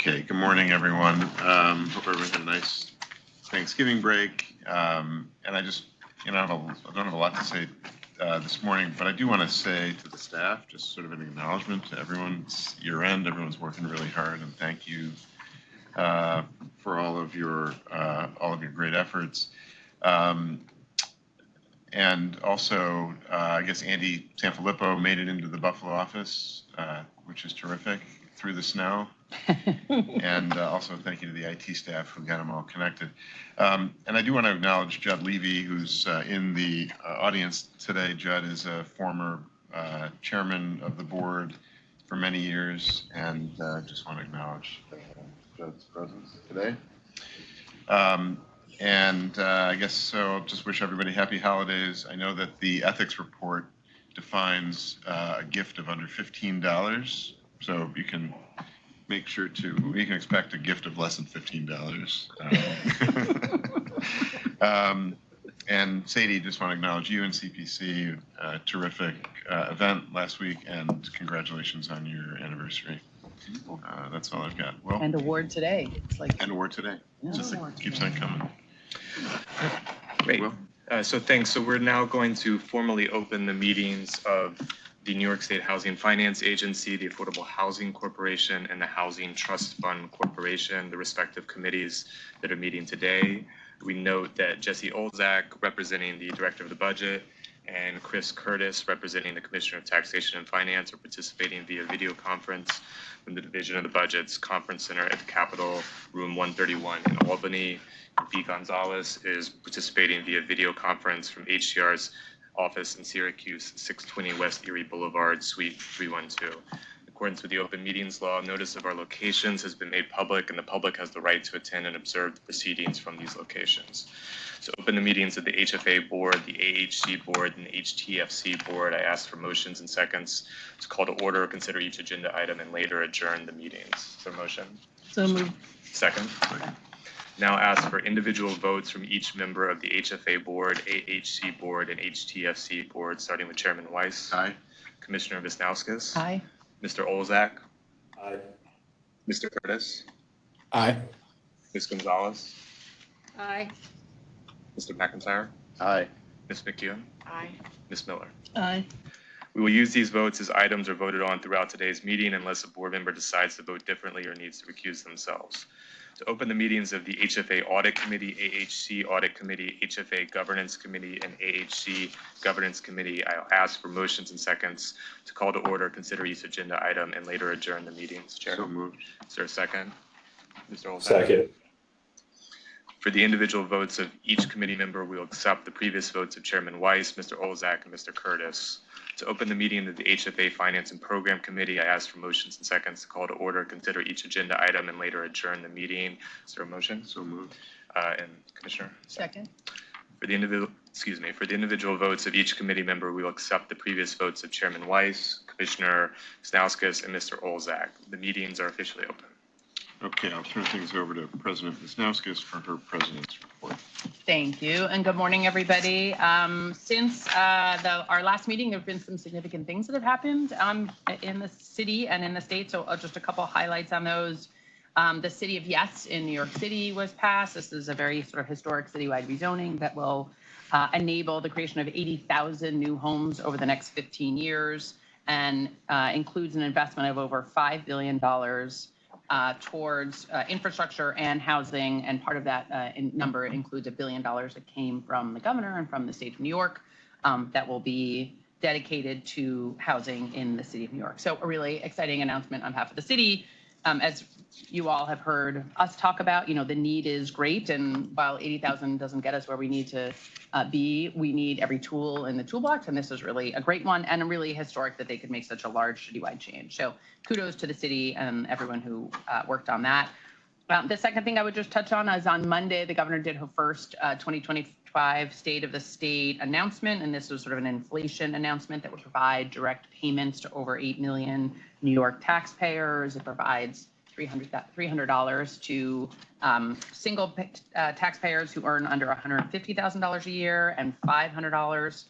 Okay, good morning, everyone. Hope everyone had a nice Thanksgiving break. And I just, I don't have a lot to say this morning, but I do want to say to the staff, just sort of an acknowledgement to everyone's year end. Everyone's working really hard, and thank you for all of your great efforts. And also, I guess Andy Sanfilippo made it into the Buffalo office, which is terrific, through the snow. And also thank you to the IT staff who got them all connected. And I do want to acknowledge Judd Levy, who's in the audience today. Judd is a former chairman of the board for many years, and just want to acknowledge Judd's presence today. I guess so. I'll just wish everybody happy holidays. I know that the ethics report defines a gift of under $15, so you can make sure you can expect a gift of less than $15. And Sadie, just want to acknowledge you and CPC, terrific event last week, and congratulations on your anniversary. That's all I've got. Well, and award today. It's like and award today. Yeah, just keeps on coming. Great. So thanks. So we're now going to formally open the meetings of the New York State Housing Finance Agency, the Affordable Housing Corporation, and the Housing Trust Fund Corporation, the respective committees that are meeting today. We note that Jesse Olzak, representing the Director of the Budget, and Chris Curtis, representing the Commissioner of Taxation and Finance, are participating via video conference from the Division of the Budget's Conference Center at the Capitol, Room 131 in Albany. V. Gonzalez is participating via video conference from HCR's office in Syracuse, 620 West Erie Boulevard, Suite 312. In accordance with the open meetings law, notice of our locations has been made public, and the public has the right to attend and observe the proceedings from these locations. So open the meetings of the HFA board, the AHC board, and the HTFC board. I ask for motions and seconds to call to order, consider each agenda item, and later adjourn the meetings. Is there a motion? So moved. Second. Now ask for individual votes from each member of the HFA board, AHC board, and HTFC board, starting with Chairman Weiss. Aye. Commissioner Wisnauskas. Aye. Mr. Olzak. Aye. Mr. Curtis. Aye. Ms. Gonzalez. Aye. Mr. McIntyre. Aye. Ms. McEwen. Aye. Ms. Miller. Aye. We will use these votes as items are voted on throughout today's meeting unless a board member decides to vote differently or needs to recuse themselves. To open the meetings of the HFA Audit Committee, AHC Audit Committee, HFA Governance Committee, and AHC Governance Committee, I'll ask for motions and seconds to call to order, consider each agenda item, and later adjourn the meetings. Chair. So moved. Is there a second? Mr. Olzak. Second. For the individual votes of each committee member, we will accept the previous votes of Chairman Weiss, Mr. Olzak, and Mr. Curtis. To open the meeting of the HFA Finance and Program Committee, I ask for motions and seconds to call to order, consider each agenda item, and later adjourn the meeting. Is there a motion? So moved. And Commissioner? Second. For the individual votes of each committee member, we will accept the previous votes of Chairman Weiss, Commissioner Wisnauskas, and Mr. Olzak. The meetings are officially open. Okay, I'll turn things over to President Wisnauskas for her president's report. Thank you, and good morning, everybody. Since our last meeting, there have been some significant things that have happened in the city and in the state, so just a couple of highlights on those. The City of Yes in New York City was passed. This is a very sort of historic citywide rezoning that will enable the creation of 80,000 new homes over the next 15 years and includes an investment of over $5 billion towards infrastructure and housing, and part of that number includes $1 billion that came from the governor and from the state of New York that will be dedicated to housing in the city of New York. So a really exciting announcement on behalf of the city. As you all have heard us talk about, the need is great, and while 80,000 doesn't get us where we need to be, we need every tool in the toolbox, and this is really a great one and really historic that they could make such a large citywide change. So kudos to the city and everyone who worked on that. The second thing I would just touch on is on Monday, the governor did her first 2025 State of the State announcement, and this was sort of an inflation announcement that would provide direct payments to over 8 million New York taxpayers. It provides $300 to single taxpayers who earn under $150,000 a year, and $500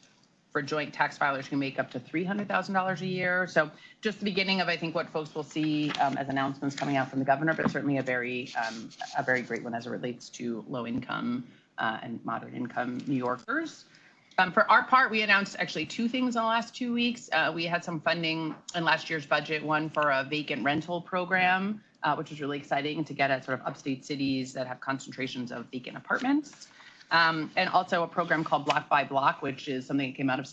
for joint tax filers who make up to $300,000 a year. So just the beginning of, I think, what folks will see as announcements coming out from the governor, but certainly a very great one as it relates to low income and moderate income New Yorkers. For our part, we announced actually two things in the last 2 weeks. We had some funding in last year's budget, one for a vacant rental program, which was really exciting to get at sort of upstate cities that have concentrations of vacant apartments. And also a program called Block by Block, which is something that came out of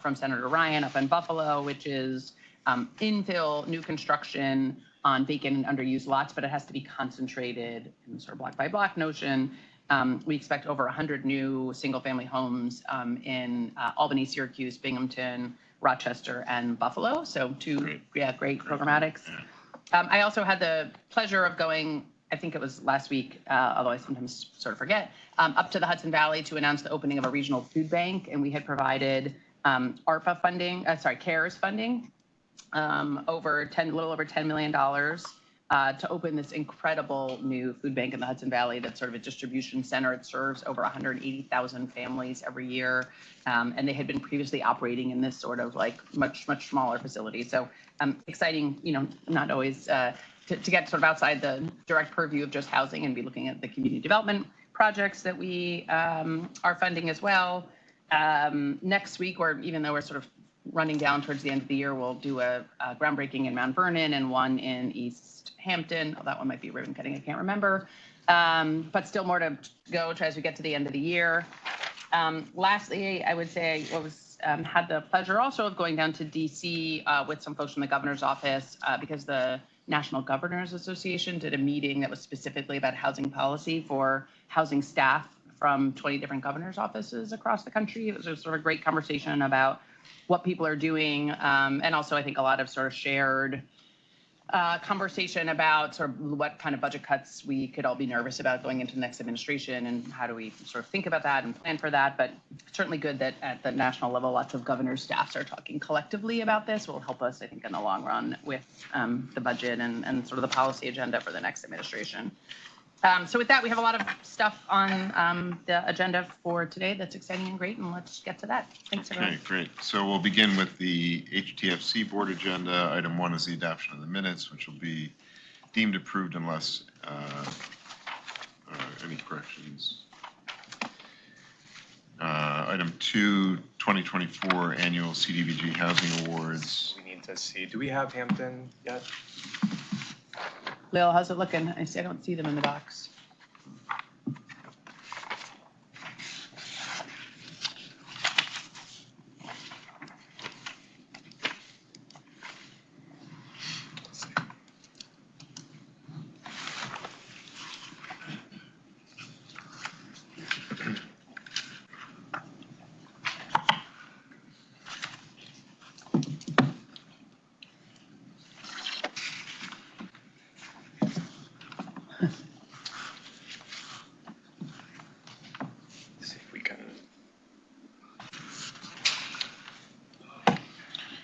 from Senator Ryan up in Buffalo, which is infill new construction on vacant and underused lots, but it has to be concentrated in sort of block by block notion. We expect over 100 new single-family homes in Albany, Syracuse, Binghamton, Rochester, and Buffalo. So two great programmatics. I also had the pleasure of going, I think it was last week, although I sometimes sort of forget, up to the Hudson Valley to announce the opening of a regional food bank. And we had provided ARPA funding, CARES funding, a little over $10 million to open this incredible new food bank in the Hudson Valley that's sort of a distribution center. It serves over 180,000 families every year. And they had been previously operating in this sort of like much smaller facility. So exciting, not always to get sort of outside the direct purview of just housing and be looking at the community development projects that we are funding as well. Next week, or even though we're sort of running down towards the end of the year, we'll do a groundbreaking in Mount Vernon and one in East Hampton. Oh, that one might be ribbon cutting, I can't remember. But still more to go as we get to the end of the year. Lastly, I would say I had the pleasure also of going down to DC with some folks from the governor's office because the National Governors Association did a meeting that was specifically about housing policy for housing staff from 20 different governor's offices across the country. It was sort of a great conversation about what people are doing, and also I think a lot of sort of shared conversation about sort of what kind of budget cuts we could all be nervous about going into the next administration and how do we sort of think about that and plan for that. But certainly good that at the national level, lots of governors' staffs are talking collectively about this. Will help us, I think, in the long run with the budget and sort of the policy agenda for the next administration. So with that, we have a lot of stuff on the agenda for today that's exciting and great, and let's get to that. Thanks, everyone. Okay, great. So we'll begin with the HTFC board agenda. Item 1 is the adoption of the minutes, which will be deemed approved unless any corrections. Item 2, 2024 annual CDBG housing awards. We need to see, do we have Hampton yet? Lil, how's it looking? I don't see them in the docs.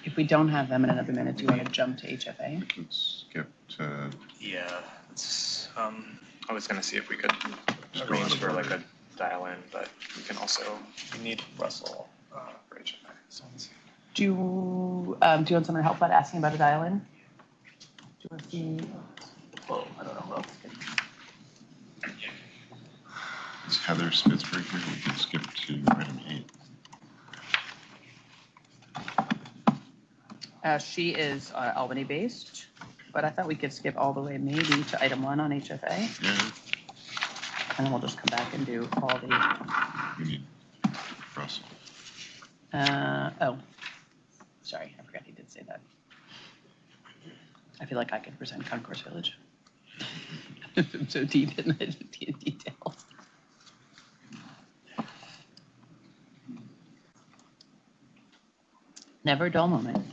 If we don't have them in another minute, do you want to jump to HFA? We can skip to. Yeah, it's, I was gonna see if we could arrange for like a dial-in, but we can also, we need Russell for HFA. So let's see. Do you want someone to help out asking about a dial-in? Do you want to see? Oh, I don't know who else. Is Heather Spitzberg here? We can skip to item 8. She is Albany based, but I thought we could skip all the way maybe to item 1 on HFA. Yeah. And then we'll just come back and do all the. We need Russell. Oh, sorry, I forgot he did say that. I feel like I could present Concourse Village. I'm so deep in the details. Never a dull moment.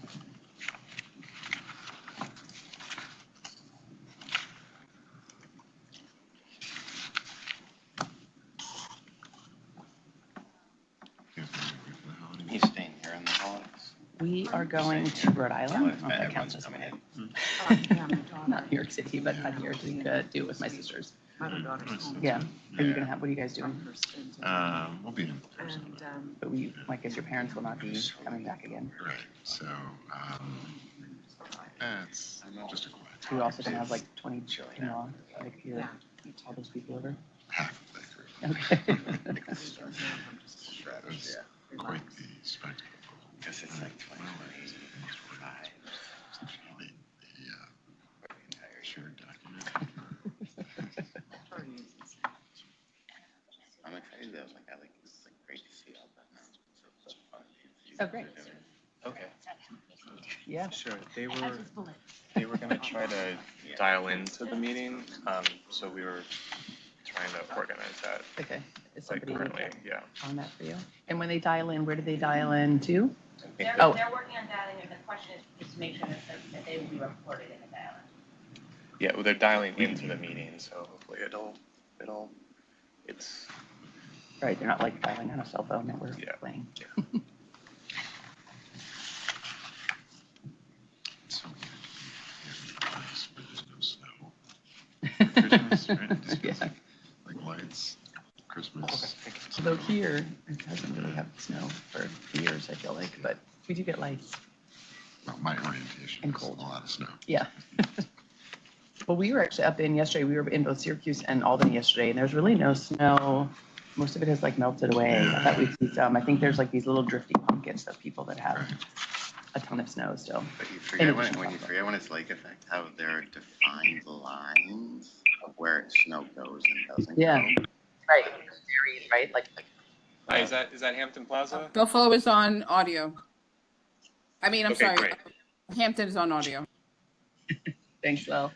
He's staying here in the holidays. We are going to Rhode Island. I don't know if that counts as coming in. not New York City, but I'm here to do it with my sisters. Yeah. Are you gonna have, what are you guys doing? We'll be in person. But I guess your parents will not be coming back again. Right, so, it's just a quiet. So you're also gonna have like 20 in-law, like your, all those people over? Half of that group. Okay. It was quite the spectacle. Because it's like 2025. The shared document. I'm excited though, it's like great to see all that now. So fun. Oh, great. Okay. Yeah. Sure. They were gonna try to dial into the meeting, so we were trying to organize that. Okay. Is Like somebody currently, yeah. on that for you? And when they dial in, where do they dial in to? They're, Oh. they're working on dialing, and the question is just to make sure that they will be recorded in the dial-in. Yeah, well, they're dialing into the meeting, so hopefully it's, Right, they're not like dialing on a cell phone that we're Yeah. playing. So nice, but there's no snow. Christmas, right? Just Yeah. like lights, Christmas. Although here, it doesn't really have snow for years, I feel like, but we do get lights. Well, my orientation And is a cold. lot of snow. Yeah. Well, we were actually up in yesterday. We were in both Syracuse and Albany yesterday, and there's really no snow. Most of it has like melted away. I thought we'd see some. I think there's like these little drifty pumpkins of people that have a ton of snow still. But you forget when you forget when it's lake effect, how there are defined lines of where snow goes and doesn't Yeah. go. Right. Right. Like. Hi, is that Hampton Plaza? Buffalo is on audio. I'm Okay, sorry. great. Hampton is on audio. Thanks, Will.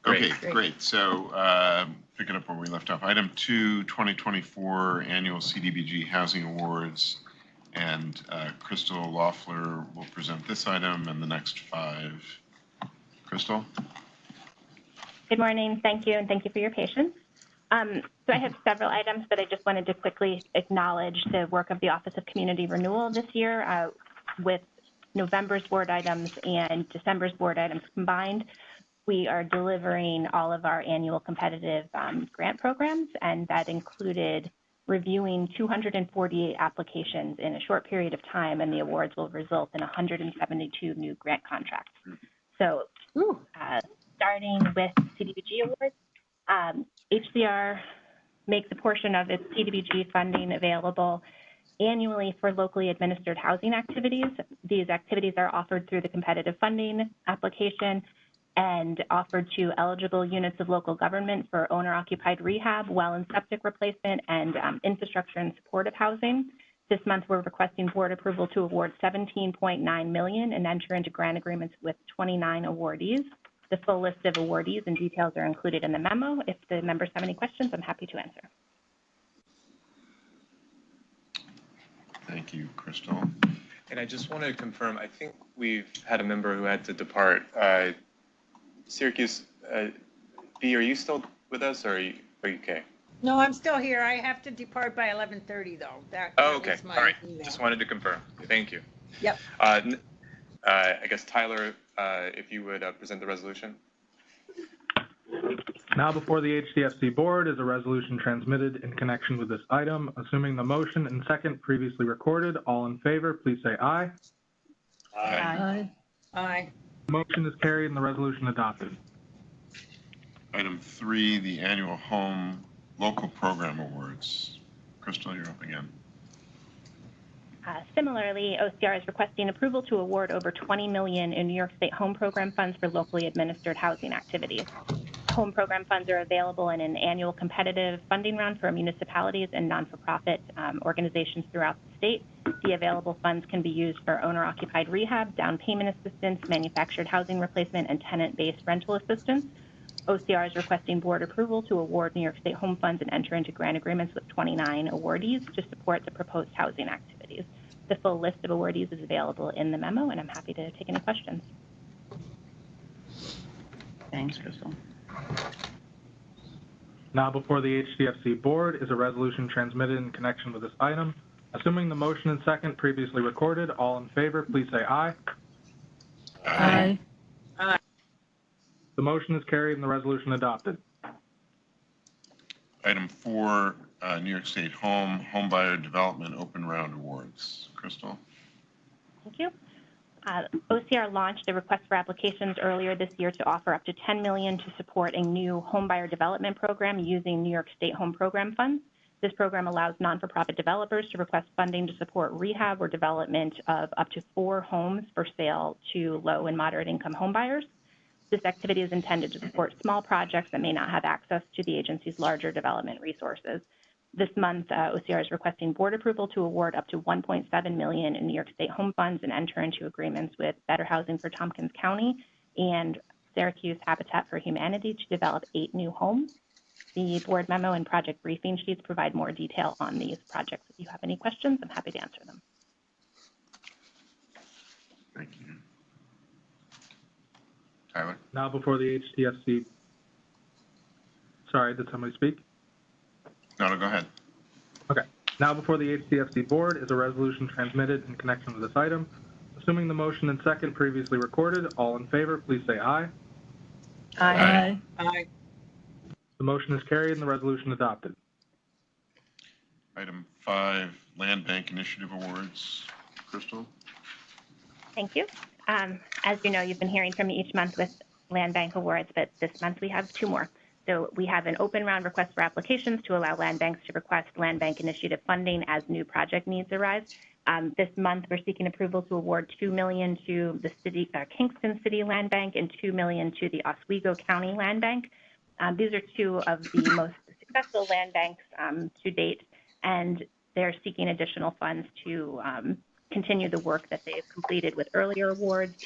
Okay, Great. great. So picking up where we left off, item 2, 2024 annual CDBG Housing Awards. And Crystal Loeffler will present this item and the next 5. Crystal? Good morning. Thank you, and thank you for your patience. So I have several items, but I just wanted to quickly acknowledge the work of the Office of Community Renewal this year with November's board items and December's board items combined. We are delivering all of our annual competitive grant programs, and that included reviewing 248 applications in a short period of time, and the awards will result in 172 new grant contracts. So starting with CDBG awards, HCR makes a portion of its CDBG funding available annually for locally administered housing activities. These activities are offered through the competitive funding application and offered to eligible units of local government for owner-occupied rehab, well and septic replacement, and infrastructure and supportive housing. This month, we're requesting board approval to award $17.9 million and enter into grant agreements with 29 awardees. The full list of awardees and details are included in the memo. If the members have any questions, I'm happy to answer. Thank you, Crystal. And I just wanted to confirm, I think we've had a member who had to depart. Syracuse, B, are you still with us, or are you okay? No, I'm still here. I have to depart by 11:30 though. That Okay, was my all right. email. Just wanted to confirm. Thank you. Yep. I guess Tyler, if you would present the resolution. Now before the HTFC board is a resolution transmitted in connection with this item. Assuming the motion and second previously recorded, all in favor, please say aye. Aye. Aye. Motion is carried and the resolution adopted. Item 3, the annual home local program awards. Crystal, you're up again. Similarly, OCR is requesting approval to award over $20 million in New York State Home Program funds for locally administered housing activities. Home program funds are available in an annual competitive funding round for municipalities and non-for-profit organizations throughout the state. The available funds can be used for owner-occupied rehab, down payment assistance, manufactured housing replacement, and tenant-based rental assistance. OCR is requesting board approval to award New York State Home Funds and enter into grant agreements with 29 awardees to support the proposed housing activities. The full list of awardees is available in the memo, and I'm happy to take any questions. Thanks, Crystal. Now before the HTFC board is a resolution transmitted in connection with this item. Assuming the motion and second previously recorded, all in favor, please say aye. Aye. The motion is carried and the resolution adopted. Item 4, New York State Home Buyer Development Open Round Awards. Crystal? Thank you. OCR launched a request for applications earlier this year to offer up to $10 million to support a new homebuyer development program using New York State Home Program funds. This program allows non-for-profit developers to request funding to support rehab or development of up to 4 homes for sale to low and moderate income homebuyers. This activity is intended to support small projects that may not have access to the agency's larger development resources. This month, OCR is requesting board approval to award up to $1.7 million in New York State Home Funds and enter into agreements with Better Housing for Tompkins County and Syracuse Habitat for Humanity to develop 8 new homes. The board memo and project briefing sheets provide more detail on these projects. If you have any questions, I'm happy to answer them. Thank you. Tyler? Now before the HTFC. Sorry, did somebody speak? No, go ahead. Okay. Now before the HTFC board is a resolution transmitted in connection with this item. Assuming the motion and second previously recorded, all in favor, please say aye. Aye. Aye. The motion is carried and the resolution adopted. Item 5, Land Bank Initiative Awards. Crystal? Thank you. As you know, you've been hearing from me each month with Land Bank Awards, but this month we have 2 more. So we have an open round request for applications to allow land banks to request land bank initiative funding as new project needs arise. This month, we're seeking approval to award $2 million to the Kingston City Land Bank and $2 million to the Oswego County Land Bank. These are 2 of the most successful land banks to date, and they're seeking additional funds to continue the work that they've completed with earlier awards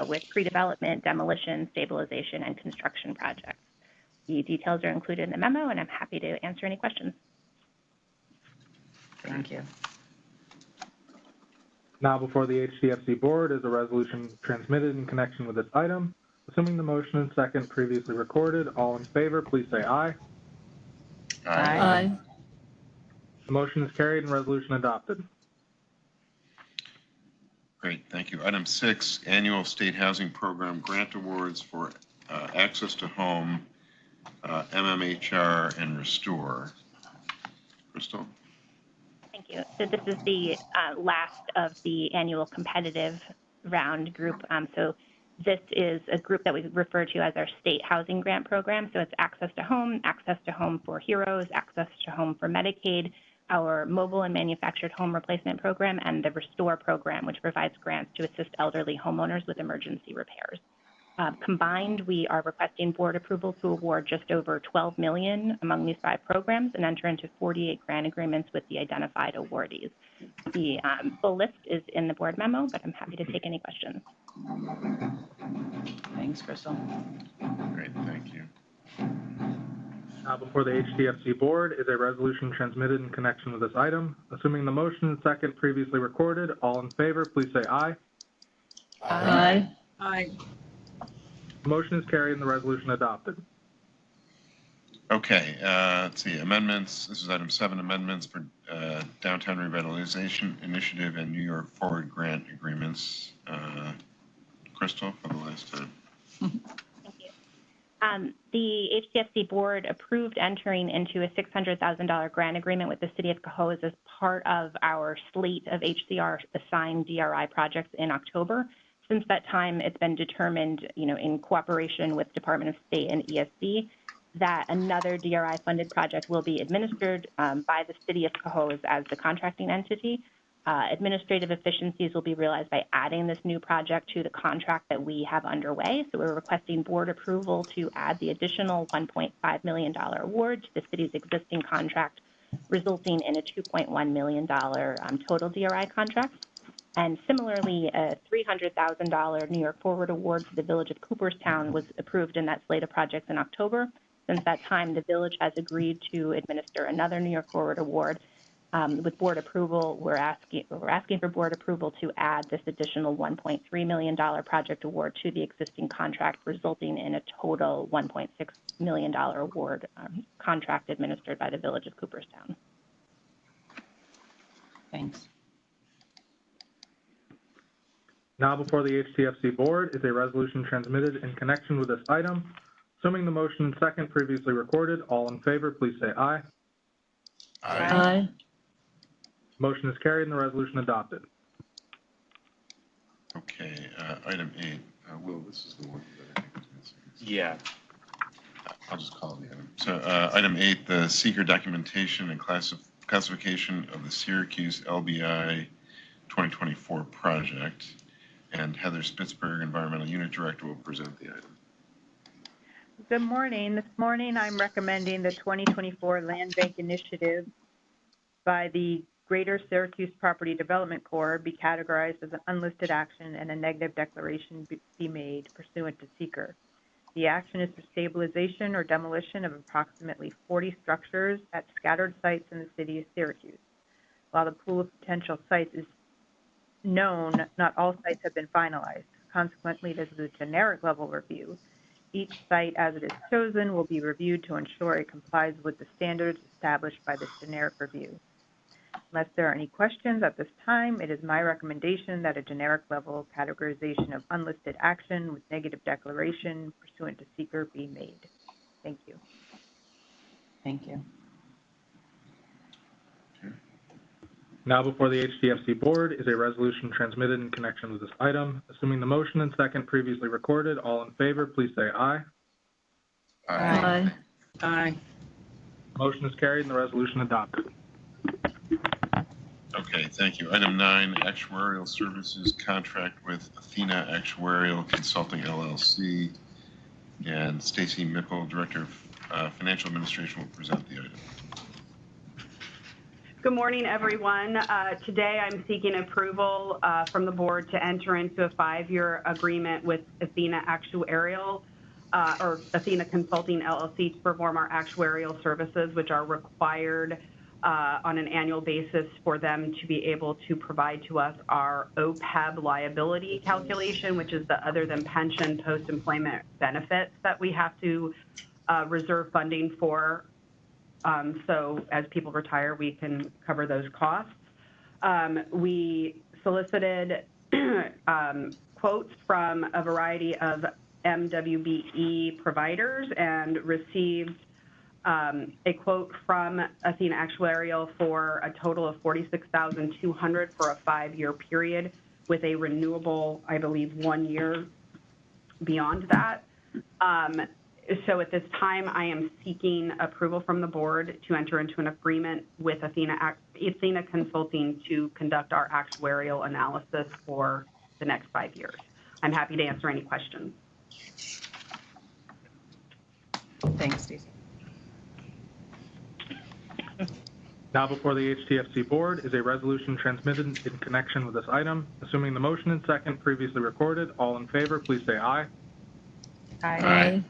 with pre-development, demolition, stabilization, and construction projects. The details are included in the memo, and I'm happy to answer any questions. Thank you. Now before the HTFC board is a resolution transmitted in connection with this item. Assuming the motion and second previously recorded, all in favor, please say aye. Aye. The motion is carried and resolution adopted. Great, thank you. Item 6, Annual State Housing Program Grant Awards for Access to Home, MMHR, and Restore. Crystal? Thank you. So this is the last of the annual competitive round group. So this is a group that we refer to as our state housing grant program. So it's access to home for heroes, access to home for Medicaid, our mobile and manufactured home replacement program, and the Restore program, which provides grants to assist elderly homeowners with emergency repairs. Combined, we are requesting board approval to award just over $12 million among these 5 programs and enter into 48 grant agreements with the identified awardees. The full list is in the board memo, but I'm happy to take any questions. Thanks, Crystal. Great, thank you. Now before the HTFC board is a resolution transmitted in connection with this item. Assuming the motion and second previously recorded, all in favor, please say aye. Aye. Aye. The motion is carried and the resolution adopted. Okay, let's see, amendments. This is item 7, amendments for Downtown Revitalization Initiative and New York Forward Grant Agreements. Crystal, for the last time. Thank you. The HTFC board approved entering into a $600,000 grant agreement with the City of Cohoes as part of our slate of HCR assigned DRI projects in October. Since that time, it's been determined, in cooperation with Department of State and ESC, that another DRI-funded project will be administered by the City of Cohoes as the contracting entity. Administrative efficiencies will be realized by adding this new project to the contract that we have underway. So we're requesting board approval to add the additional $1.5 million award to the city's existing contract, resulting in a $2.1 million total DRI contract. And similarly, a $300,000 New York Forward award to the Village of Cooperstown was approved in that slate of projects in October. Since that time, the village has agreed to administer another New York Forward award. With board approval, we're asking for board approval to add this additional $1.3 million project award to the existing contract, resulting in a total $1.6 million award contract administered by the Village of Cooperstown. Thanks. Now before the HTFC board is a resolution transmitted in connection with this item. Assuming the motion and second previously recorded, all in favor, please say aye. Aye. Motion is carried and the resolution adopted. Okay, item 8. Will, this is the one that I think is missing. Yeah. I'll just call it the item. So item 8, the seeker documentation and classification of the Syracuse LBI 2024 project. And Heather Spitzberg, Environmental Unit Director, will present the item. Good morning. This morning I'm recommending the 2024 Land Bank Initiative by the Greater Syracuse Property Development Corps be categorized as an unlisted action and a negative declaration be made pursuant to seeker. The action is for stabilization or demolition of approximately 40 structures at scattered sites in the city of Syracuse. While the pool of potential sites is known, not all sites have been finalized. Consequently, this is a generic level review. Each site as it is chosen will be reviewed to ensure it complies with the standards established by this generic review. Unless there are any questions at this time, it is my recommendation that a generic level categorization of unlisted action with negative declaration pursuant to seeker be made. Thank you. Thank you. Now before the HTFC board is a resolution transmitted in connection with this item. Assuming the motion and second previously recorded, all in favor, please say aye. Aye. Aye. Motion is carried and the resolution adopted. Okay, thank you. Item 9, actuarial services contract with Athena Actuarial Consulting LLC. And Stacy Mickle, Director of Financial Administration, will present the item. Good morning, everyone. Today I'm seeking approval from the board to enter into a 5-year agreement with Athena Actuarial or Athena Consulting LLC to perform our actuarial services, which are required on an annual basis for them to be able to provide to us our OPEB liability calculation, which is the other than pension post-employment benefits that we have to reserve funding for. So as people retire, we can cover those costs. We solicited quotes from a variety of MWBE providers and received a quote from Athena Actuarial for a total of $46,200 for a 5-year period with a renewable, I believe, 1 year beyond that. So at this time, I am seeking approval from the board to enter into an agreement with Athena Consulting to conduct our actuarial analysis for the next 5 years. I'm happy to answer any questions. Thanks, Stacey. Now before the HTFC board is a resolution transmitted in connection with this item. Assuming the motion and second previously recorded, all in favor, please say aye. Aye.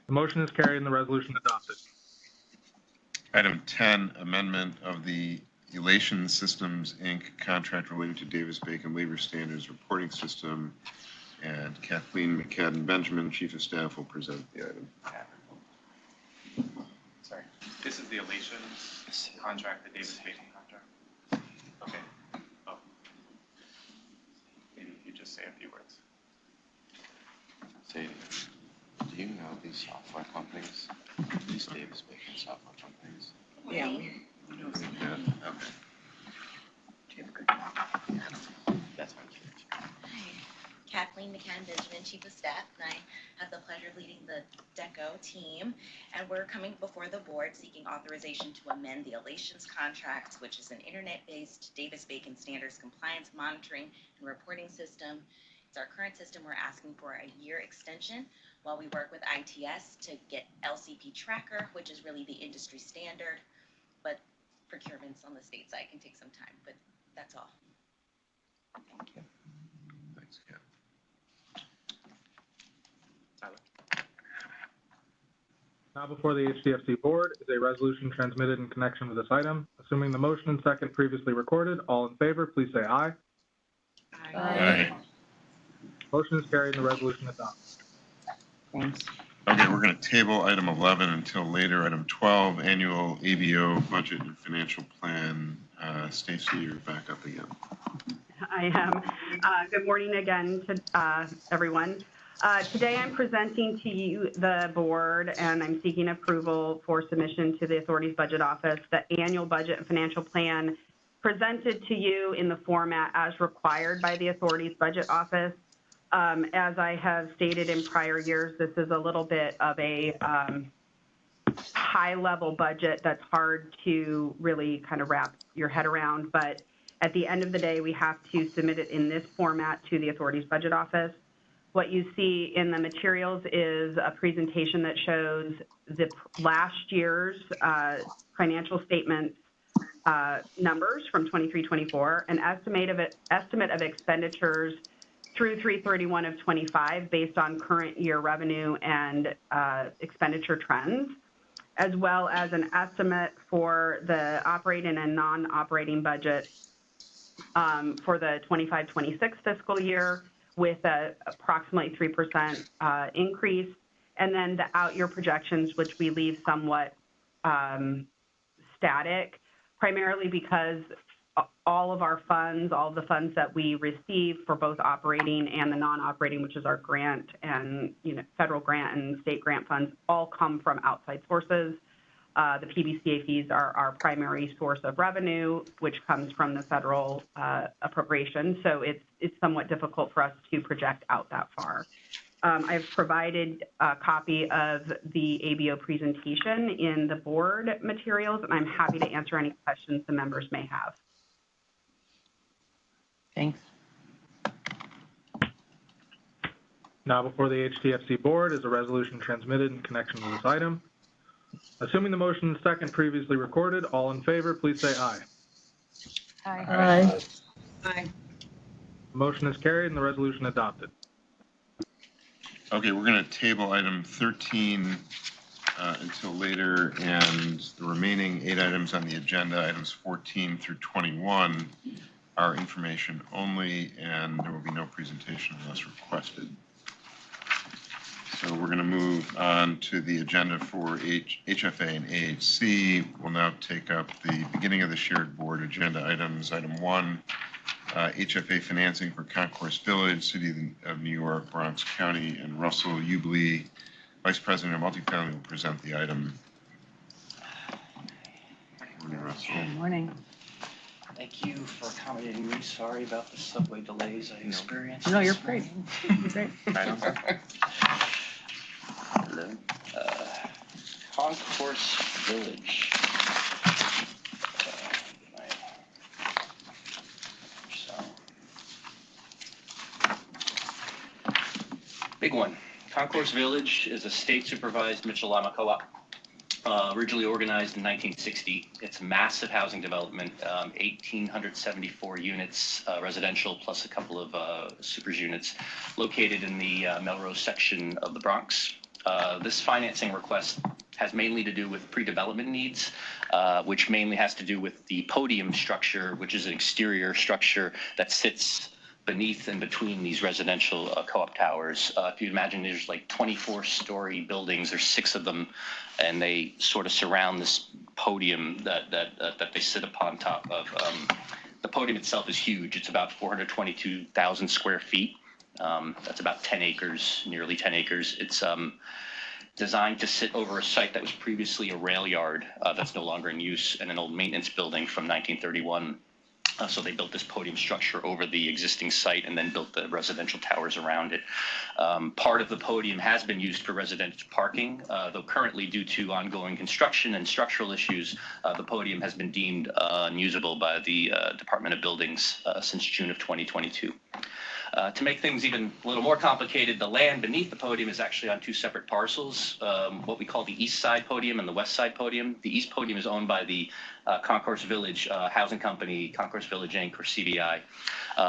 The motion is carried and the resolution adopted. Item 10, amendment of the Elation Systems, Inc. contract related to Davis-Bacon Labor Standards Reporting System. And Kathleen McCadden-Benjamin, Chief of Staff, will present the item. Sorry. This is the Elation contract, the Davis-Bacon contract? Okay. Oh. Maybe you just say a few words. Say, do you know these software companies? These Davis-Bacon software companies? Yeah. Yeah, okay. That's what I'm curious. Hi, Kathleen McCann-Benjamin, Chief of Staff, and I have the pleasure of leading the DECO team. And we're coming before the board seeking authorization to amend the Elations contract, which is an internet-based Davis-Bacon standards compliance monitoring and reporting system. It's our current system. We're asking for a year extension while we work with ITS to get LCP tracker, which is really the industry standard, but procurements on the state side can take some time, but that's all. Thank you. Thanks, Kat. Tyler? Now before the HTFC board is a resolution transmitted in connection with this item. Assuming the motion and second previously recorded, all in favor, please say aye. Aye. Motion is carried and the resolution adopted. Thanks. Okay, we're going to table item 11 until later. Item 12, annual ABO budget and financial plan. Stacy, you're back up again. I am. Good morning again to everyone. Today I'm presenting to you, the board, and I'm seeking approval for submission to the authority's budget office, the annual budget and financial plan presented to you in the format as required by the authority's budget office. As I have stated in prior years, this is a little bit of a high-level budget that's hard to really kind of wrap your head around, but at the end of the day, we have to submit it in this format to the authority's budget office. What you see in the materials is a presentation that shows the last year's financial statements numbers from 23-24, an estimate of expenditures through 3/31 of 25 based on current year revenue and expenditure trends, as well as an estimate for the operating and non-operating budget for the 25-26 fiscal year with a approximately 3% increase, and then the out-year projections, which we leave somewhat static, primarily because all of our funds, all of the funds that we receive for both operating and the non-operating, which is our grant and federal grant and state grant funds, all come from outside sources. The PBCA fees are our primary source of revenue, which comes from the federal appropriation. So it's somewhat difficult for us to project out that far. I've provided a copy of the ABO presentation in the board materials, and I'm happy to answer any questions the members may have. Thanks. Now before the HTFC board is a resolution transmitted in connection with this item. Assuming the motion is second previously recorded, all in favor, please say aye. Aye. Aye. Motion is carried and the resolution adopted. Okay, we're going to table item 13 until later, and the remaining 8 items on the agenda, items 14 through 21, are information only, and there will be no presentation unless requested. So we're going to move on to the agenda for HFA and AHC. We'll now take up the beginning of the shared board agenda items. Item 1, HFA financing for Concourse Village, City of New York, Bronx County, and Russell Ubley, Vice President of Multifamily, will present the item. Good morning, Russell. Good morning. Thank you for accommodating me. Sorry about the subway delays I experienced. No, you're great. You're great. Hello. Concourse Village. Big one. Concourse Village is a state-supervised Mitchell-Lama co-op, originally organized in 1960. It's a massive housing development, 1,874 units residential, plus a couple of supers units, located in the Melrose section of the Bronx. This financing request has mainly to do with pre-development needs, which mainly has to do with the podium structure, which is an exterior structure that sits beneath and between these residential co-op towers. If you imagine, there's like 24-story buildings, there's 6 of them, and they sort of surround this podium that they sit upon top of. The podium itself is huge. It's about 422,000 square feet. That's about 10 acres, nearly 10 acres. It's designed to sit over a site that was previously a rail yard that's no longer in use, and an old maintenance building from 1931. So they built this podium structure over the existing site and then built the residential towers around it. Part of the podium has been used for residential parking, though currently due to ongoing construction and structural issues, the podium has been deemed unusable by the Department of Buildings since June of 2022. To make things even a little more complicated, the land beneath the podium is actually on 2 separate parcels, what we call the east side podium and the west side podium. The east podium is owned by the Concourse Village Housing Company, Concourse Village Inc., or CVI.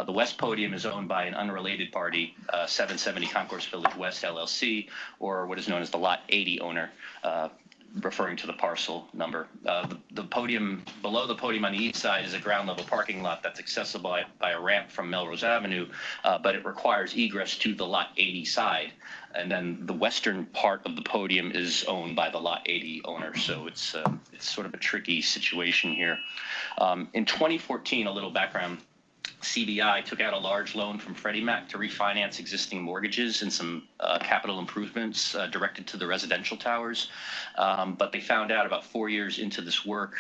The west podium is owned by an unrelated party, 770 Concourse Village West LLC, or what is known as the Lot 80 owner, referring to the parcel number. The podium, below the podium on the east side, is a ground level parking lot that's accessible by a ramp from Melrose Avenue, but it requires egress to the Lot 80 side. And then the western part of the podium is owned by the Lot 80 owner, so it's sort of a tricky situation here. In 2014, a little background, CBI took out a large loan from Freddie Mac to refinance existing mortgages and some capital improvements directed to the residential towers. But they found out about 4 years into this work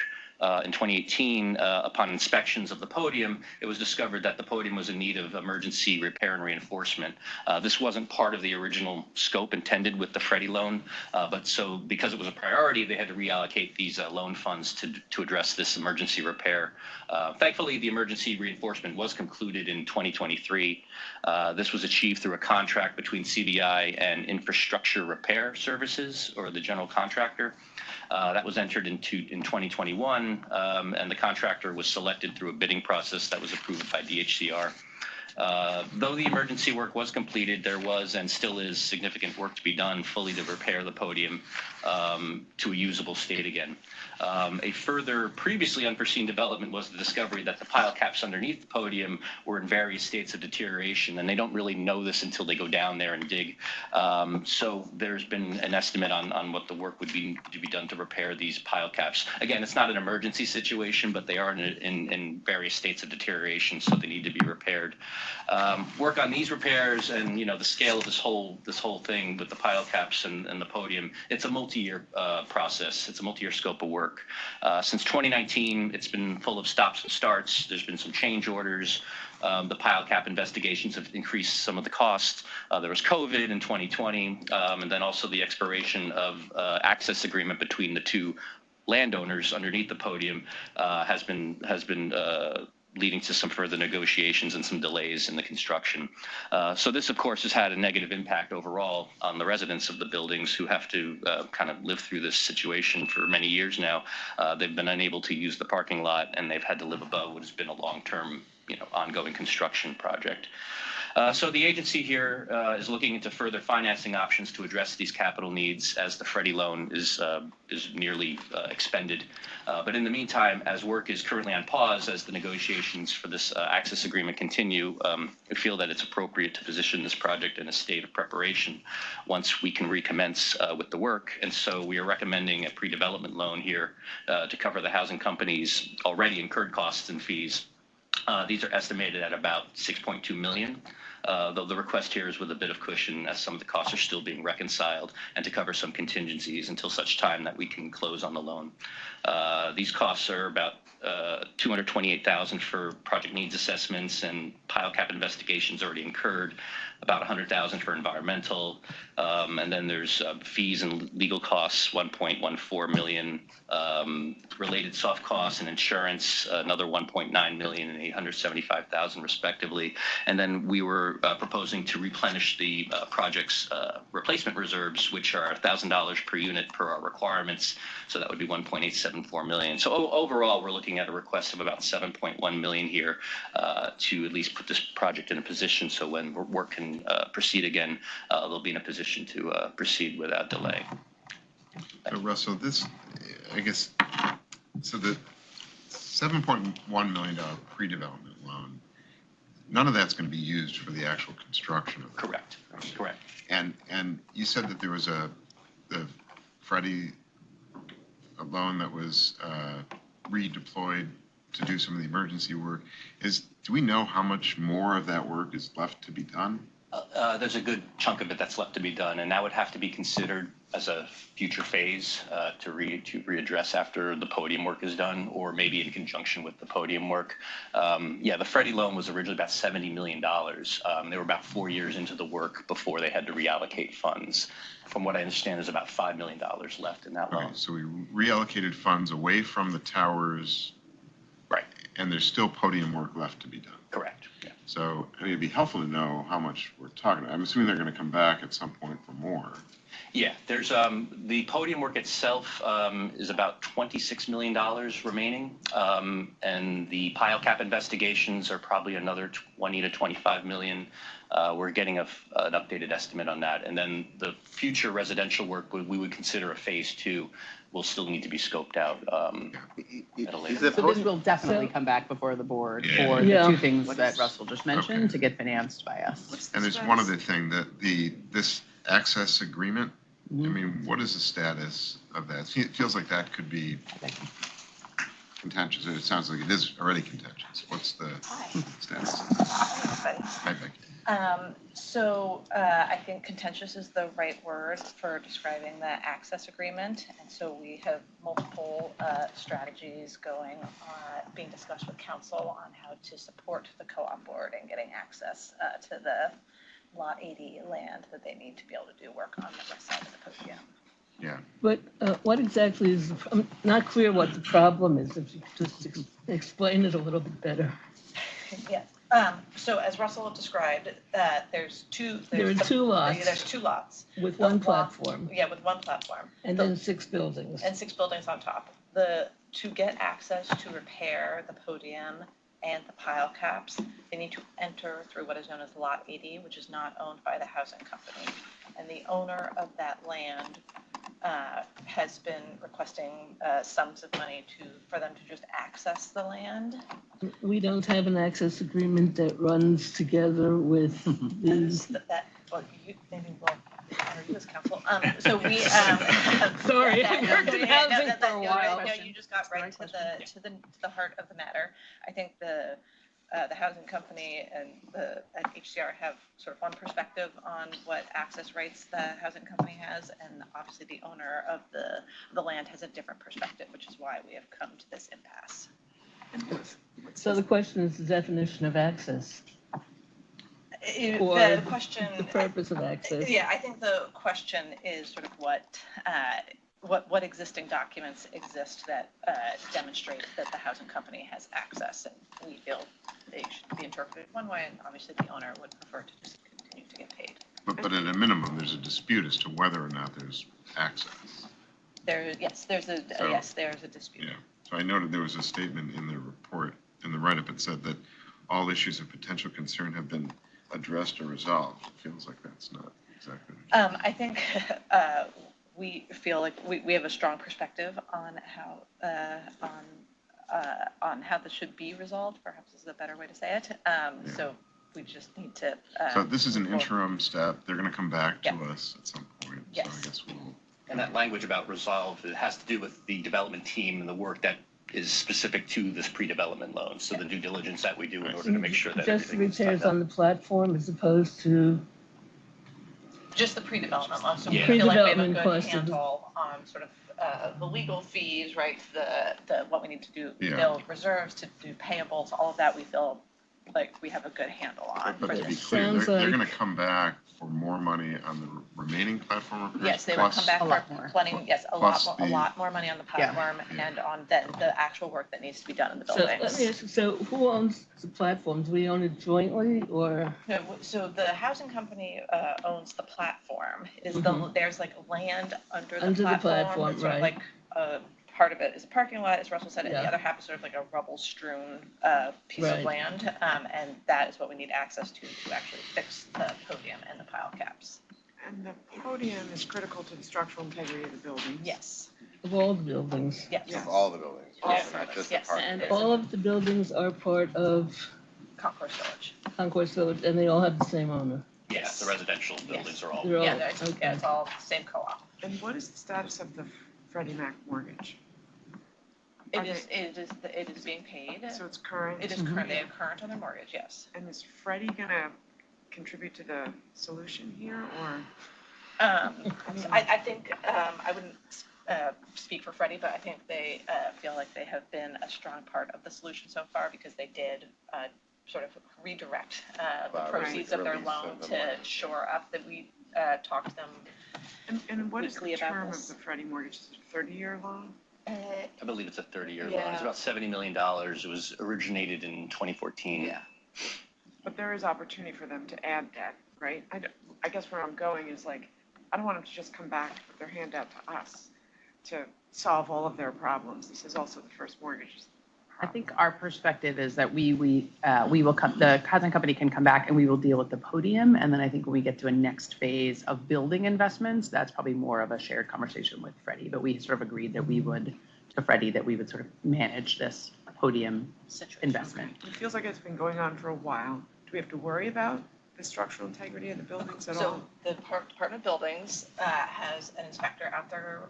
in 2018, upon inspections of the podium, it was discovered that the podium was in need of emergency repair and reinforcement. This wasn't part of the original scope intended with the Freddie loan, but so because it was a priority, they had to reallocate these loan funds to address this emergency repair. Thankfully, the emergency reinforcement was concluded in 2023. This was achieved through a contract between CBI and Infrastructure Repair Services, or the general contractor. That was entered into in 2021, and the contractor was selected through a bidding process that was approved by DHCR. Though the emergency work was completed, there was and still is significant work to be done fully to repair the podium to a usable state again. A further previously unforeseen development was the discovery that the pile caps underneath the podium were in various states of deterioration, and they don't really know this until they go down there and dig. So there's been an estimate on what the work would be to be done to repair these pile caps. Again, it's not an emergency situation, but they are in various states of deterioration, so they need to be repaired. Work on these repairs and the scale of this whole thing with the pile caps and the podium, it's a multi-year process. It's a multi-year scope of work. Since 2019, it's been full of stops and starts. There's been some change orders. The pile cap investigations have increased some of the costs. There was COVID in 2020, and then also the expiration of access agreement between the two landowners underneath the podium has been leading to some further negotiations and some delays in the construction. So this, of course, has had a negative impact overall on the residents of the buildings who have to kind of live through this situation for many years now. They've been unable to use the parking lot, and they've had to live above what has been a long-term, ongoing construction project. So the agency here is looking into further financing options to address these capital needs as the Freddie loan is nearly expended. But in the meantime, as work is currently on pause as the negotiations for this access agreement continue, we feel that it's appropriate to position this project in a state of preparation once we can recommence with the work. And so we are recommending a pre-development loan here to cover the housing company's already incurred costs and fees. These are estimated at about $6.2 million. Though the request here is with a bit of cushion as some of the costs are still being reconciled and to cover some contingencies until such time that we can close on the loan. These costs are about $228,000 for project needs assessments and pile cap investigations already incurred, about $100,000 for environmental, and then there's fees and legal costs, $1.14 million, related soft costs and insurance, another $1.9 million and $875,000 respectively. And then we were proposing to replenish the project's replacement reserves, which are $1,000 per unit per our requirements. So that would be $1.874 million. So overall, we're looking at a request of about $7.1 million here to at least put this project in a position so when work can proceed again, they'll be in a position to proceed without delay. So Russell, this, I guess, so the $7.1 million pre-development loan, none of that's going to be used for the actual construction of it. Correct. Correct. And you said that there was the Freddie loan that was redeployed to do some of the emergency work. Do we know how much more of that work is left to be done? There's a good chunk of it that's left to be done, and that would have to be considered as a future phase to readdress after the podium work is done, or maybe in conjunction with the podium work. Yeah, the Freddie loan was originally about $70 million. They were about 4 years into the work before they had to reallocate funds. From what I understand, there's about $5 million left in that loan. Right, so we reallocated funds away from the towers. Right. And there's still podium work left to be done. Correct. Yeah. So it'd be helpful to know how much we're talking about. I'm assuming they're going to come back at some point for more. Yeah, there's the podium work itself is about $26 million remaining, and the pile cap investigations are probably another 20 to 25 million. We're getting an updated estimate on that, and then the future residential work we would consider a phase 2 will still need to be scoped out at a later. So this will definitely come back before the board for the two things that Russell just mentioned to get financed by us. And there's one other thing, that this access agreement, I mean, what is the status of that? It feels like that could be contentious? It sounds like it is already contentious. What's the status? Hi, Becky. So I think contentious is the right word for describing the access agreement. And so we have multiple strategies going on, being discussed with council on how to support the co-op board in getting access to the Lot 80 land that they need to be able to do work on the west side of the podium. Yeah. But what exactly is, I'm not clear what the problem is, if you could just explain it a little bit better. Yes. So as Russell described, there's two lots. There's two lots. With one platform. Yeah, with one platform. And then 6 buildings. And 6 buildings on top. To get access to repair the podium and the pile caps, they need to enter through what is known as Lot 80, which is not owned by the housing company. And the owner of that land has been requesting sums of money for them to just access the land. We don't have an access agreement that runs together with these. Maybe we'll honor you as counsel. So we. Sorry, I worked in housing for a while. No, you just got right to the heart of the matter. I think the housing company and at HCR have sort of one perspective on what access rights the housing company has, and obviously the owner of the land has a different perspective, which is why we have come to this impasse. So the question is the definition of access. Or The question. The purpose of access. Yeah, I think the question is sort of what existing documents exist that demonstrate that the housing company has access, and we feel they should be interpreted one way, and obviously the owner would prefer to just continue to get paid. But at a minimum, there's a dispute as to whether or not there's access. There's a dispute. Yeah. So I noted there was a statement in the report, in the write-up, it said that all issues of potential concern have been addressed or resolved. It feels like that's not exactly. I think we feel like we have a strong perspective on how this should be resolved. Perhaps is a better way to say it. So we just need to. So this is an interim step. They're going to come back to us at some point. Yes. So I guess we'll. And that language about resolve, it has to do with the development team and the work that is specific to this pre-development loan. So the due diligence that we do in order to make sure that just the everything is repairs tied up. on the platform as opposed to Just the pre-development loan. So Yeah. we feel like we have a Pre-development good cost of- handle on sort of the legal fees, right? The what we need to do, Yeah. build reserves, to do payables, all of that. We feel like we have a good handle on But for to be this. clear, Sounds they're like- going to come back for more money on the remaining platform repairs. Yes, they will come back A lot for more. plenty, yes, a Plus lot more money on the Yeah. platform and on the actual work that needs to be done in the so let me buildings. ask you, so who owns the platform? Do we own it jointly or? So the housing company owns the platform. Mhm. There's like land under the Under the platform. platform, It's sort of right. like part of it is a parking lot, as Russell said, and the Yeah. other half is sort of like a rubble strewn piece Right. of land. And that is what we need access to actually fix the podium and the pile caps. And the podium is critical to the structural integrity of the building. Yes, Of all the buildings? yes. Yes. All the buildings, All right? the Not buildings, just the yes. parking. And all of the buildings are part of Concourse Village. Concourse Village, and they all have the same owner? Yeah, the residential buildings are all. They're all- Yeah, okay. it's all the same co-op. And what is the status of the Freddie Mac mortgage? It is being paid. So it's current? It is current, they are current on their mortgage, yes. And is Freddie gonna contribute to the solution here, or? I think, I wouldn't speak for Freddie, but I think they feel like they have been a strong part of the solution so far because they did sort of redirect the proceeds of their Release loan of the to loan. shore up that we talked to them. And what is Weekly the about term of this. the Freddie mortgage? Is it a 30-year loan? I believe it's a 30-year loan. Yeah. It's about $70 million. It was originated in 2014. Yeah. But there is opportunity for them to add debt, right? I guess where I'm going is like, I don't want them to just come back with their hand out to us to solve all of their problems. This is also the first mortgage. I think our perspective is that we will come, the housing company can come back and we will deal with the podium. And then I think when we get to a next phase of building investments, that's probably more of a shared conversation with Freddie. But we sort of agreed that we would, to Freddie, that we would sort of manage this podium investment. It feels like it's been going on for a while. Do we have to worry about the structural integrity of the buildings at all? So the Department of Buildings has an inspector out there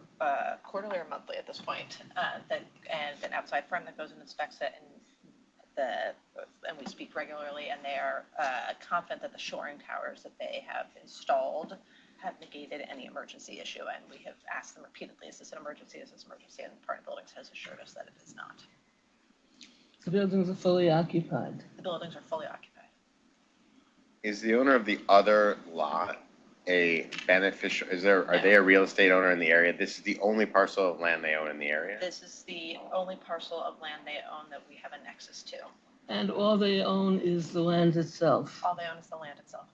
quarterly or monthly at this point, and an outside firm that goes and inspects it, and we speak regularly, and they are confident that the shoring towers that they have installed have negated any emergency issue, and we have asked them repeatedly, is this an emergency, is this an emergency, and the Department of Buildings has assured us that it is not. The buildings are fully occupied. The buildings are fully occupied. Is the owner of the other lot a beneficial, are they a real estate owner in the area? This is the only parcel of land they own in the area? This is the only parcel of land they own that we have a nexus to. And all they own is the land itself. All they own is the land itself.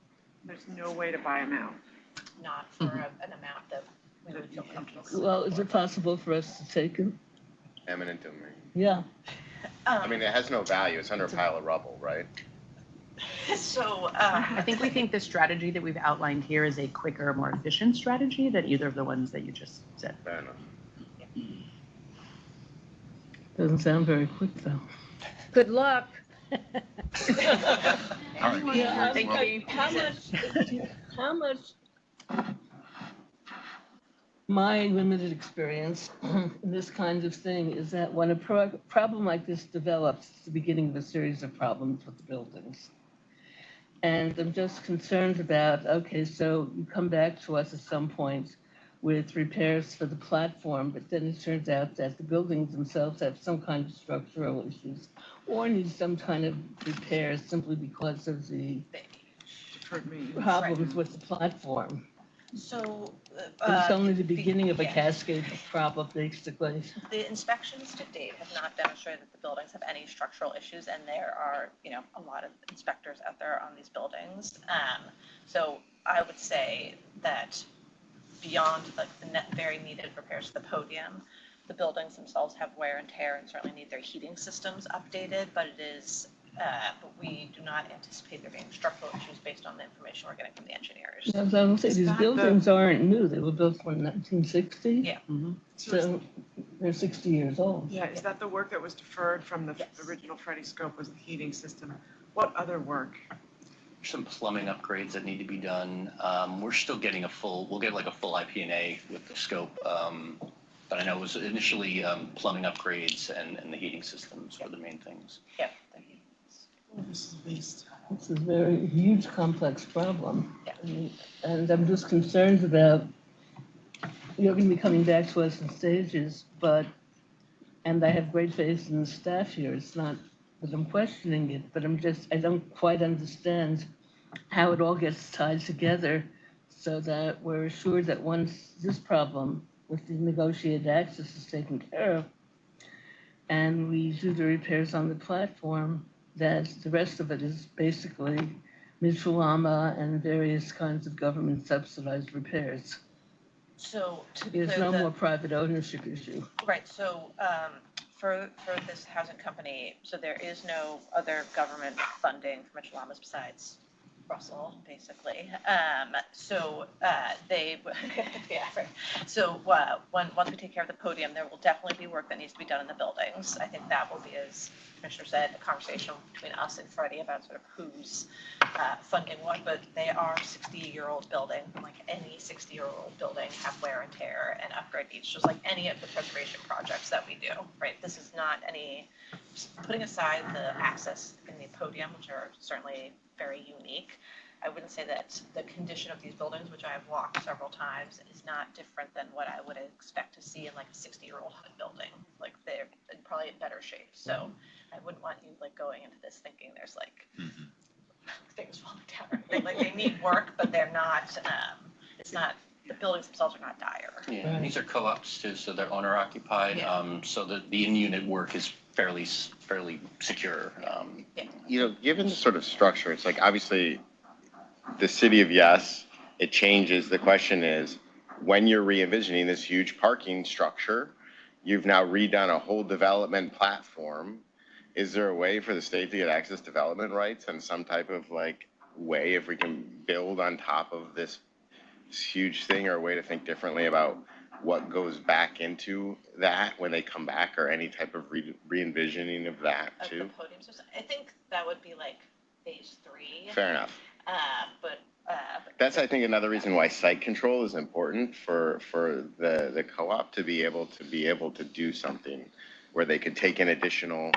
There's no way to buy them out. Not for an amount that we would feel comfortable with. Well, is it possible for us to take it? Eminent domain. Yeah. I mean, it has no value. It's under a pile of rubble, right? So I think we think the strategy that we've outlined here is a quicker, more efficient strategy than either of the ones that you just said. Fair enough. Doesn't sound very quick, though. Good luck. All right. Yeah, Thank you. How much my limited experience in this kind of thing is that when a problem like this develops, it's the beginning of a series of problems with the buildings. And I'm just concerned about, okay, so you come back to us at some point with repairs for the platform, but then it turns out that the buildings themselves have some kind of structural issues or need some kind of repairs simply because of the problems with the platform. So It's only the beginning of a cascade of problems, basically. the inspections to date have not demonstrated that the buildings have any structural issues, and there are, a lot of inspectors out there on these buildings. So I would say that beyond like the very needed repairs to the podium, the buildings themselves have wear and tear and certainly need their heating systems updated, but but we do not anticipate there being structural issues based on the information we're getting from the engineers. As I will say, these buildings aren't new. They were built in 1960. Yeah. So they're 60 years old. Yeah, is that the work that was deferred from the original Freddie scope was the heating system? What other work? Some plumbing upgrades that need to be done. We're still getting we'll get like a full IP&A with the scope. But I know it was initially plumbing upgrades and the heating systems were the main things. Yeah. This is It's a very huge, complex problem. Yeah. And I'm just concerned about, you're going to be coming back to us in stages, and I have great faith in the staff here. It's not that I'm questioning it, but I don't quite understand how it all gets tied together so that we're assured that once this problem with the negotiated access is taken care of, and we do the repairs on the platform, that the rest of it is basically Mitchell-Lama and various kinds of government subsidized repairs. So to be There's clear, no more private ownership issue. Right, so for this housing company, so there is no other government funding for Mitchell-Lama's besides Russell, basically. So they, yeah, right. So once we take care of the podium, there will definitely be work that needs to be done in the buildings. I think that will be, as Commissioner said, a conversation between us and Freddie about sort of who's funding what, but they are 60-year-old building. Like any 60-year-old building have wear and tear and upgrade needs, just like any of the preservation projects that we do, right? This is not any, putting aside the access in the podium, which are certainly very unique. I wouldn't say that the condition of these buildings, which I have walked several times, is not different than what I would expect to see in like a 60-year-old HUD building. Like they're probably in better shape. So I wouldn't want you like going into this thinking there's like things falling down. Like they need work, but they're not. It's not. The buildings themselves are not dire. Yeah, and these are co-ops too, so they're owner occupied. Yeah. So the in-unit work is fairly secure. Given the sort of structure, it's like obviously the city of yes, it changes. The question is, when you're re-envisioning this huge parking structure, you've now redone a whole development platform. Is there a way for the state to get access development rights and some type of like way if we can build on top of this huge thing, or a way to think differently about what goes back into that when they come back, or any type of re-envisioning of that too? The podium system. I think that would be like phase 3. Fair enough. That's, I think, another reason why site control is important for the co-op to be able to do something where they could take in additional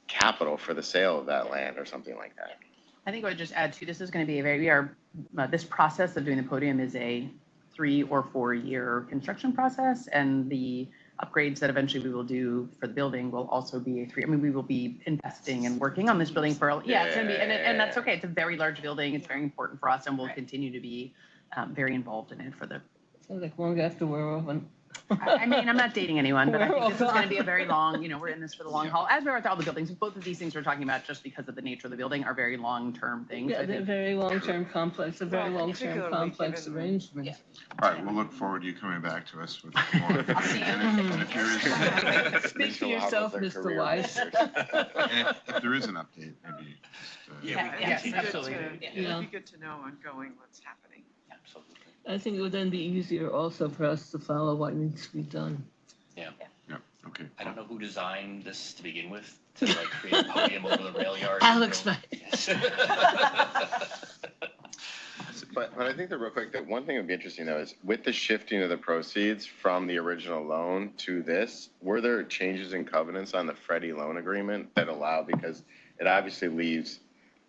capital for the sale of that land or something like that. I think I would just add too, this is going to be this process of doing the podium is a 3 or 4 year construction process, and the upgrades that eventually we will do for the building will also be a 3. I mean, we will be investing and working on this building for, it's going to be, and that's okay. It's a very large building. It's very important for us, and we'll continue to be very involved in it for the. Sounds like long after we're over. I mean, I'm not dating anyone, but I think this is going to be a very long, we're in this for the long haul, as we are with all the buildings. Both of these things we're talking about, just because of the nature of the building, are very long-term things. Yeah, they're very long-term complex, a very long-term complex arrangement. All right, we'll look forward to you coming back to us with more. And if there is, Speak for yourself, Mr. Weiss. if there is an update, maybe just. Yes, absolutely. It'd be good to know ongoing what's happening. Absolutely. I think it would then be easier also for us to follow what needs to be done. Yeah. Yeah, okay. I don't know who designed this to begin with, to like create a podium over the rail yard. Alex, Yes. But I think that real quick, that one thing that would be interesting though is with the shifting of the proceeds from the original loan to this, were there changes in covenants on the Freddie loan agreement that allow, because it obviously leaves,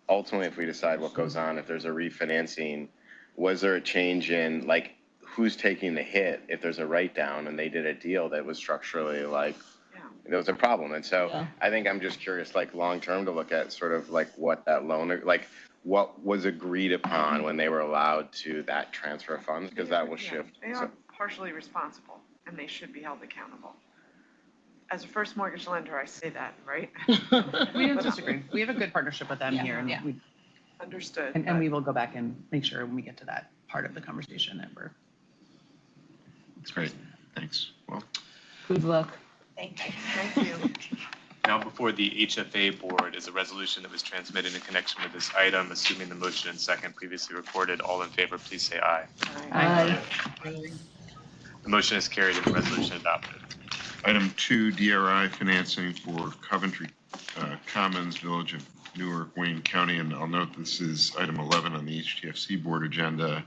ultimately if we decide what goes on, if there's a refinancing, was there a change in like who's taking the hit if there's a write down and they did a deal that was structurally like there was a problem? And so I think I'm just curious, like long term, to look at sort of like what that loan, like what was agreed upon when they were allowed to that transfer of funds, because that will shift. They are partially responsible and they should be held accountable. As a first mortgage lender, I say that, right? We don't disagree. We have a good partnership with them here, and we. Understood. And we will go back and make sure when we get to that part of the conversation that we're. That's great. Thanks. Well. Good luck. Thank you. Thank you. Now before the HFA board is a resolution that was transmitted in connection with this item. Assuming the motion and second previously recorded, all in favor, please say aye. Aye. The motion is carried and the resolution adopted. Item 2, DRI financing for Coventry Commons, Village of Newark, Wayne County, and I'll note this is item 11 on the HTFC board agenda.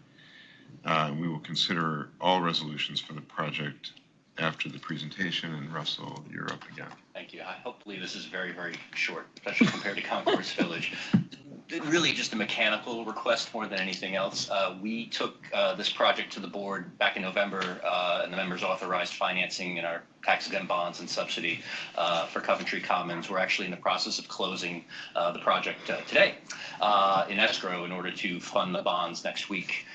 We will consider all resolutions for the project after the presentation, and Russell, you're up again. Thank you. Hopefully this is very, very short, especially compared to Concourse Village. Really just a mechanical request more than anything else. We took this project to the board back in November, and the members authorized financing in our tax-exempt bonds and subsidy for Coventry Commons. We're actually in the process of closing the project today in escrow in order to fund the bonds next week.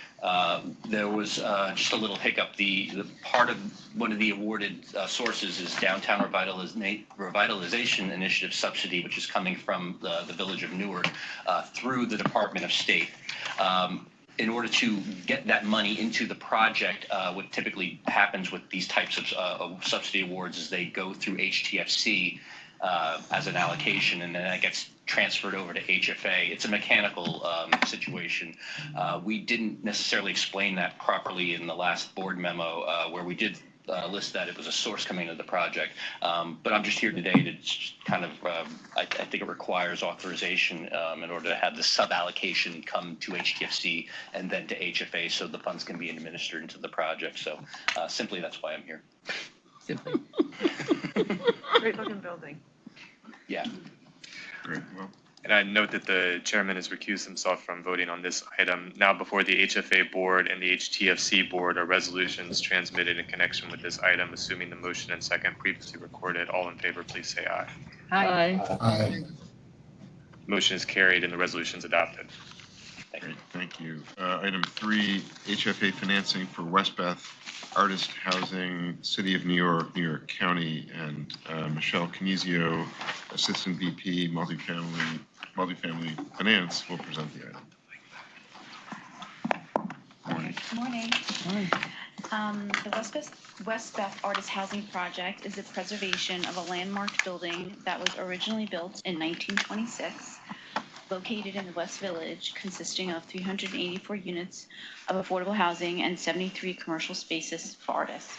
There was just a little hiccup. The part of one of the awarded sources is Downtown Revitalization Initiative subsidy, which is coming from the Village of Newark through the Department of State. In order to get that money into the project, what typically happens with these types of subsidy awards is they go through HTFC as an allocation, and then that gets transferred over to HFA. It's a mechanical situation. We didn't necessarily explain that properly in the last board memo, where we did list that it was a source coming into the project. But I'm just here today to just kind of, I think it requires authorization in order to have the sub-allocation come to HTFC and then to HFA so the funds can be administered into the project. So simply that's why I'm here. Simply. Great looking building. Yeah. Great. Well. And I note that the chairman has recused himself from voting on this item. Now before the HFA board and the HTFC board are resolutions transmitted in connection with this item. Assuming the motion and second previously recorded, all in favor, please say aye. Aye. Aye. Motion is carried and the resolution is adopted. Great, thank you. Item 3, HFA financing for Westbeth Artist Housing, City of New York, New York County, and Michelle Canizio, Assistant VP, Multifamily Finance, will present the item. Morning. Good morning. The Westbeth Artist Housing Project is a preservation of a landmark building that was originally built in 1926, located in the West Village, consisting of 384 units of affordable housing and 73 commercial spaces for artists.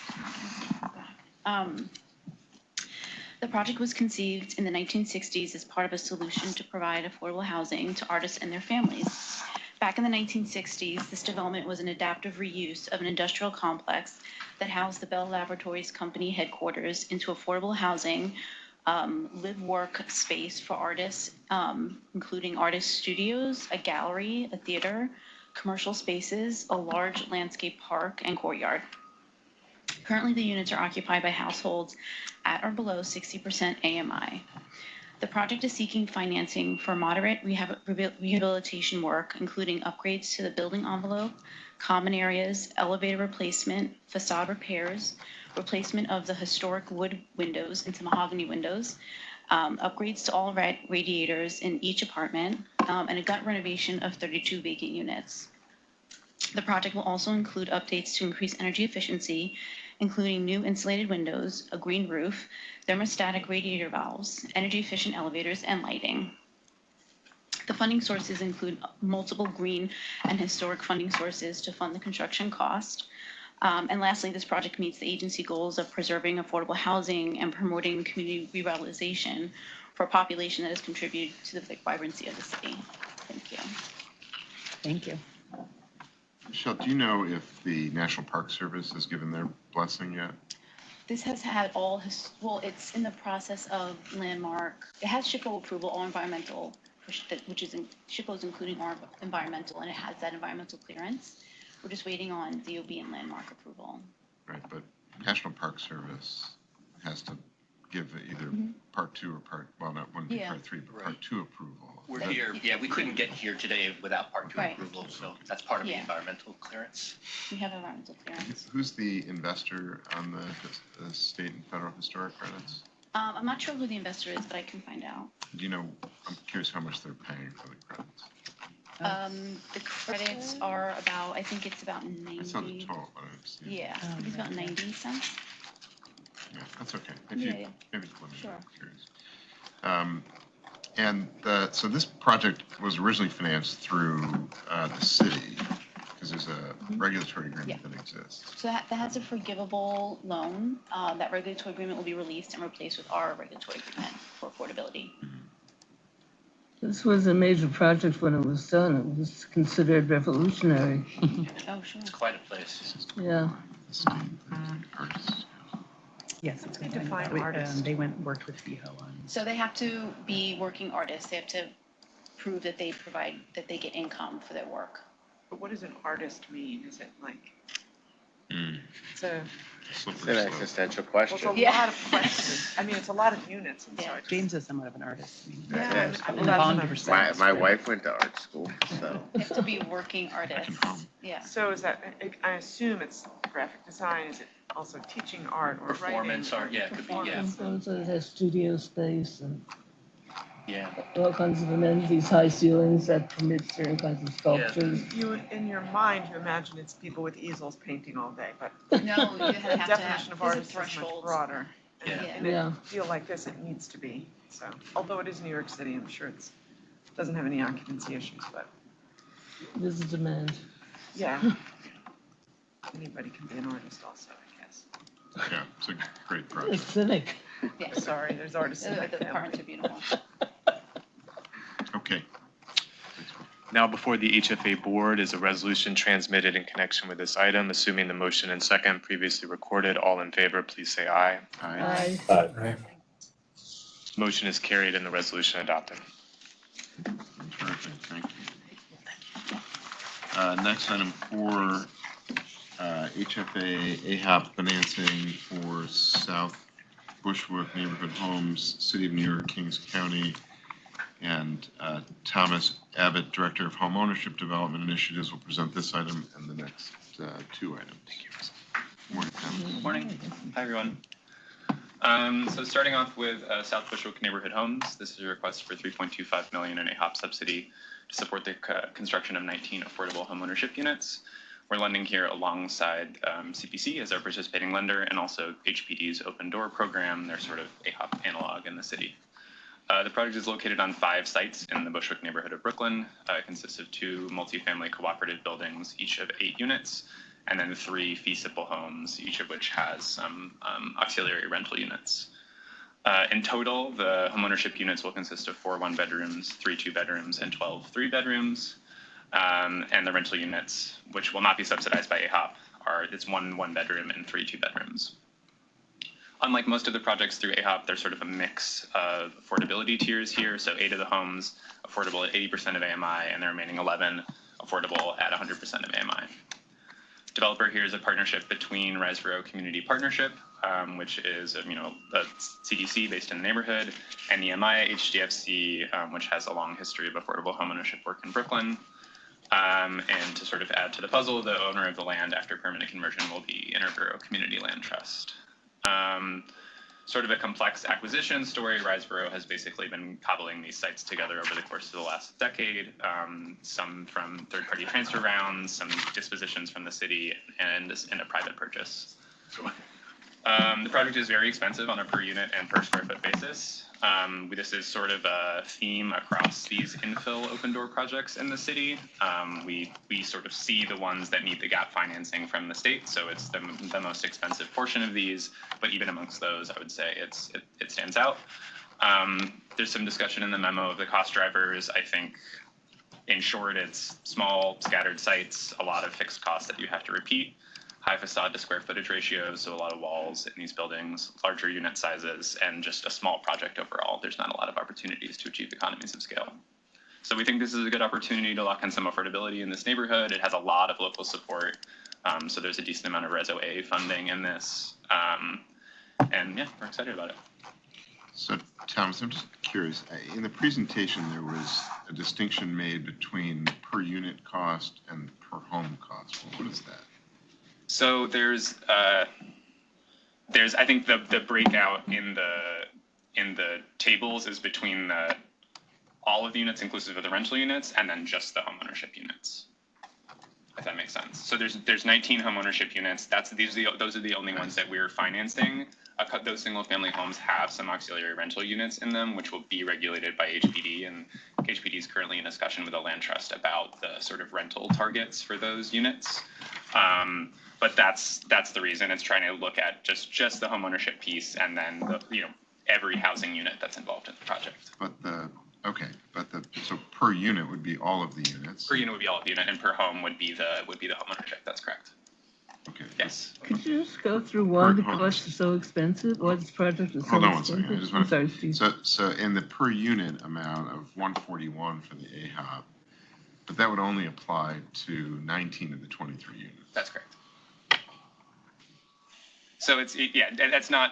The project was conceived in the 1960s as part of a solution to provide affordable housing to artists and their families. Back in the 1960s, this development was an adaptive reuse of an industrial complex that housed the Bell Laboratories Company headquarters into affordable housing, live-work space for artists, including artist studios, a gallery, a theater, commercial spaces, a large landscape park, and courtyard. Currently, the units are occupied by households at or below 60% AMI. The project is seeking financing for moderate rehabilitation work, including upgrades to the building envelope, common areas, elevator replacement, facade repairs, replacement of the historic wood windows into mahogany windows, upgrades to all radiators in each apartment, and a gut renovation of 32 vacant units. The project will also include updates to increase energy efficiency, including new insulated windows, a green roof, thermostatic radiator valves, energy-efficient elevators, and lighting. The funding sources include multiple green and historic funding sources to fund the construction cost. And lastly, this project meets the agency goals of preserving affordable housing and promoting community revitalization for a population that has contributed to the vibrancy of the city. Thank you. Thank you. Michelle, do you know if the National Park Service has given their blessing yet? This has had all well, it's in the process of landmark. It has SHPO approval, all environmental, which is SHPO is including our environmental, and it has that environmental clearance. We're just waiting on DOB and landmark approval. Right, but National Park Service has to give either part 2 or wouldn't be part 3, but part 2 approval. We're here, we couldn't get here today without part 2 approval, so that's part of the environmental clearance. We have environmental clearance. Who's the investor on the state and federal historic credits? I'm not sure who the investor is, but I can find out. Do you know, I'm curious how much they're paying for the credits. The credits are about, I think it's about 90. It's on the total, but I see. Yeah, I think it's about 90 cents. Yeah, that's okay. Yeah. Maybe let me know, I'm curious. So this project was originally financed through the city because there's a regulatory agreement that exists. So that has a forgivable loan. That regulatory agreement will be released and replaced with our regulatory agreement for affordability. This was a major project when it was done. It was considered revolutionary. Oh, sure. It's quite a place. Yeah. Yes, it's going Define artist. They worked with FIHO on. So they have to be working artists. They have to prove that they get income for their work. But what does an artist mean? Is it like? It's an existential question. Well, it's a lot of questions. I mean, it's a lot of units. And so James is somewhat of an artist. My wife went to art school, so. They have to be working artists. Yeah. So is that, I assume it's graphic design, is it also teaching art or performance art? Yeah, it could be, yeah. So it has studio space and Yeah. all kinds of amenities, high ceilings that permit certain kinds of sculptures. You, in your mind, you imagine it's people with easels painting all day, but No, you the have to definition of have artist is much thresholds. broader. Yeah. And a deal like this, it needs to be. So, although it is New York City, I'm sure it doesn't have any occupancy issues, but There's a demand. yeah. Anybody can be an artist also, I guess. Yeah, it's a great A project. cynic. Yeah. Sorry, there's artists in my The family. parts are beautiful. Okay. Now before the HFA board is a resolution transmitted in connection with this item. Assuming the motion and second previously recorded, all in favor, please say aye. Aye. Aye. Motion is carried and the resolution adopted. Terrific, thank you. Next item 4, HFA AHAP financing for South Bushwick Neighborhood Homes, City of New York, Kings County, and Thomas Abbott, Director of Home Ownership Development Initiatives, will present this item and the next 2 items. Thank you. Morning, Thomas. Good morning. Hi, everyone. So starting off with South Bushwick Neighborhood Homes, this is a request for $3.25 million in a HOP subsidy to support the construction of 19 affordable homeownership units. We're lending here alongside CPC as our participating lender, and also HPD's Open Door program, their sort of AHOP analog in the city. The project is located on 5 sites in the Bushwick neighborhood of Brooklyn. It consists of 2 multifamily cooperative buildings, each of 8 units, and then 3 fee simple homes, each of which has some auxiliary rental units. In total, the homeownership units will consist of 4 one-bedrooms, 3 two-bedrooms, and 12 three-bedrooms. And the rental units, which will not be subsidized by AHOP, it's one bedroom and 3 2-bedrooms. Unlike most of the projects through AHOP, there's sort of a mix of affordability tiers here. So 8 of the homes affordable at 80% of AMI, and the remaining 11 affordable at 100% of AMI. Developer here is a partnership between Riseboro Community Partnership, which is a CDC based in the neighborhood, and EMI HTFC, which has a long history of affordable homeownership work in Brooklyn. And to sort of add to the puzzle, the owner of the land after permanent conversion will be Interborough Community Land Trust. Sort of a complex acquisition story. Riseboro has basically been cobbling these sites together over the course of the last decade, some from third-party transfer rounds, some dispositions from the city, and a private purchase. The project is very expensive on a per unit and per square foot basis. This is sort of a theme across these infill open door projects in the city. We sort of see the ones that need the gap financing from the state, so it's the most expensive portion of these, but even amongst those, I would say it stands out. There's some discussion in the memo of the cost drivers. I think, in short, it's small, scattered sites, a lot of fixed costs that you have to repeat. High facade to square footage ratios, so a lot of walls in these buildings, larger unit sizes, and just a small project overall. There's not a lot of opportunities to achieve economies of scale. So we think this is a good opportunity to lock in some affordability in this neighborhood. It has a lot of local support, so there's a decent amount of Reso A funding in this. And yeah, we're excited about it. So Thomas, I'm just curious, in the presentation there was a distinction made between per unit cost and per home cost. Well, what is that? So there's I think the breakout in the tables is between all of the units inclusive of the rental units and then just the homeownership units, if that makes sense. So there's 19 homeownership units. Those are the only ones that we're financing. Those single family homes have some auxiliary rental units in them, which will be regulated by HPD, and HPD is currently in discussion with the land trust about the sort of rental targets for those units. But that's the reason. It's trying to look at just the homeownership piece and then every housing unit that's involved in the project. So per unit would be all of the units. Per unit would be all of the unit, and per home would be the homeownership. That's correct. Okay. Yes. Could you just go through why the cost is so expensive? Why this project is so expensive? Hold on one second. I just want Sorry, Steve. So in the per unit amount of 141 for the AHOP, but that would only apply to 19 of the 23 units. That's correct. So that's not,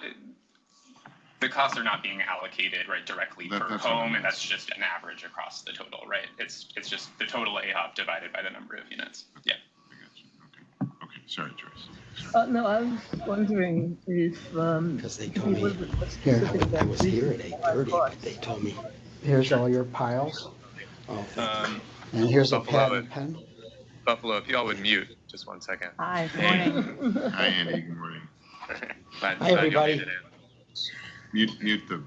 the costs are not being allocated directly per home, and that's just an average across the total, right? It's just the total AHOP divided by the number of units. Yeah. I got you. Okay. Sorry, Joyce. No, I was wondering if because they told me I was here at 8:30, but they told me here's all your piles. Oh, and here's a pad and pen. Buffalo, if y'all would mute just 1 second. Hi, good morning. Hi, Andy. Good morning. Hi, everybody. Mute the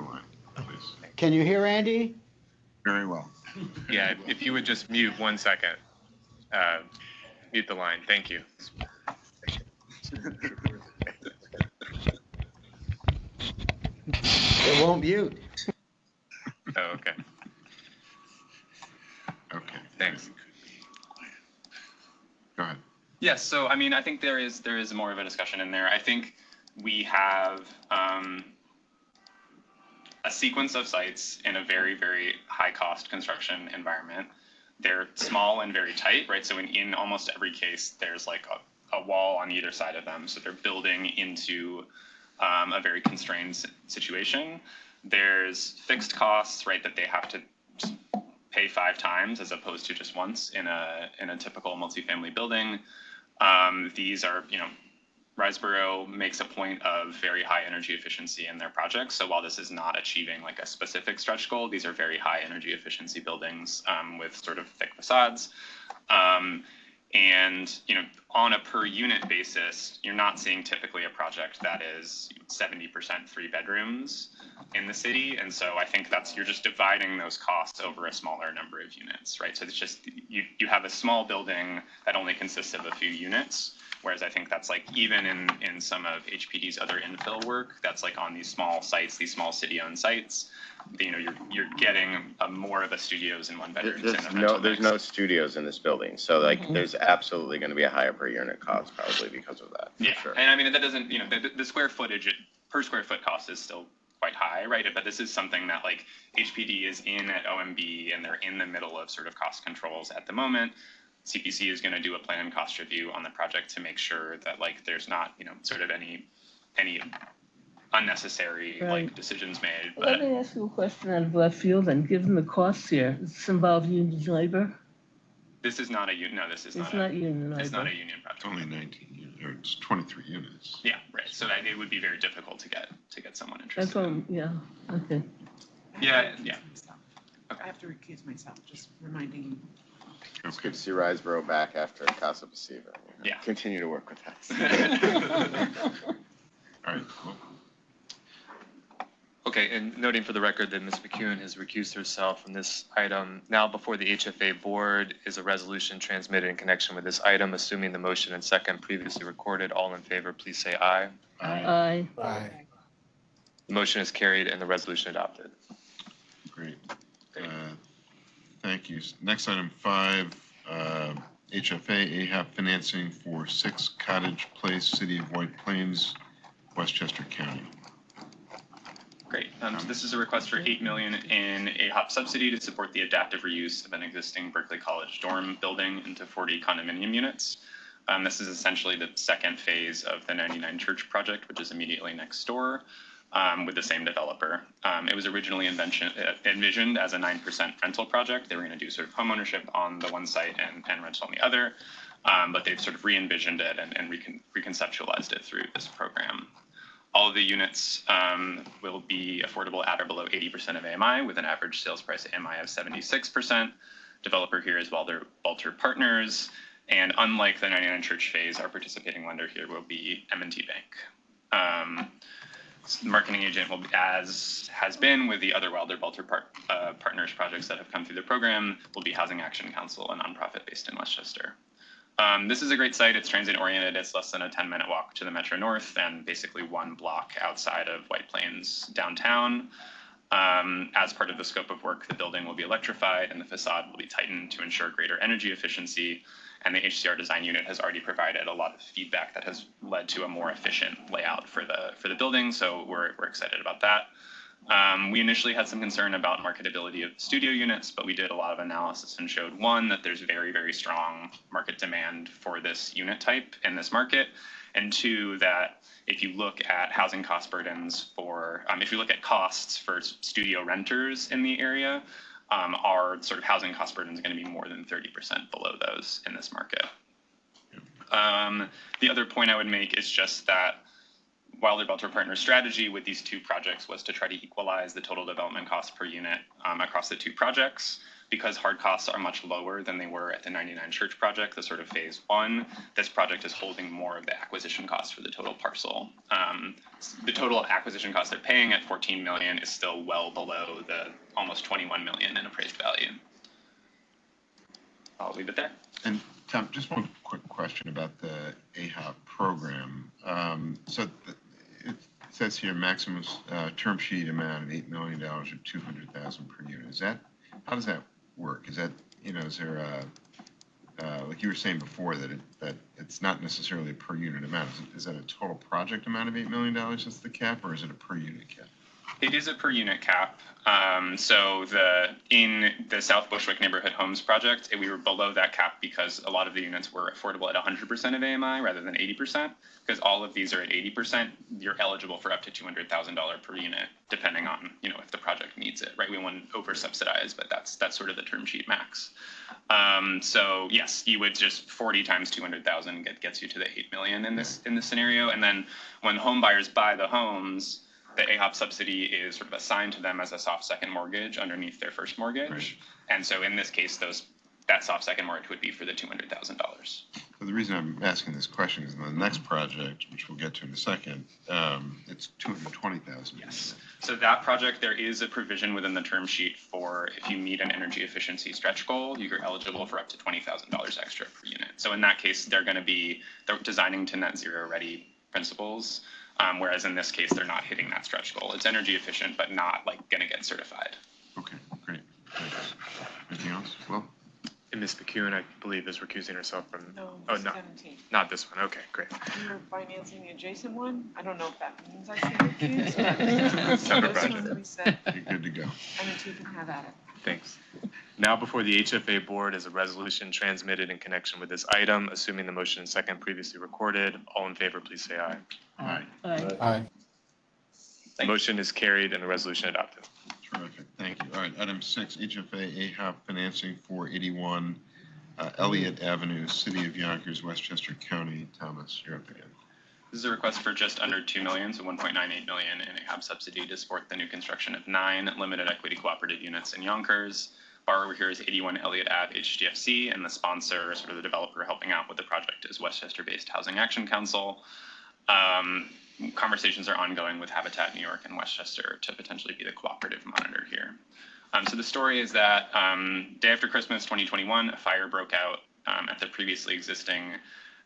line, please. Can you hear Andy? Very well. Yeah, if you would just mute 1 second. Mute the line. Thank you. It won't mute. Oh, okay. Okay. Thanks. Go ahead. Yes, so I mean, I think there is more of a discussion in there. I think we have a sequence of sites in a very, very high cost construction environment. They're small and very tight, right? So in almost every case, there's like a wall on either side of them. So they're building into a very constrained situation. There's fixed costs, right, that they have to pay 5 times as opposed to just once in a typical multifamily building. These are, Riseboro makes a point of very high energy efficiency in their projects. So while this is not achieving like a specific stretch goal, these are very high energy efficiency buildings with sort of thick facades. And, on a per unit basis, you're not seeing typically a project that is 70% 3 bedrooms in the city. And so I think you're just dividing those costs over a smaller number of units, right? So it's just, you have a small building that only consists of a few units. Whereas I think that's like even in some of HPD's other infill work, that's like on these small sites, these small city-owned sites, you know, you're getting more of a studios in one bedroom. There's no studios in this building, so like there's absolutely going to be a higher per unit cost probably because of that. Yeah, sure. And I mean that doesn't, you know, the square footage per square foot cost is still quite high, right? But this is something that like HPD is in at OMB, and they're in the middle of sort of cost controls at the moment. CPC is going to do a plan and cost review on the project to make sure that like there's not, you know, sort of any unnecessary like decisions made. Let me ask you a question out of left field, and given the costs here, does this involve union labor? This is not a union. No, this is It's not union labor. It's not a union project. It's only 19 units, or it's 23 units. Yeah, right. So that it would be very difficult to get someone interested. That's what, yeah, okay. Yeah. I have to recuse myself, just reminding you. It's good to see Riseboro back after Casa Pacifica. Yeah. Continue to work with us. All right, cool. Okay, and noting for the record that Ms. McEwen has recused herself from this item. Now before the HFA board is a resolution transmitted in connection with this item. Assuming the motion and second previously recorded, all in favor, please say aye. Aye. The motion is carried and the resolution adopted. Great. Thank you. Next item 5, HFA AHAP financing for 6 Cottage Place, City of White Plains, Westchester County. Great. So this is a request for $8 million in AHOP subsidy to support the adaptive reuse of an existing Berkeley College dorm building into 40 condominium units. This is essentially the second phase of the 99 Church project, which is immediately next door, with the same developer. It was originally envisioned as a 9% rental project. They were going to do sort of homeownership on the one site and rental on the other, but they've sort of re-envisioned it and reconceptualized it through this program. All of the units will be affordable at or below 80% of AMI, with an average sales price AMI of 76%. Developer here is Walter Partners, and unlike the 99 Church phase, our participating lender here will be M&T Bank. The marketing agent will be, as has been with the other Wilder Partners projects that have come through the program, will be Housing Action Council, a nonprofit based in Westchester. This is a great site. It's transit oriented. It's less than a 10-minute walk to the Metro North and basically 1 block outside of White Plains downtown. As part of the scope of work, the building will be electrified and the facade will be tightened to ensure greater energy efficiency. And the HCR design unit has already provided a lot of feedback that has led to a more efficient layout for the building. So we're excited about that. We initially had some concern about marketability of studio units, but we did a lot of analysis and showed, one, that there's very, very strong market demand for this unit type in this market, and two, that if you look at housing cost burdens for, if you look at costs for studio renters in the area, our sort of housing cost burden is going to be more than 30% below those in this market. The other point I would make is just that Wilder Partners' strategy with these 2 projects was to try to equalize the total development cost per unit across the 2 projects. Because hard costs are much lower than they were at the 99 Church project, the sort of phase 1, this project is holding more of the acquisition cost for the total parcel. The total acquisition cost they're paying at $14 million is still well below the almost $21 million in appraised value. I'll leave it there. And Tom, just one quick question about the AHOP program. It says here maximum term sheet amount of $8 million or $200,000 per unit. Is that, how does that work? Is that, you know, is there a, like you were saying before, that it's not necessarily a per unit amount. Is that a total project amount of $8 million that's the cap, or is it a per unit cap? It is a per unit cap. So in the South Bushwick Neighborhood Homes project, we were below that cap because a lot of the units were affordable at 100% of AMI rather than 80%. Because all of these are at 80%, you're eligible for up to $200,000 per unit, depending on, you know, if the project needs it, right? We wouldn't over subsidize, but that's sort of the term sheet max. So yes, you would just 40 times 200,000 gets you to the 8 million in this scenario. And then when home buyers buy the homes, the AHOP subsidy is sort of assigned to them as a soft second mortgage underneath their first mortgage. Right. And so in this case, those that soft second mortgage would be for the $200,000. So the reason I'm asking this question is in the next project, which we'll get to in a second, it's 220,000. Yes. So that project, there is a provision within the term sheet for if you meet an energy efficiency stretch goal, you're eligible for up to $20,000 extra per unit. So in that case, they're designing to net zero ready principles, whereas in this case, they're not hitting that stretch goal. It's energy efficient, but not like going to get certified. Okay, great. Thanks. Anything else? Well. And Ms. McEwen, I believe, is recusing herself from. No, Oh, no, 17. not this one. Okay, great. You're financing the adjacent one? I don't know if that means I should recuse. But Separate this project. one we said, You're good to go. I mean, you can have at it. Thanks. Now before the HFA board is a resolution transmitted in connection with this item. Assuming the motion and second previously recorded, all in favor, please say aye. Aye. Aye. The motion is carried and the resolution adopted. Terrific. Thank you. All right. Item 6, HFA AHOP financing for 81 Elliott Avenue, City of Yonkers, Westchester County. Thomas, you're up again. This is a request for just under $2 million, so $1.98 million in AHAB subsidy to support the new construction of 9 limited equity cooperative units in Yonkers. Borrower here is 81 Elliott Ave HTFC, and the sponsor, sort of the developer helping out with the project, is Westchester-based Housing Action Council. Conversations are ongoing with Habitat New York and Westchester to potentially be the cooperative monitor here. So the story is that day after Christmas 2021, a fire broke out at the previously existing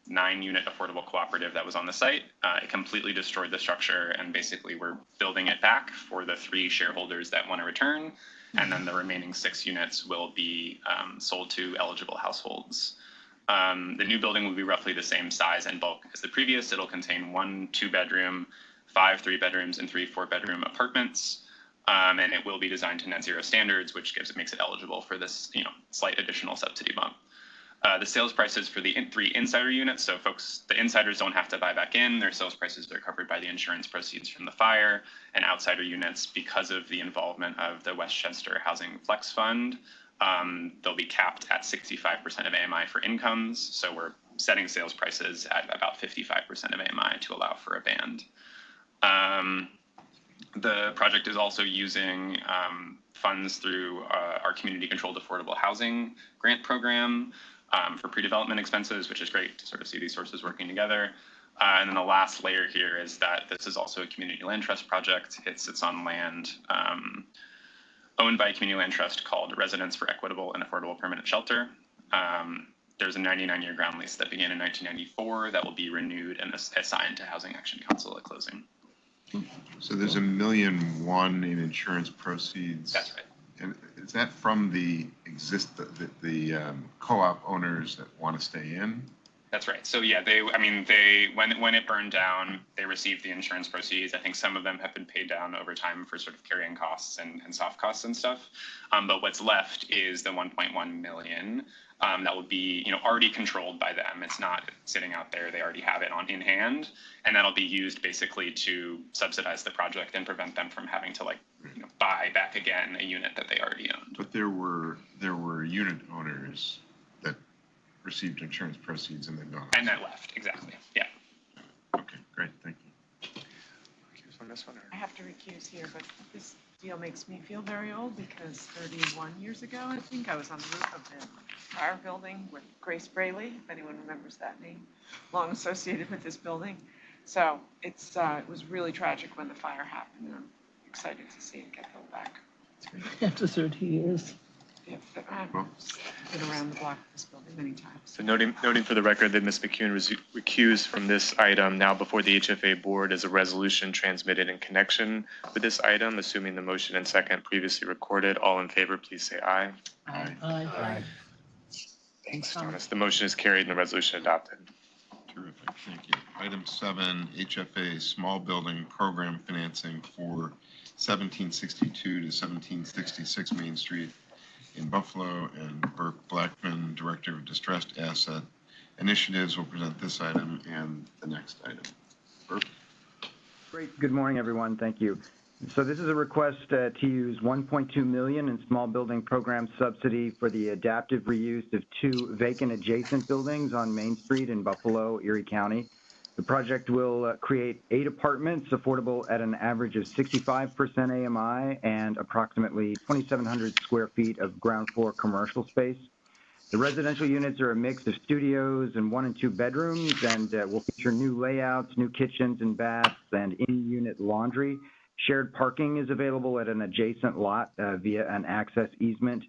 9-unit affordable cooperative that was on the site. It completely destroyed the structure, and basically we're building it back for the 3 shareholders that want to return, and then the remaining 6 units will be sold to eligible households. The new building will be roughly the same size and bulk as the previous. It'll contain 1 2-bedroom, 5 3-bedrooms, and 3 4-bedroom apartments. And it will be designed to net zero standards, which makes it eligible for this, slight additional subsidy bump. The sales prices for the 3 insider units, so the insiders don't have to buy back in. Their sales prices are covered by the insurance proceeds from the fire. And outsider units, because of the involvement of the Westchester Housing Flex Fund, they'll be capped at 65% of AMI for incomes. So we're setting sales prices at about 55% of AMI to allow for a band. The project is also using funds through our community-controlled affordable housing grant program for pre-development expenses, which is great to sort of see these sources working together. And then the last layer here is that this is also a community land trust project. It sits on land owned by a community land trust called Residents for Equitable and Affordable Permanent Shelter. There's a 99-year ground lease that began in 1994 that will be renewed and assigned to Housing Action Council at closing. So there's $1.1 million in insurance proceeds. That's right. And is that from the co-op owners that want to stay in? That's right. So yeah, when it burned down, they received the insurance proceeds. I think some of them have been paid down over time for sort of carrying costs and soft costs and stuff. But what's left is the 1.1 million that will be already controlled by them. It's not sitting out there. They already have it in hand, and that'll be used basically to subsidize the project and prevent them from having to buy back again a unit that they already owned. But there were unit owners that received insurance proceeds and then gone. And then left, exactly. Yeah. Okay, great, thank you. Recuse on this one? I have to recuse here, but this deal makes me feel very old because 31 years ago, I think, I was on the roof of the fire building with Grace Braley, if anyone remembers that name, long associated with this building. So it was really tragic when the fire happened, and I'm excited to see it get built back. After 30 years. Yeah, I've been around the block of this building many times. So noting for the record that Ms. McEwen was recused from this item. Now before the HFA board is a resolution transmitted in connection with this item. Assuming the motion and second previously recorded, all in favor, please say aye. Aye. Aye. Thanks, Thomas. The motion is carried and the resolution adopted. Terrific, thank you. Item 7, HFA small building program financing for 1762 to 1766 Main Street in Buffalo, and Burke Blackman, Director of Distressed Asset Initiatives, will present this item and the next item. Burke? Great. Good morning, everyone. Thank you. So this is a request to use $1.2 million in small building program subsidy for the adaptive reuse of 2 vacant adjacent buildings on Main Street in Buffalo, Erie County. The project will create 8 apartments affordable at an average of 65% AMI and approximately 2,700 square feet of ground floor commercial space. The residential units are a mix of studios and 1 and 2 bedrooms, and will feature new layouts, new kitchens and baths, and in-unit laundry. Shared parking is available at an adjacent lot via an access easement.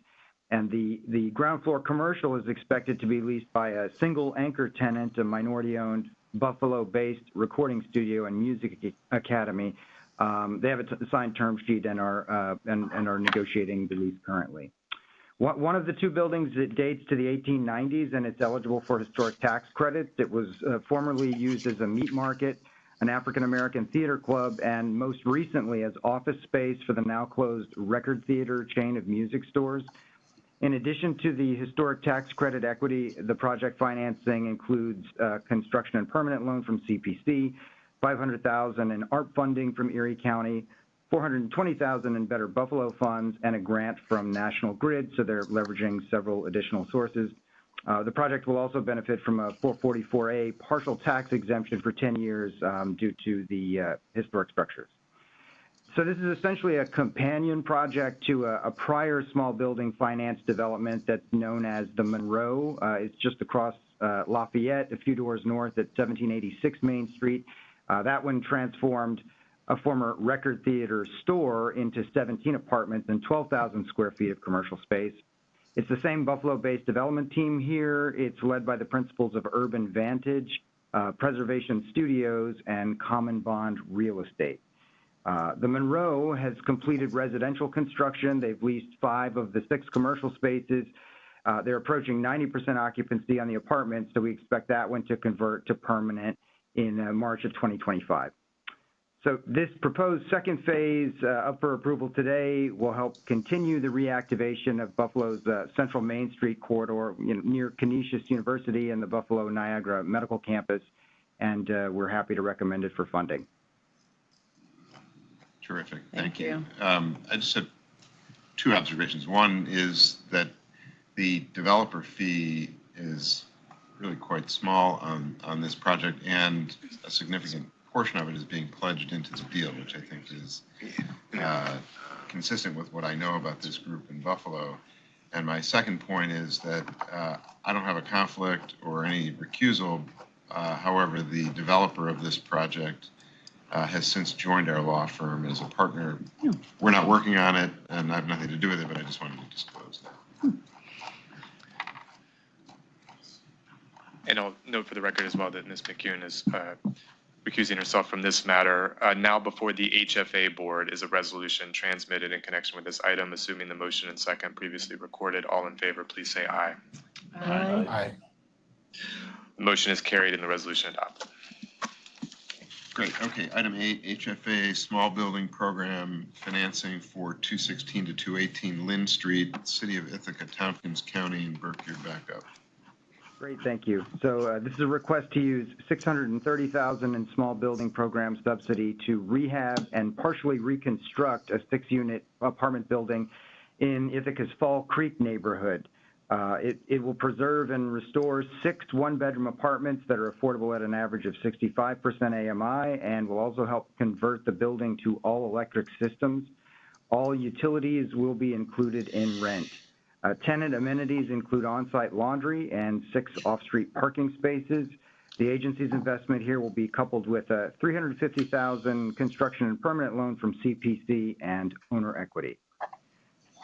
And the ground floor commercial is expected to be leased by a single anchor tenant, a minority-owned Buffalo-based recording studio and music academy. They have a signed term sheet and are negotiating the lease currently. One of the 2 buildings that dates to the 1890s, and it's eligible for historic tax credits. It was formerly used as a meat market, an African-American theater club, and most recently as office space for the now closed record theater chain of music stores. In addition to the historic tax credit equity, the project financing includes construction and permanent loan from CPC, $500,000 in ARP funding from Erie County, $420,000 in Better Buffalo funds, and a grant from National Grid, so they're leveraging several additional sources. The project will also benefit from a 444A partial tax exemption for 10 years due to the historic structures. So this is essentially a companion project to a prior small building finance development that's known as the Monroe. It's just across Lafayette, a few doors north at 1786 Main Street. That one transformed a former record theater store into 17 apartments and 12,000 square feet of commercial space. It's the same Buffalo-based development team here. It's led by the principals of Urban Vantage, Preservation Studios, and Common Bond Real Estate. The Monroe has completed residential construction. They've leased 5 of the 6 commercial spaces. They're approaching 90% occupancy on the apartments, so we expect that one to convert to permanent in March of 2025. So this proposed second phase up for approval today will help continue the reactivation of Buffalo's Central Main Street corridor near Canisius University and the Buffalo Niagara Medical Campus, and we're happy to recommend it for funding. Terrific, thank you. I just have 2 observations. One is that the developer fee is really quite small on this project, and a significant portion of it is being pledged into the deal, which I think is consistent with what I know about this group in Buffalo. And my second point is that I don't have a conflict or any recusal. However, the developer of this project has since joined our law firm as a partner. We're not working on it, and I have nothing to do with it, but I just wanted to disclose that. And I'll note for the record as well that Ms. McCune is recusing herself from this matter. Now before the HFA board is a resolution transmitted in connection with this item. Assuming the motion and second previously recorded, all in favor, please say aye. Aye. Aye. The motion is carried and the resolution adopted. Great, okay, item 8, HFA Small Building Program Financing for 216 to 218 Lynn Street, City of Ithaca, Tompkins County, and Burke, you're back up. Great, thank you. So this is a request to use $630,000 in small building program subsidy to rehab and partially reconstruct a 6-unit apartment building in Ithaca's Fall Creek neighborhood. It will preserve and restore 6 one-bedroom apartments that are affordable at an average of 65% AMI, and will also help convert the building to all-electric systems. All utilities will be included in rent. Tenant amenities include on-site laundry and 6 off-street parking spaces. The agency's investment here will be coupled with a $350,000 construction and permanent loan from CPC and owner equity.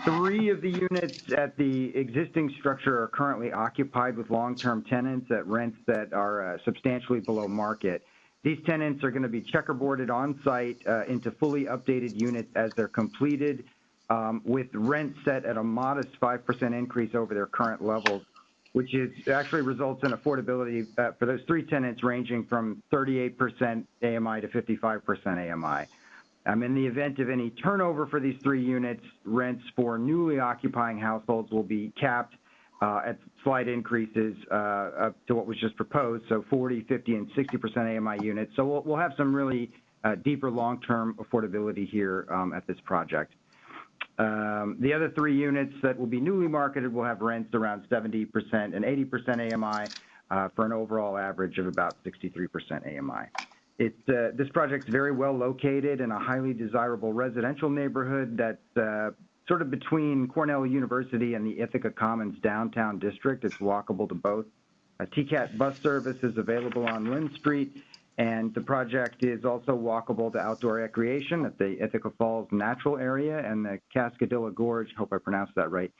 3 of the units at the existing structure are currently occupied with long-term tenants at rents that are substantially below market. These tenants are going to be checkerboarded on-site into fully updated units as they're completed, with rent set at a modest 5% increase over their current levels, which actually results in affordability for those 3 tenants ranging from 38% AMI to 55% AMI. In the event of any turnover for these 3 units, rents for newly occupying households will be capped at slight increases up to what was just proposed, so 40, 50, and 60% AMI units. So we'll have some really deeper long-term affordability here at this project. The other 3 units that will be newly marketed will have rents around 70% and 80% AMI for an overall average of about 63% AMI. This project's very well located in a highly desirable residential neighborhood that's sort of between Cornell University and the Ithaca Commons downtown district. It's walkable to both. A TCAT bus service is available on Lynn Street, and the project is also walkable to outdoor recreation at the Ithaca Falls Natural Area and the Cascadilla Gorge. Hope I pronounced that right.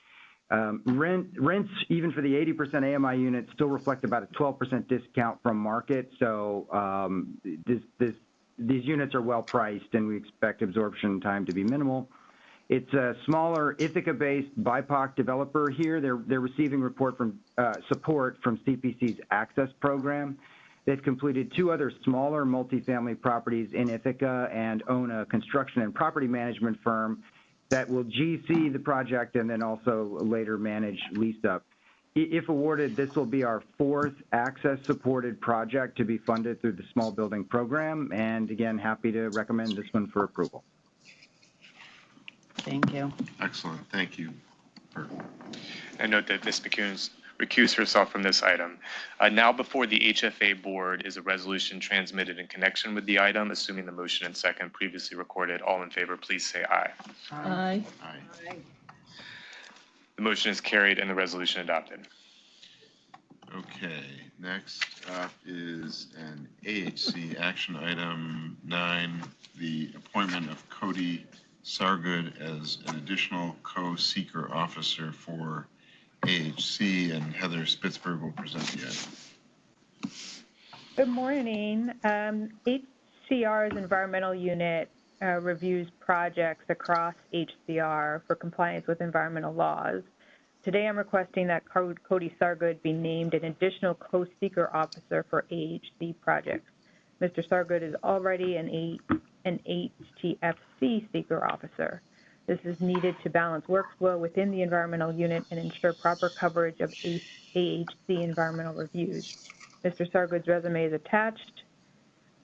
Rents, even for the 80% AMI units, still reflect about a 12% discount from market. So these units are well priced, and we expect absorption time to be minimal. It's a smaller Ithaca-based BIPOC developer here. They're receiving support from CPC's Access program. They've completed 2 other smaller multifamily properties in Ithaca and own a construction and property management firm that will GC the project and then also later manage lease up. If awarded, this will be our 4th Access-supported project to be funded through the small building program. And again, happy to recommend this one for approval. Thank you. Excellent. Thank you. I note that Ms. McCune's recused herself from this item. Now before the HFA board is a resolution transmitted in connection with the item. Assuming the motion and second previously recorded, all in favor, please say aye. Aye. Aye. The motion is carried and the resolution adopted. Okay, next up is an AHC action item 9, the appointment of Cody Sargood as an additional co-seeker officer for AHC, and Heather Spitzberg will present the item. Good morning. HCR's environmental unit reviews projects across HCR for compliance with environmental laws. Today I'm requesting that Cody Sargood be named an additional co-seeker officer for AHC projects. Mr. Sargood is already an HTFC seeker officer. This is needed to balance workflow within the environmental unit and ensure proper coverage of AHC environmental reviews. Mr. Sargood's resume is attached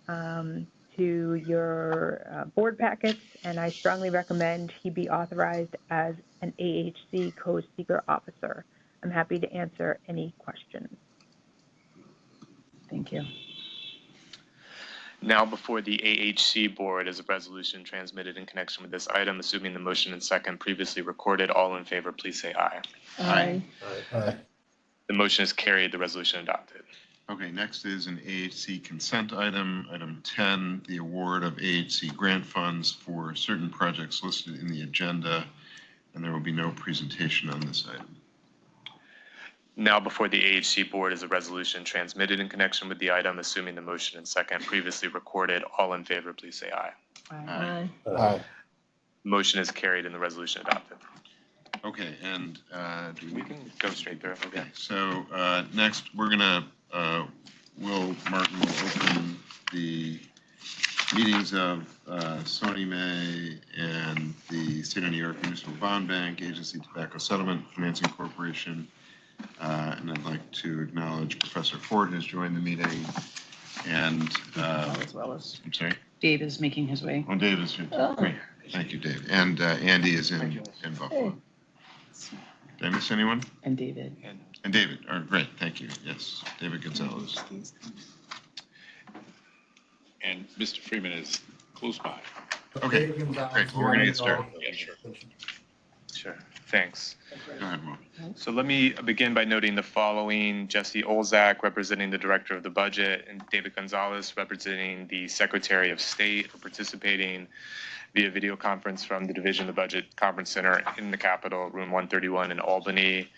to your board packets, and I strongly recommend he be authorized as an AHC co-seeker officer. I'm happy to answer any questions. Thank you. Now before the AHC board is a resolution transmitted in connection with this item. Assuming the motion and second previously recorded, all in favor, please say aye. Aye. Aye. The motion is carried, the resolution adopted. Okay, next is an AHC consent item, item 10, the award of AHC grant funds for certain projects listed in the agenda, and there will be no presentation on this item. Now before the AHC board is a resolution transmitted in connection with the item. Assuming the motion and second previously recorded, all in favor, please say aye. Aye. Aye. Motion is carried and the resolution adopted. Okay, and We can go straight through. okay, so next we're gonna, Will Martin will open the meetings of SONYMA and the State of New York Municipal Bond Bank, Agency Tobacco Settlement Financing Corporation. And I'd like to acknowledge Professor Ford has joined the meeting, and As well as I'm sorry. Dave is making his way. Oh, Dave is here. Great. Thank you, Dave. And Andy is in Buffalo. Did I miss anyone? And David. And David. All right, great. Thank you. Yes, David Gonzalez. And Mr. Freeman is close by. Okay, great. Well, we're going to get started. Yeah, sure. Sure, thanks. Go ahead, Will. So let me begin by noting the following: Jesse Olzak, representing the Director of the Budget, and David Gonzalez, representing the Secretary of State, are participating via video conference from the Division of the Budget Conference Center in the Capitol, room 131 in Albany.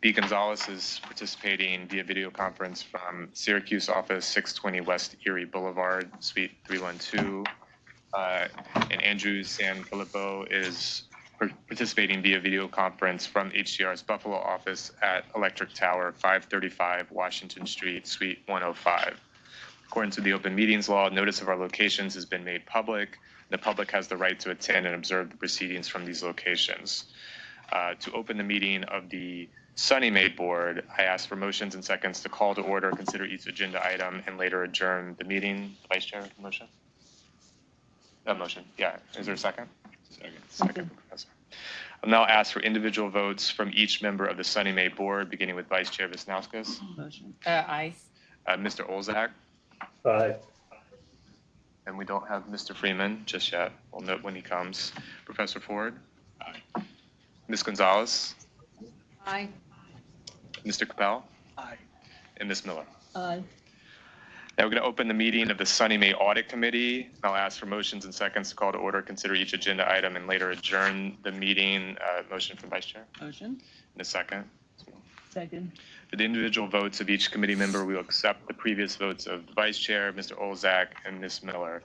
B. Gonzalez is participating via video conference from Syracuse office, 620 West Erie Boulevard, Suite 312. And Andrew Sanfilippo is participating via video conference from HCR's Buffalo office at Electric Tower, 535 Washington Street, Suite 105. According to the Open Meetings Law, notice of our locations has been made public. The public has the right to attend and observe the proceedings from these locations. To open the meeting of the SONYMA board, I ask for motions and seconds to call to order, consider each agenda item, and later adjourn the meeting. Vice Chair, motion? Motion, yeah. Is there a second? Second, Professor. I'll now ask for individual votes from each member of the SONYMA board, beginning with Vice Chair Wisnauskas. Motion. Aye. Mr. Olzak. Aye. And we don't have Mr. Freeman just yet. We'll note when he comes. Professor Ford. Ms. Gonzalez, Aye. Mr. Capel, Aye. and Ms. Miller. Aye. Now we're going to open the meeting of the SONYMA Audit Committee. I'll ask for motions and seconds to call to order, consider each agenda item, and later adjourn the meeting. Motion from Vice Chair. Motion. In a second. Second. For the individual votes of each committee member, we will accept the previous votes of the Vice Chair, Mr. Olzak, and Ms. Miller.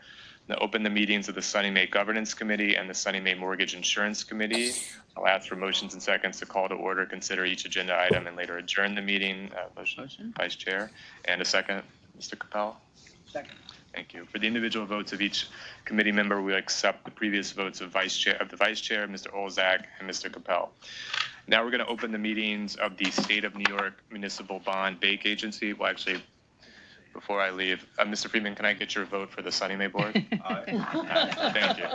Now open the meetings of the SONYMA Governance Committee and the SONYMA Mortgage Insurance Committee. I'll ask for motions and seconds to call to order, consider each agenda item, and later adjourn the meeting. Motion. Vice Chair. And a second, Mr. Capel. Second. Thank you. For the individual votes of each committee member, we accept the previous votes of the Vice Chair, Mr. Olzak, and Mr. Capel. Now we're going to open the meetings of the State of New York Municipal Bond Bank Agency. Well, actually, before I leave, Mr. Freeman, can I get your vote for the SONYMA board? Aye. Thank you.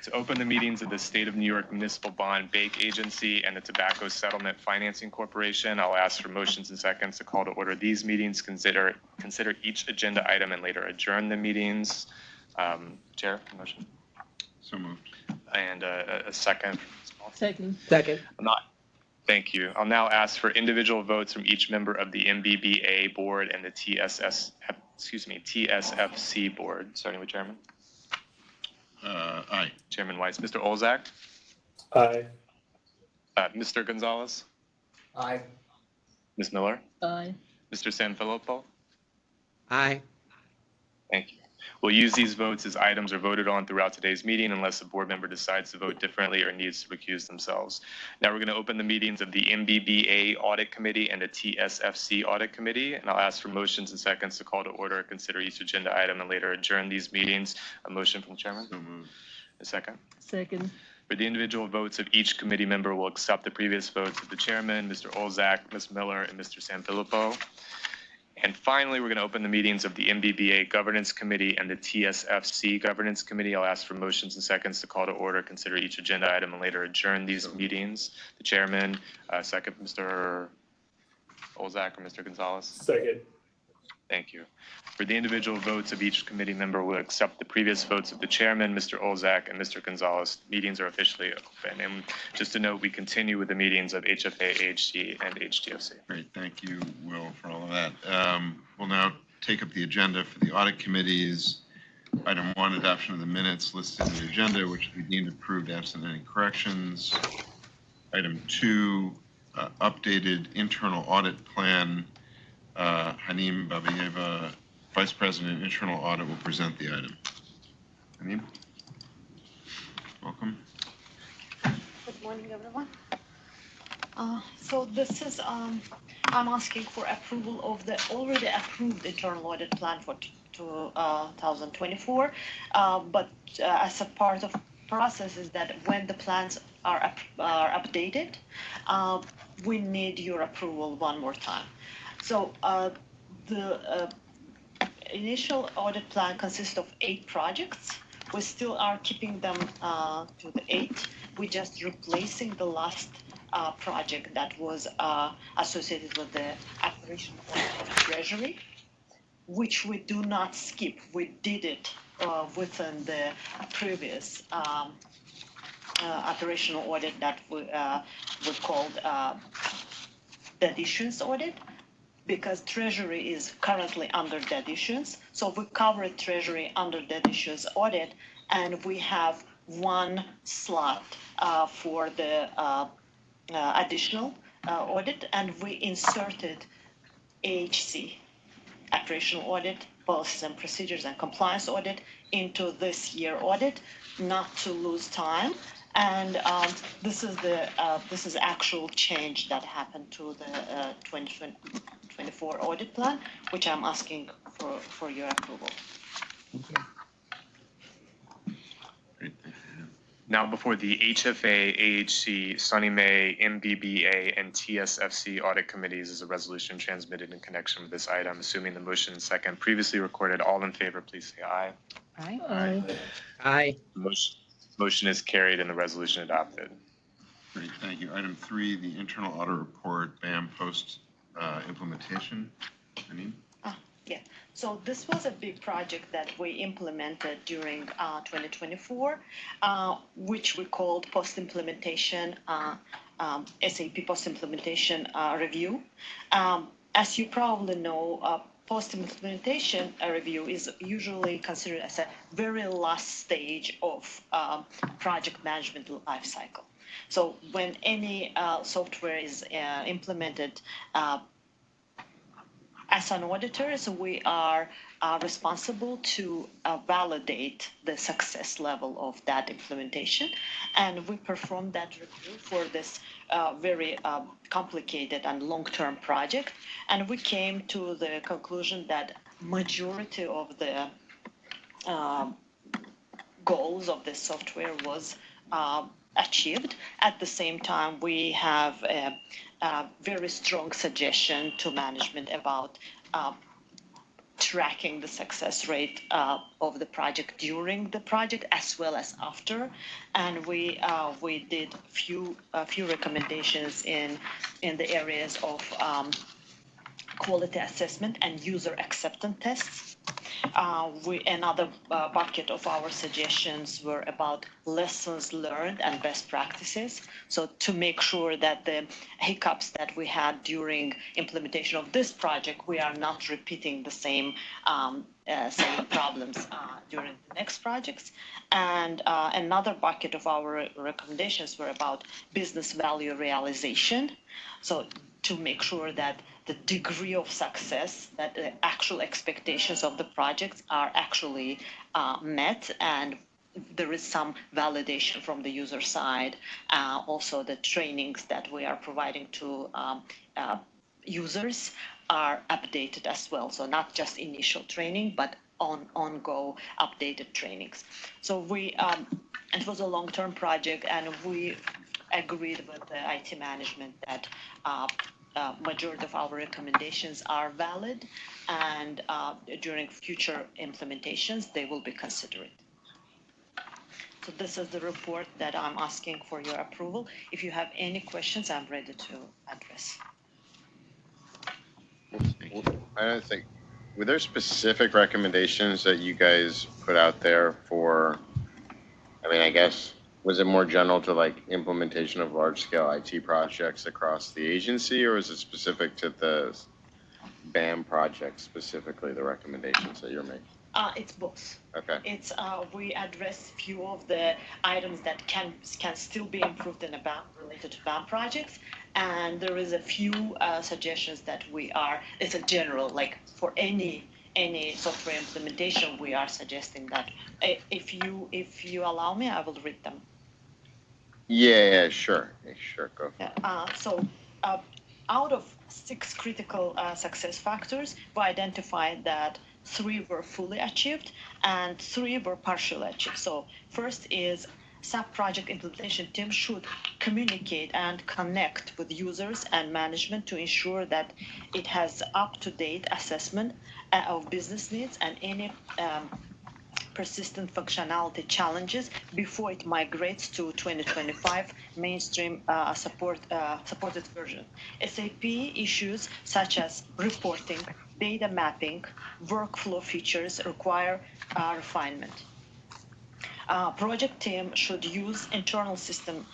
To open the meetings of the State of New York Municipal Bond Bank Agency and the Tobacco Settlement Financing Corporation, I'll ask for motions and seconds to call to order these meetings, consider each agenda item, and later adjourn the meetings. Chair, motion. So moved. And a second. Second. Second. Thank you. I'll now ask for individual votes from each member of the MBBA board and the TSFC board, starting with Chairman. Aye. Chairman Weiss. Mr. Olzak? Aye. Mr. Gonzalez? Aye. Ms. Miller? Aye. Mr. Sanfilippo? Aye. Thank you. We'll use these votes as items are voted on throughout today's meeting unless a board member decides to vote differently or needs to recuse themselves. Now we're going to open the meetings of the MBBA Audit Committee and the TSFC Audit Committee, and I'll ask for motions and seconds to call to order, consider each agenda item, and later adjourn these meetings. A motion from the Chairman? So moved. A second? Second. For the individual votes of each committee member, will accept the previous votes of the Chairman, Mr. Olzak, Ms. Miller, and Mr. Sanfilippo. And finally, we're going to open the meetings of the MBBA Governance Committee and the TSFC Governance Committee. I'll ask for motions and seconds to call to order, consider each agenda item, and later adjourn these meetings. The Chairman, second, Mr. Olzak or Mr. Gonzalez? Second. Thank you. For the individual votes of each committee member, we'll accept the previous votes of the Chairman, Mr. Olzak, and Mr. Gonzalez. Meetings are officially open. And just to note, we continue with the meetings of HFA, AHC, and HTFC. Great. Thank you, Will, for all of that. We'll now take up the agenda for the audit committees. Item 1, adoption of the minutes listed in the agenda, which will be deemed approved absent any corrections. Item 2, updated internal audit plan. Hanim Babayeva, Vice President, Internal Audit, will present the item. Hanim? Welcome. Good morning, everyone. So this is, I'm asking for approval of the already approved internal audit plan for 2024. But as a part of process is that when the plans are updated, we need your approval one more time. So the initial audit plan consists of 8 projects. We still are keeping them to the 8. We're just replacing the last project that was associated with the operation of Treasury, which we do not skip. We did it within the previous operational audit that we called debt issuance audit, because Treasury is currently under debt issuance. So we covered Treasury under debt issuance audit, and we have one slot for the additional audit, and we inserted AHC, operational audit, policies and procedures and compliance audit, into this year audit, not to lose time. And this is actual change that happened to the 2024 audit plan, which I'm asking for your approval. Now before the HFA, AHC, SONYMA, MBBA, and TSFC audit committees is a resolution transmitted in connection with this item. Assuming the motion is second previously recorded, all in favor, please say aye. Aye. Aye. Aye. Motion is carried and the resolution adopted. Great, thank you. Item 3, the internal audit report, BAM post implementation. Hanim? Yeah, so this was a big project that we implemented during 2024, which we called post-implementation, SAP post-implementation review. As you probably know, post-implementation review is usually considered as a very last stage of project management lifecycle. So when any software is implemented, as an auditor, so we are responsible to validate the success level of that implementation, and we perform that review for this very complicated and long-term project. And we came to the conclusion that majority of the goals of this software was achieved. At the same time, we have a very strong suggestion to management about tracking the success rate of the project during the project as well as after. And we did a few recommendations in the areas of quality assessment and user acceptance tests. Another bucket of our suggestions were about lessons learned and best practices. So to make sure that the hiccups that we had during implementation of this project, we are not repeating the same problems during the next projects. And another bucket of our recommendations were about business value realization. So to make sure that the degree of success, that the actual expectations of the projects are actually met, and there is some validation from the user side. Also, the trainings that we are providing to users are updated as well. So not just initial training, but ongoing updated trainings. So it was a long-term project, and we agreed with the IT management that majority of our recommendations are valid, and during future implementations, they will be considered. So this is the report that I'm asking for your approval. If you have any questions, I'm ready to address. I don't think, were there specific recommendations that you guys put out there for, I mean, I guess, was it more general to like implementation of large scale IT projects across the agency, or is it specific to the BAM project, specifically the recommendations that you're making? It's both. Okay. It's we address few of the items that can still be improved in a BAM related to BAM projects, and there is a few suggestions that it's a general, like for any software implementation, we are suggesting that. If you allow me, I will read them. Yeah, sure. Sure, go. So out of 6 critical success factors, we identified that 3 were fully achieved and 3 were partially achieved. So first is SAP project implementation team should communicate and connect with users and management to ensure that it has up-to-date assessment of business needs and any persistent functionality challenges before it migrates to 2025 mainstream supported version. SAP issues such as reporting, data mapping, workflow features require refinement. Project team should use internal system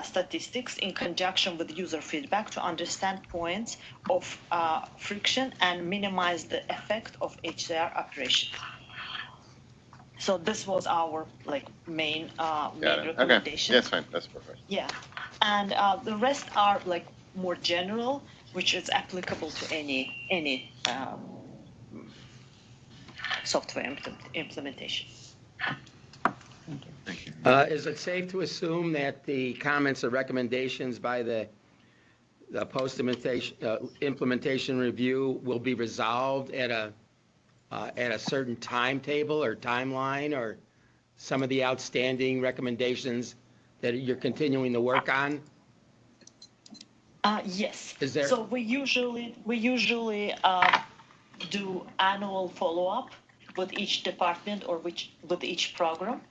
statistics in conjunction with user feedback to understand points of friction and minimize the effect of HCR operation. So this was our main recommendation. Okay, that's fine. That's perfect. Yeah, and the rest are more general, which is applicable to any software implementation. Thank you. Is it safe to assume that the comments or recommendations by the post-implementation review will be resolved at a certain timetable or timeline, or some of the outstanding recommendations that you're continuing to work on? Yes. Is there? So we usually do annual follow-up with each department or with each program.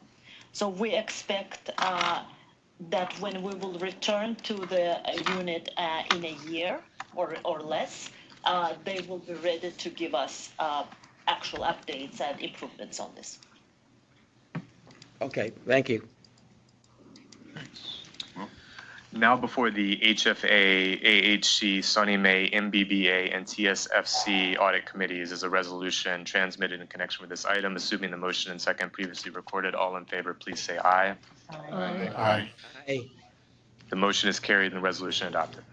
So we expect that when we will return to the unit in a year or less, they will be ready to give us actual updates and improvements on this. Okay, thank you. Now before the HFA, AHC, SONYMA, MBBA, and TSFC audit committees is a resolution transmitted in connection with this item. Assuming the motion and second previously recorded, all in favor, please say aye. Aye. Aye. The motion is carried and the resolution adopted.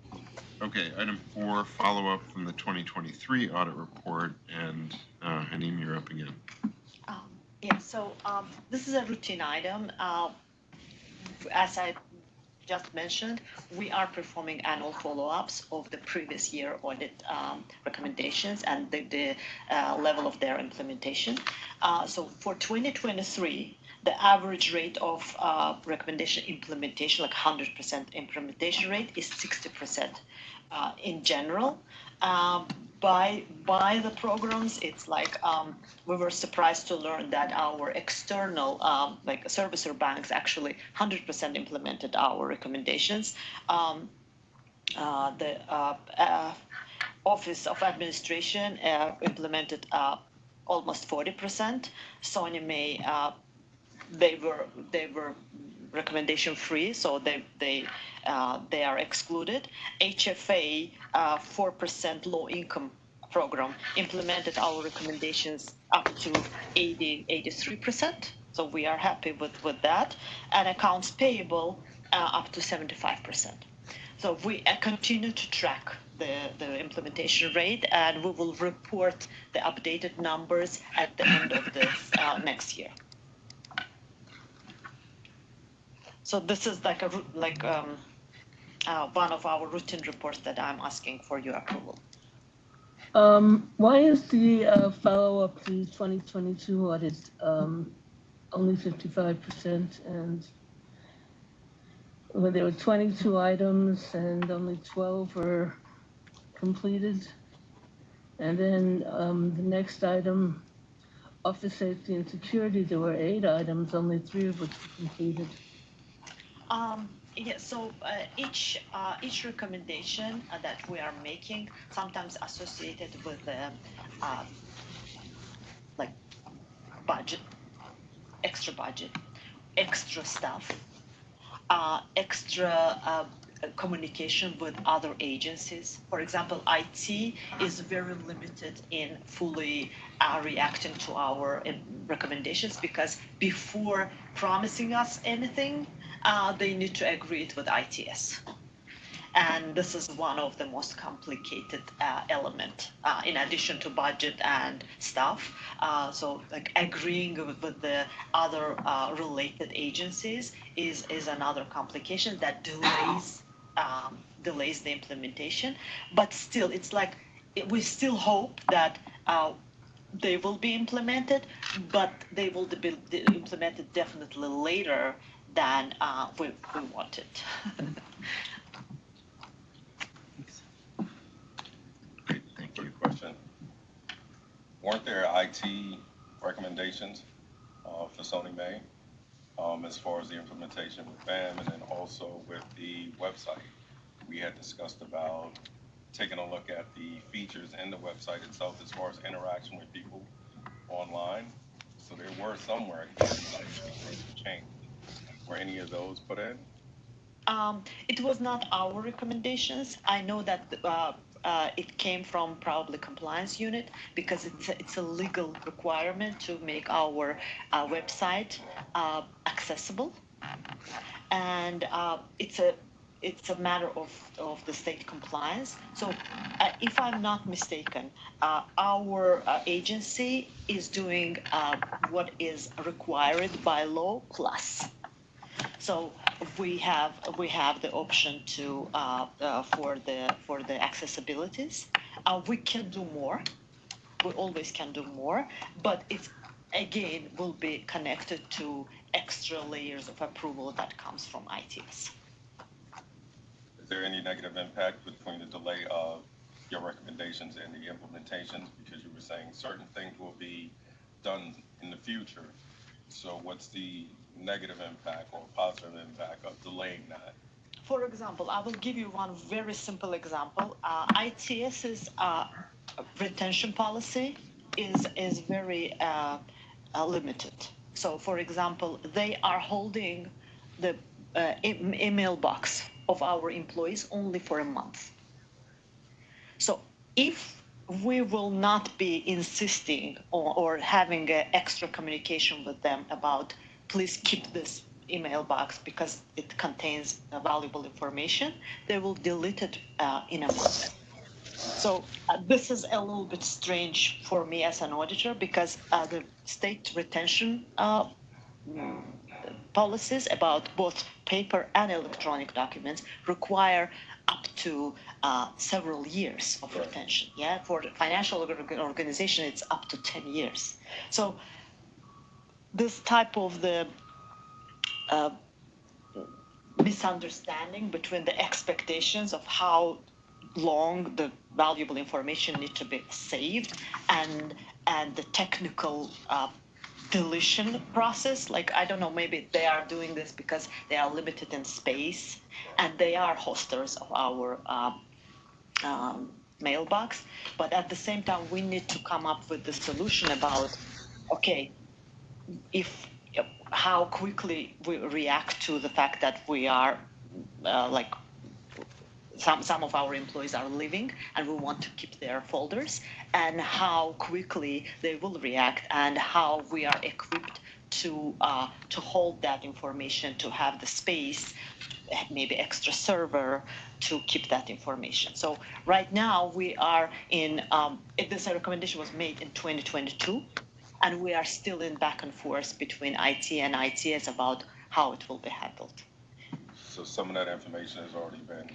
Okay, item 4, follow-up from the 2023 audit report, and Hanim, you're up again. Yeah, so this is a routine item. As I just mentioned, we are performing annual follow-ups of the previous year audit recommendations and the level of their implementation. So for 2023, the average rate of recommendation implementation, like 100% implementation rate, is 60% in general. By the programs, it's like we were surprised to learn that our external like servicer banks actually 100% implemented our recommendations. The Office of Administration implemented almost 40%. SONYMA, they were recommendation free, so they are excluded. HFA, 4% low income program, implemented our recommendations up to 83%. So we are happy with that. And accounts payable up to 75%. So we continue to track the implementation rate, and we will report the updated numbers at the end of this next year. So this is like one of our routine reports that I'm asking for your approval. Why is the follow-up to 2022 audit only 55%, and when there were 22 items and only 12 were completed? And then the next item, office safety and security, there were 8 items, only 3 of which were completed. Yeah, so each recommendation that we are making sometimes associated with like budget, extra staff, extra communication with other agencies. For example, IT is very limited in fully reacting to our recommendations, because before promising us anything, they need to agree it with ITS. And this is one of the most complicated element, in addition to budget and staff. So like agreeing with the other related agencies is another complication that delays the implementation. But still, it's like we still hope that they will be implemented, but they will be implemented definitely later than we wanted. Great, thank you. Question. Weren't there IT recommendations for SONYMA as far as the implementation with BAM, and then also with the website? We had discussed about taking a look at the features in the website itself as far as interaction with people online. So there were somewhere change. Were any of those put in? It was not our recommendations. I know that it came from probably compliance unit, because it's a legal requirement to make our website accessible, and it's a matter of the state compliance. So if I'm not mistaken, our agency is doing what is required by law plus. So we have the option to for the accessibilities. We can do more. We always can do more, but it's again will be connected to extra layers of approval that comes from ITS. Is there any negative impact between the delay of your recommendations and the implementations? Because you were saying certain things will be done in the future. So what's the negative impact or positive impact of delaying that? For example, I will give you one very simple example. ITS's retention policy is very limited. So, for example, they are holding the email box of our employees only for a month. So, if we will not be insisting or having extra communication with them about, please keep this email box because it contains valuable information, they will delete it in a month. So this is a little bit strange for me as an auditor because the state retention policies about both paper and electronic documents require up to several years of retention. Yeah, for the financial organization, it's up to 10 years. So this type of the misunderstanding between the expectations of how long the valuable information needs to be saved and the technical deletion process. Like, I don't know, maybe they are doing this because they are limited in space and they are hosters of our mailbox. But at the same time, we need to come up with the solution about, okay, how quickly we react to the fact that we are like some of our employees are leaving and we want to keep their folders, and how quickly they will react and how we are equipped to hold that information, to have the space, maybe extra server to keep that information. So right now we are in, this recommendation was made in 2022, and we are still in back and forth between IT and ITS about how it will be handled. So some of that information has already been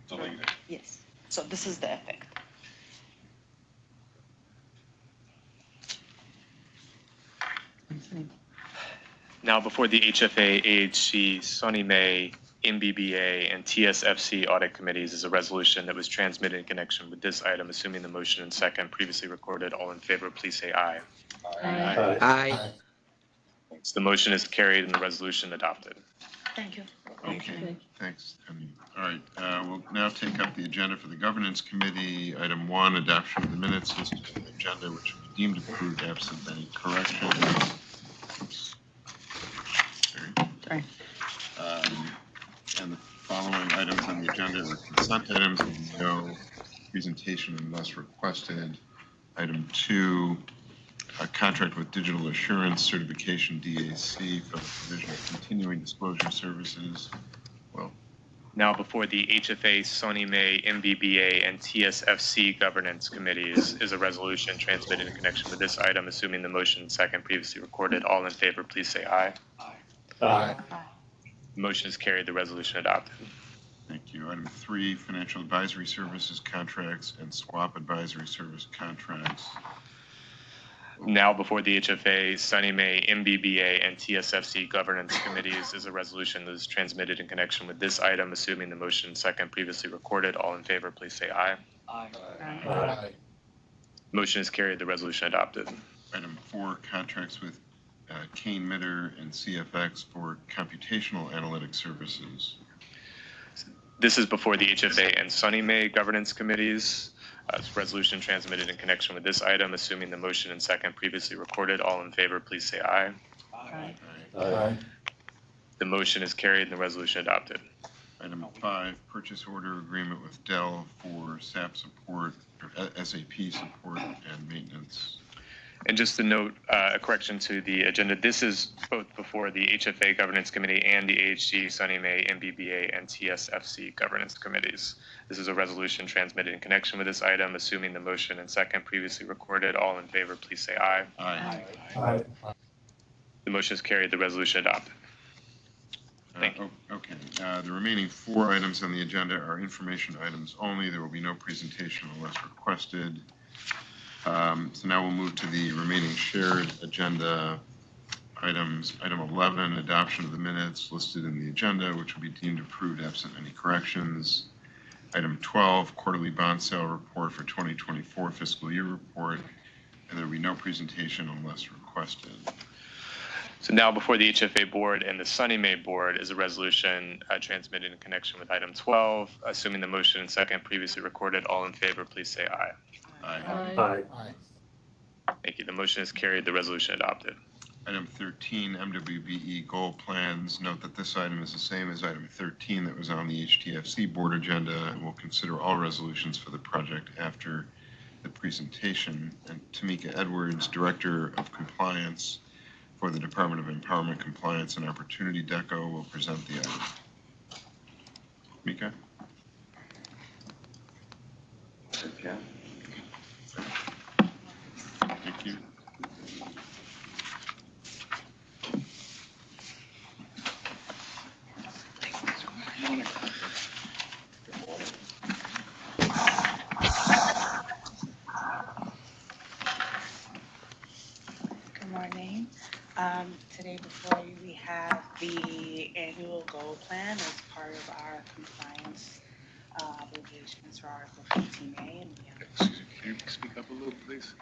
deleted. Yes. So this is the effect. Now, before the HFA, AHC, SONYMA, MBBA, and TSFC audit committees is a resolution that was transmitted in connection with this item. Assuming the motion and second previously recorded, all in favor, please say aye. Aye. Aye. Thanks. The motion is carried and the resolution adopted. Thank you. Okay, thanks, Tony. All right, we'll now take up the agenda for the Governance Committee. Item 1, adoption of the minutes listed on the agenda, which will be deemed approved absent any corrections. Oops. Sorry. And the following items on the agenda are consent items with no presentation unless requested. Item 2, a contract with Digital Assurance Certification DAC for the provision of continuing disclosure services. Well, now before the HFA, SONYMA, MBBA, and TSFC governance committees is a resolution transmitted in connection with this item. Assuming the motion and second previously recorded, all in favor, please say aye. Aye. The motion is carried. The resolution adopted. thank you. Item 3, financial advisory services contracts and swap advisory service contracts. Now before the HFA, SONYMA, MBBA, and TSFC governance committees is a resolution that is transmitted in connection with this item. Assuming the motion second previously recorded, all in favor, please say aye. Aye. Aye. Motion is carried. The resolution adopted. Item 4, contracts with Kane Mitter and CFX for computational analytic services. This is before the HFA and SONYMA governance committees. Resolution transmitted in connection with this item. Assuming the motion and second previously recorded, all in favor, please say aye. Aye. Aye. The motion is carried and the resolution adopted. Item 5, purchase order agreement with Dell for SAP support, or SAP support and maintenance. And just to note, a correction to the agenda, this is both before the HFA Governance Committee and the AHC, SONYMA, MBBA, and TSFC Governance Committees. This is a resolution transmitted in connection with this item. Assuming the motion and second previously recorded, all in favor, please say aye. Aye. Aye. The motion is carried. The resolution adopted. Thank you. Okay. The remaining 4 items on the agenda are information items only. There will be no presentation unless requested. So now we'll move to the remaining shared agenda items. Item 11, adoption of the minutes listed in the agenda, which will be deemed approved absent any corrections. Item 12, quarterly bond sale report for 2024 fiscal year report, and there will be no presentation unless requested. So now before the HFA board and the SONYMA board is a resolution transmitted in connection with item 12. Assuming the motion and second previously recorded, all in favor, please say aye. Aye. Thank you. The motion is carried. The resolution adopted. Item 13, MWBE goal plans. Note that this item is the same as item 13 that was on the HTFC board agenda. We'll consider all resolutions for the project after the presentation. And Tamika Edwards, Director of Compliance for the Department of Empowerment, Compliance, and Opportunity, DECO, will present the item. Tamika? Okay. Thank you. Good morning. Today before you, we have the annual goal plan as part of our compliance obligations for Article 15A. And Can you speak up a little, please?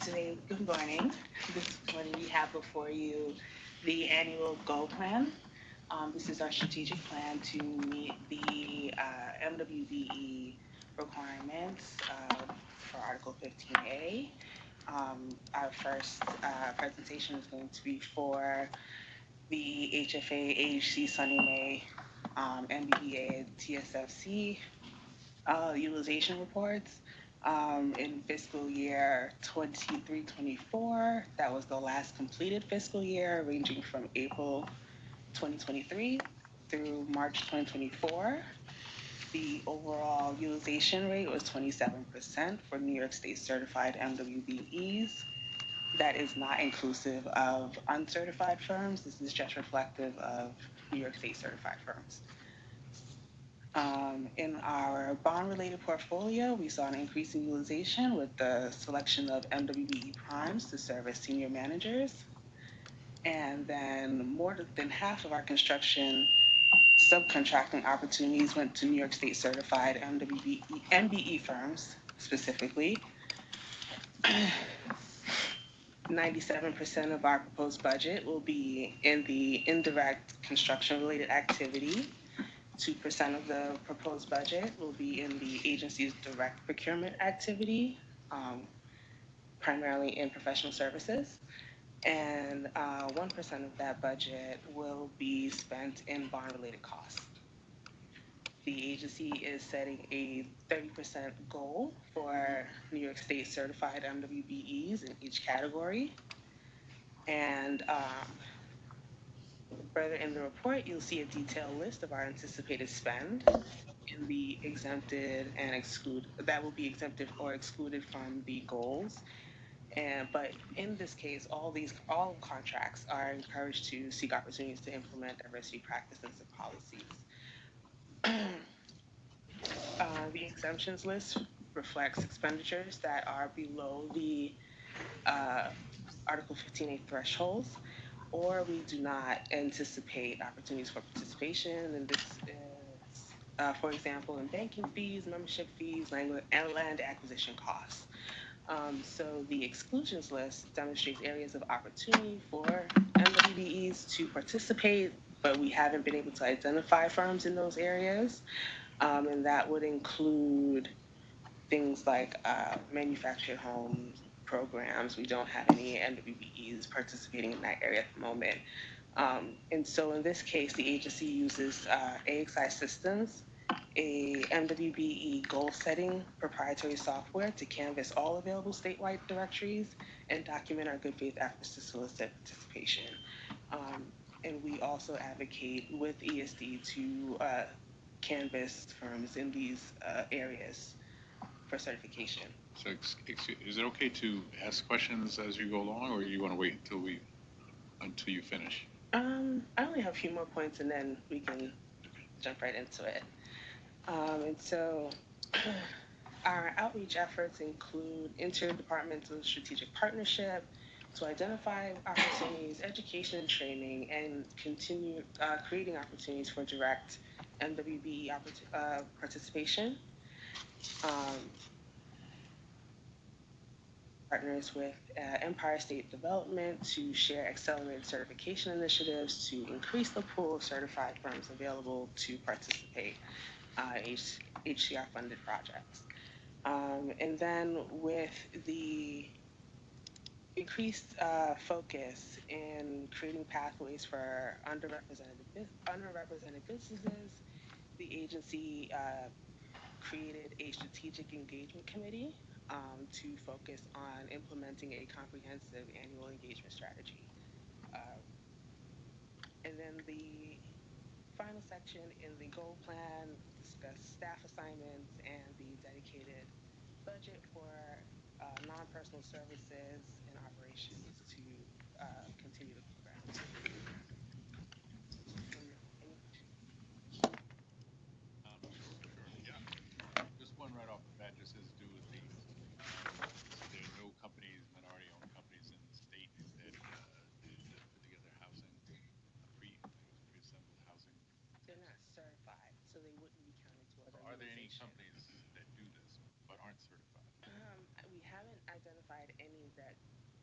Today, good morning. This morning we have before you the annual goal plan. This is our strategic plan to meet the MWBE requirements for Article 15A. Our first presentation is going to be for the HFA, AHC, SONYMA, MBBA, and TSFC utilization reports. In fiscal year 23-24, that was the last completed fiscal year, ranging from April 2023 through March 2024. The overall utilization rate was 27% for New York State certified MWBEs. That is not inclusive of uncertified firms. This is just reflective of New York State certified firms. In our bond-related portfolio, we saw an increase in utilization with the selection of MWBE primes to serve as senior managers. And then more than half of our construction subcontracting opportunities went to New York State certified MBE firms specifically. 97% of our proposed budget will be in the indirect construction-related activity. 2% of the proposed budget will be in the agency's direct procurement activity, primarily in professional services. And 1% of that budget will be spent in bond-related costs. The agency is setting a 30% goal for New York State certified MWBEs in each category. And further in the report, you'll see a detailed list of our anticipated spend in the exempted and excluded, that will be exempted or excluded from the goals. But in this case, all contracts are encouraged to seek opportunities to implement diversity practices and policies. The exemptions list reflects expenditures that are below the Article 15A thresholds, or we do not anticipate opportunities for participation. And this is, for example, in banking fees, membership fees, and land acquisition costs. So the exclusions list demonstrates areas of opportunity for MWBEs to participate, but we haven't been able to identify firms in those areas. And that would include things like manufactured homes programs. We don't have any MWBEs participating in that area at the moment. And so in this case, the agency uses AHC systems, a MWBE goal-setting proprietary software to canvass all available statewide directories and document our good faith efforts to solicit participation. And we also advocate with ESD to canvass firms in these areas for certification. So is it okay to ask questions as you go along, or you want to wait until you finish? I only have a few more points and then we can jump right into it. And so our outreach efforts include interdepartmental strategic partnership to identify opportunities, education and training, and continue creating opportunities for direct MWBE participation. partners with Empire State Development to share accelerated certification initiatives to increase the pool of certified firms available to participate in HCR-funded projects. And then with the increased focus in creating pathways for underrepresented businesses, the agency created a strategic engagement committee to focus on implementing a comprehensive annual engagement strategy. And then the final section in the goal plan discuss staff assignments and the dedicated budget for non-personal services and operations to continue the program. Just one right off the bat just has to do with there are no companies, minority-owned companies in the state that put together housing, pre-assembled housing. They're not certified, so they wouldn't be counted towards. Are there any companies that do this but aren't certified? We haven't identified any that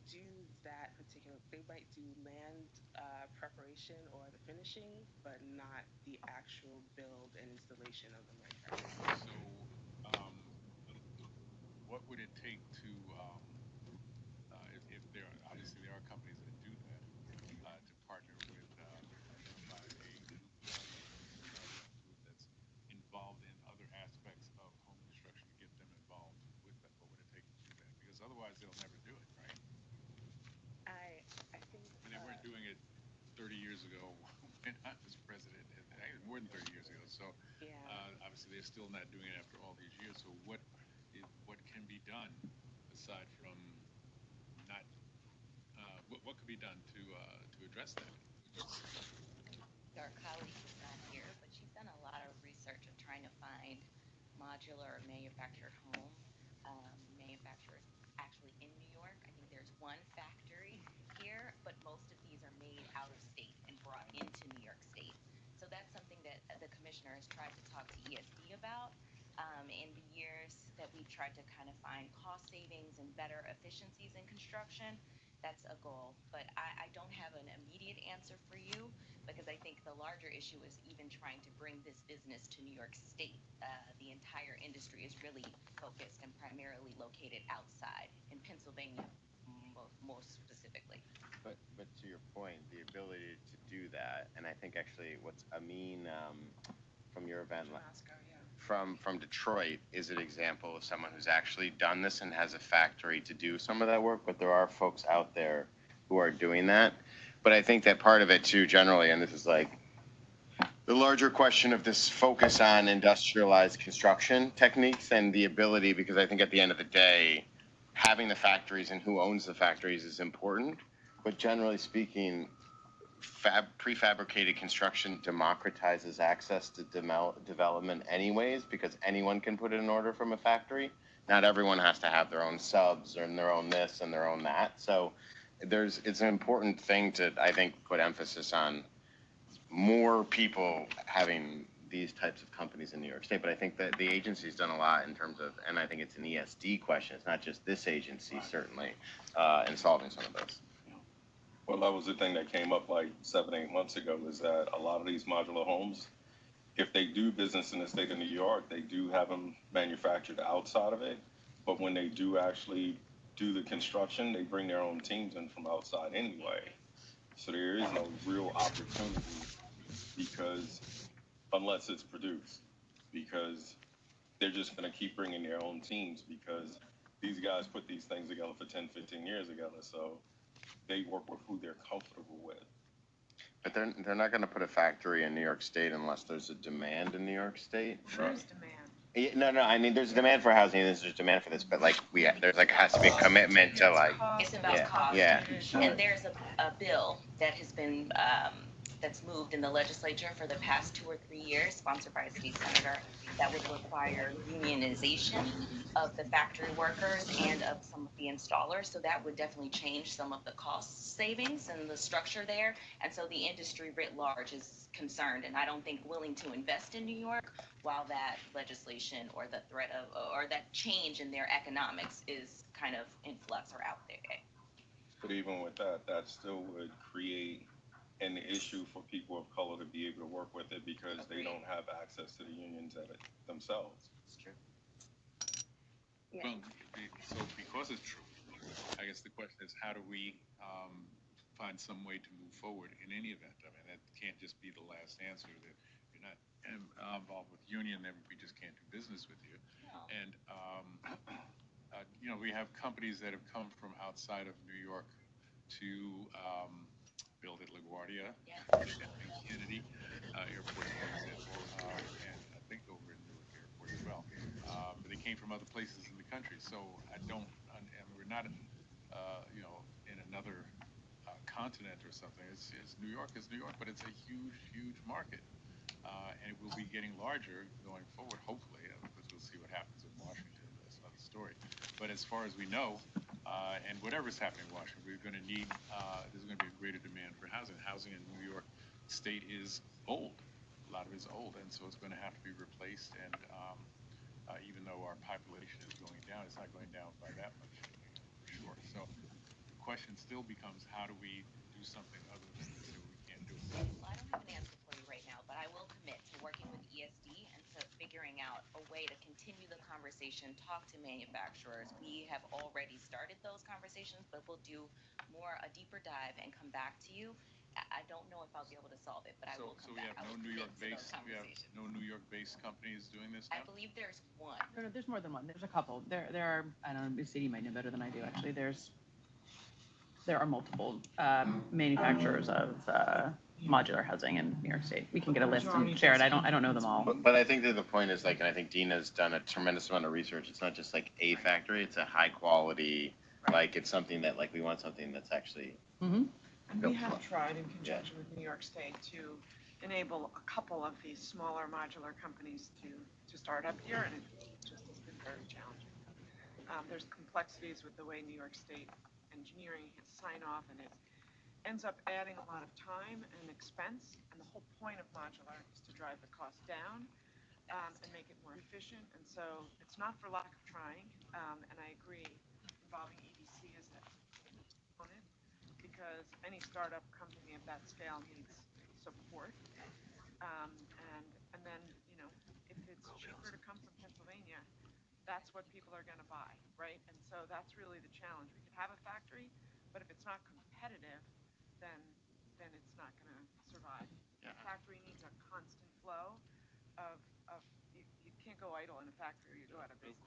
do that particular. They might do land preparation or the finishing, but not the actual build and installation of the manufacturing. So, what would it take to, if there are, obviously there are companies that do that, to partner with, identify a group that's involved in other aspects of home construction to get them involved with that? What would it take to do that? Because otherwise they'll never do it, right? I think. And they weren't doing it 30 years ago when I was president, and more than 30 years ago. So obviously they're still not doing it after all these years. So what can be done aside from not? What could be done to address that? Our colleague is not here, but she's done a lot of research of trying to find modular manufactured home manufacturers actually in New York. I think there's one factory here, but most of these are made out of state and brought into New York State. So that's something that the commissioner has tried to talk to ESD about. In the years that we've tried to kind of find cost savings and better efficiencies in construction, that's a goal. But I don't have an immediate answer for you because I think the larger issue is even trying to bring this business to New York State. The entire industry is really focused and primarily located outside in Pennsylvania, most specifically. But to your point, the ability to do that, and I think actually what's Amin from your event from Detroit is an example of someone who's actually done this and has a factory to do some of that work, but there are folks out there who are doing that. But I think that part of it too, generally, and this is like the larger question of this focus on industrialized construction techniques and the ability, because I think at the end of the day, having the factories and who owns the factories is important. But generally speaking, prefabricated construction democratizes access to development anyways, because anyone can put it in order from a factory. Not everyone has to have their own subs and their own this and their own that. So it's an important thing to, I think, put emphasis on more people having these types of companies in New York State. But I think that the agency's done a lot in terms of, and I think it's an ESD question, it's not just this agency, certainly, in solving some of those. Well, that was the thing that came up like 7-8 months ago, is that a lot of these modular homes, if they do business in the state of New York, they do have them manufactured outside of it. But when they do actually do the construction, they bring their own teams in from outside anyway. So there is no real opportunity because, unless it's produced, because they're just going to keep bringing their own teams because these guys put these things together for 10, 15 years together. So they work with who they're comfortable with. But they're not going to put a factory in New York State unless there's a demand in New York State. There's demand. Yeah, no. I mean, there's a demand for housing. There's demand for this, but like there's like has to be a commitment to like. It's about cost. Yeah. And there's a bill that has been that's moved in the legislature for the past 2 or 3 years, sponsored by a state senator, that would require unionization of the factory workers and of some of the installers. So that would definitely change some of the cost savings and the structure there. And so the industry writ large is concerned, and I don't think willing to invest in New York while that legislation or the threat of, or that change in their economics is kind of in flux or out there. But even with that, that still would create an issue for people of color to be able to work with it because they don't have access to the unions at it themselves. It's true. Well, so because it's true, I guess the question is, how do we find some way to move forward in any event? I mean, that can't just be the last answer, that you're not involved with union, then we just can't do business with you. No. And, you know, we have companies that have come from outside of New York to build at LaGuardia, Kennedy Airport, for example, and I think over in Newark Airport as well. But they came from other places in the country, so I don't, and we're not, you know, in another continent or something. It's New York is New York, but it's a huge, huge market, and it will be getting larger going forward, hopefully, because we'll see what happens in Washington. That's another story. But as far as we know, and whatever's happening in Washington, we're going to need, there's going to be a greater demand for housing. Housing in New York State is old. A lot of it is old, and so it's going to have to be replaced. And even though our population is going down, it's not going down by that much, for sure. So the question still becomes, how do we do something other than to say we can't do it? Well, I don't have an answer for you right now, but I will commit to working with ESD and to figuring out a way to continue the conversation, talk to manufacturers. We have already started those conversations, but we'll do a deeper dive and come back to you. I don't know if I'll be able to solve it, but I will come back. So we have no New York-based companies doing this now? I believe there's one. No, there's more than one. There's a couple. There are, I don't know, Sadie might know better than I do, actually. There are multiple manufacturers of modular housing in New York State. We can get a list and share it. I don't know them all. But I think that the point is, like, and I think Dina's done a tremendous amount of research. It's not just like a factory, it's a high quality, like it's something that, like, we want something that's actually. And we have tried in conjunction with New York State to enable a couple of these smaller modular companies to start up here, and it just has been very challenging. There's complexities with the way New York State engineering has sign off, and it ends up adding a lot of time and expense. And the whole point of modular is to drive the cost down and make it more efficient. And so it's not for lack of trying. And I agree, involving EDC is that component, because any startup company of that scale needs support. And then, you know, if it's cheaper to come from Pennsylvania, that's what people are going to buy, right? And so that's really the challenge. We could have a factory, but if it's not competitive, then it's not going to survive. Yeah. A factory needs a constant flow of you can't go idle in a factory or you go out of business. Of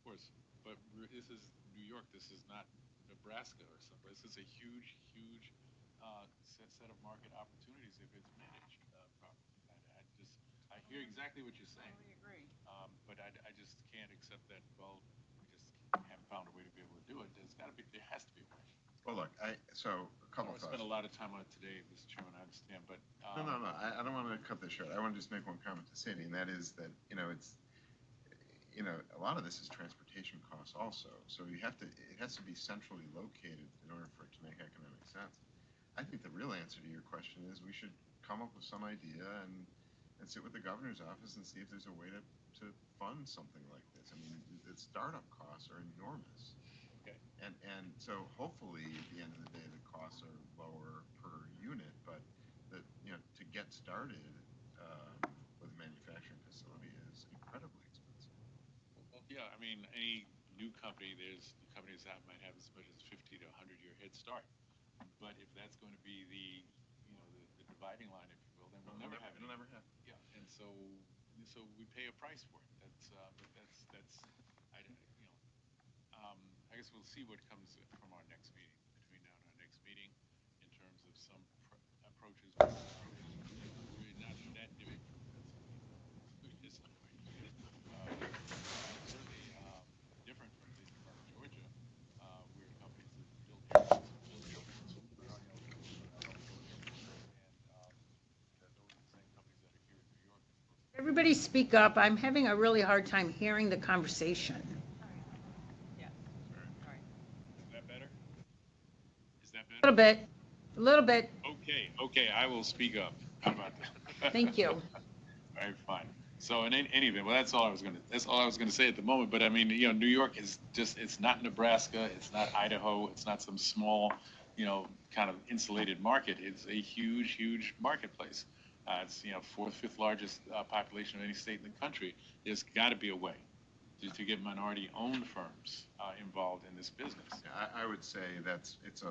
course. But this is New York. This is not Nebraska or something. This is a huge set of market opportunities if it's managed properly. I hear exactly what you're saying. I agree. But I just can't accept that, well, we just haven't found a way to be able to do it. There has to be a way. Well, look, so a couple I thoughts. spent a lot of time on it today, Mr. Chairman, I understand, but. No. I don't want to cut this short. I want to just make one comment to Sandy, and that is that, you know, it's, you know, a lot of this is transportation costs also. So it has to be centrally located in order for it to make economic sense. I think the real answer to your question is we should come up with some idea and sit with the governor's office and see if there's a way to fund something like this. I mean, the startup costs are enormous. Okay. And so hopefully at the end of the day, the costs are lower per unit, but you know, to get started with a manufacturing facility is incredibly expensive. Well, yeah, I mean, any new company, there's companies that might have as much as 50 to 100 year head start. But if that's going to be the dividing line, if you will, then we'll never have it. It'll never happen. Yeah, and so we pay a price for it. I guess we'll see what comes from our next meeting, between now and our next meeting, in terms of some approaches. We're not that different from Pennsylvania. Certainly different from Georgia, where companies have built airports in Georgia, and everybody speak up. I'm having a really hard time hearing the conversation. Is that better? Is that better? A little bit. Okay, I will speak up. How about that? Thank you. All right, fine. So in any event, well, that's all I was gonna say at the moment. But I mean, New York is just, it's not Nebraska, it's not Idaho, it's not some small, kind of insulated market. It's a huge marketplace. It's, fourth, fifth largest population of any state in the country. There's got to be a way to get minority-owned firms involved in this business. Yeah, I would say it's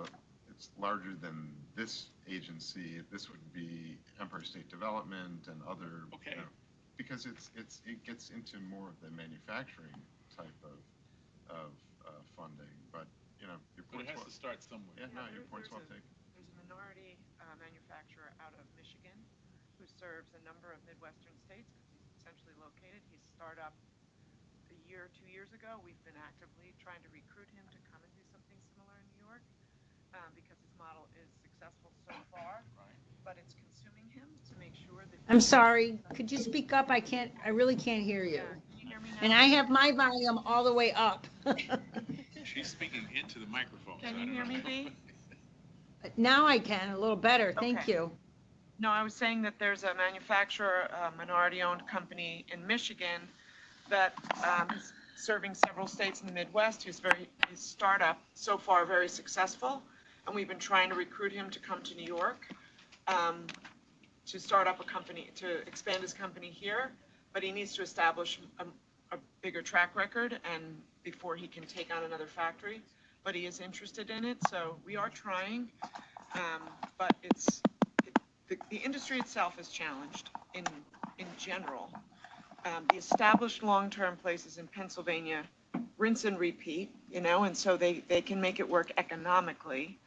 larger than this agency. This would be Empire State Development and other. Okay. Because it gets into more of the manufacturing type of funding. But your But point's it has to start somewhere. Yeah, no, your point's well taken. There's a minority manufacturer out of Michigan who serves a number of Midwestern states because he's essentially located. He's started up a year, 2 years ago. We've been actively trying to recruit him to come and do something similar in New York because his model is successful so far, but it's consuming him to make sure that. I'm sorry. Could you speak up? I really can't hear you. Can you hear me now? And I have my volume all the way up. She's speaking into the microphone. Can you hear me, Dee? Now I can, a little better. Thank Okay. you. No, I was saying that there's a manufacturer, a minority-owned company in Michigan that is serving several states in the Midwest. His startup so far very successful, and we've been trying to recruit him to come to New York to start up a company, to expand his company here. But he needs to establish a bigger track record and before he can take on another factory. But he is interested in it, so we are trying. But the industry itself is challenged in general. The established long-term places in Pennsylvania rinse and repeat, and so they can make it work economically.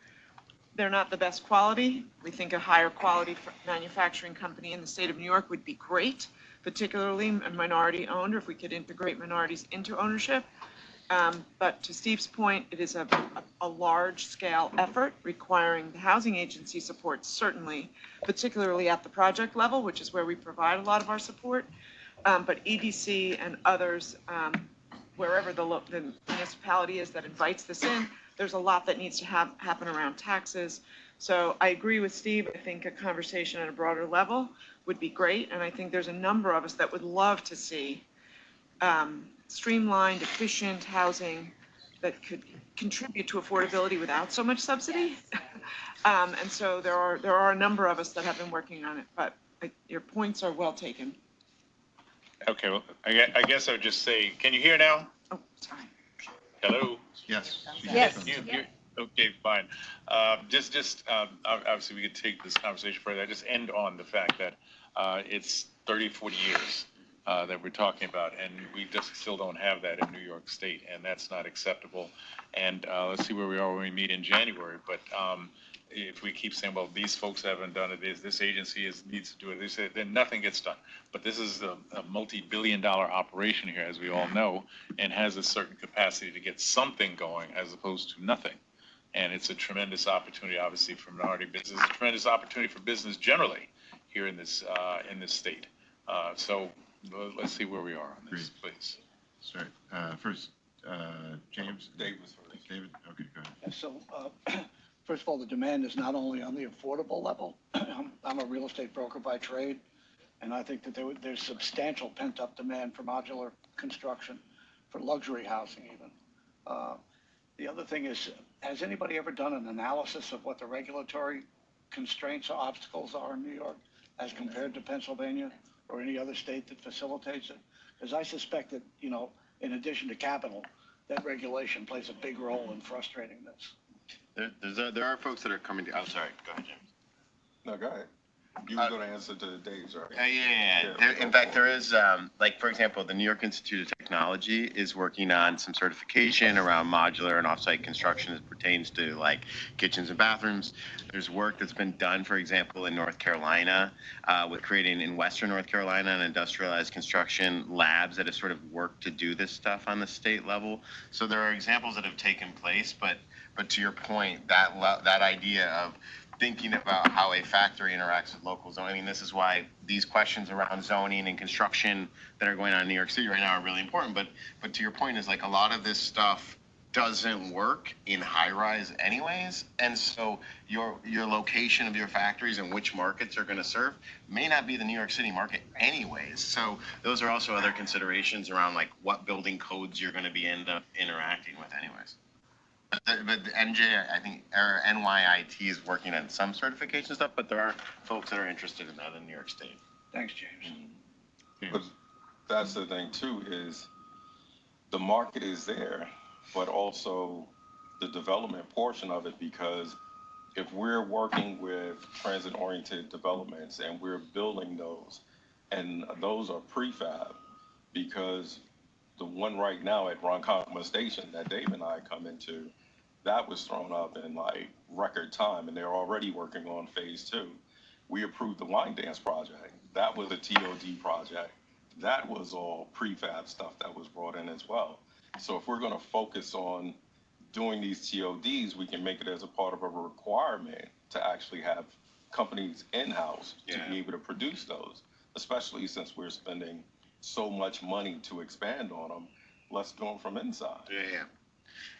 They're not the best quality. We think a higher quality manufacturing company in the state of New York would be great, particularly a minority-owned, or if we could integrate minorities into ownership. But to Steve's point, it is a large-scale effort requiring the housing agency support, certainly, particularly at the project level, which is where we provide a lot of our support. But EDC and others, wherever the municipality is that invites this in, there's a lot that needs to happen around taxes. So I agree with Steve. I think a conversation at a broader level would be great. And I think there's a number of us that would love to see streamlined, efficient housing that could contribute to affordability without so much subsidy. And so there are a number of us that have been working on it, but your points are well taken. Okay, well, I guess I would just say, can you hear now? Oh, sorry. Hello? Yes. Yes. Okay, fine. Obviously, we could take this conversation further. I just end on the fact that it's 30, 40 years that we're talking about, and we just still don't have that in New York State, and that's not acceptable. And let's see where we are when we meet in January. But if we keep saying, well, these folks haven't done it, this agency needs to do it, then nothing gets done. But this is a multi-billion-dollar operation here, as we all know, and has a certain capacity to get something going as opposed to nothing. And it's a tremendous opportunity, obviously, for minority business. It's a tremendous opportunity for business generally here in this state. So let's see where we are on this, please. Sorry. First, James. David was first. David. Okay, go ahead. And so, first of all, the demand is not only on the affordable level. I'm a real estate broker by trade, and I think that there's substantial pent-up demand for modular construction, for luxury housing even. The other thing is, has anybody ever done an analysis of what the regulatory constraints or obstacles are in New York as compared to Pennsylvania or any other state that facilitates it? Because I suspect that, in addition to capital, that regulation plays a big role in frustrating this. There are folks that are coming to, I'm sorry, go ahead, James. No, go ahead. You were going to answer to Dave's, right? Yeah. In fact, there is, for example, the New York Institute of Technology is working on some certification around modular and offsite construction as pertains to kitchens and bathrooms. There's work that's been done, for example, in North Carolina with creating in Western North Carolina an industrialized construction labs that have sort of worked to do this stuff on the state level. So there are examples that have taken place, but to your point, that idea of thinking about how a factory interacts with local zoning. I mean, this is why these questions around zoning and construction that are going on in New York City right now are really important. But to your point is like a lot of this stuff doesn't work in high rise anyways. And so your location of your factories and which markets are going to serve may not be the New York City market anyways. So those are also other considerations around like what building codes you're going to be end up interacting with anyways. But the NJ, I think, or NYIT is working on some certification stuff, but there are folks that are interested in that in New York State. Thanks, James. But that's the thing too, is the market is there, but also the development portion of it, because if we're working with transit-oriented developments and we're building those, and those are prefab, because the one right now at Ronkonkoma Station that Dave and I come into, that was thrown up in like record time, and they're already working on phase 2. We approved the line dance project. That was a TOD project. That was all prefab stuff that was brought in as well. So if we're going to focus on doing these TODs, we can make it as a part of a requirement to actually have companies in-house to be able to produce those, especially since we're spending so much money to expand on them. Let's do them from inside. Yeah.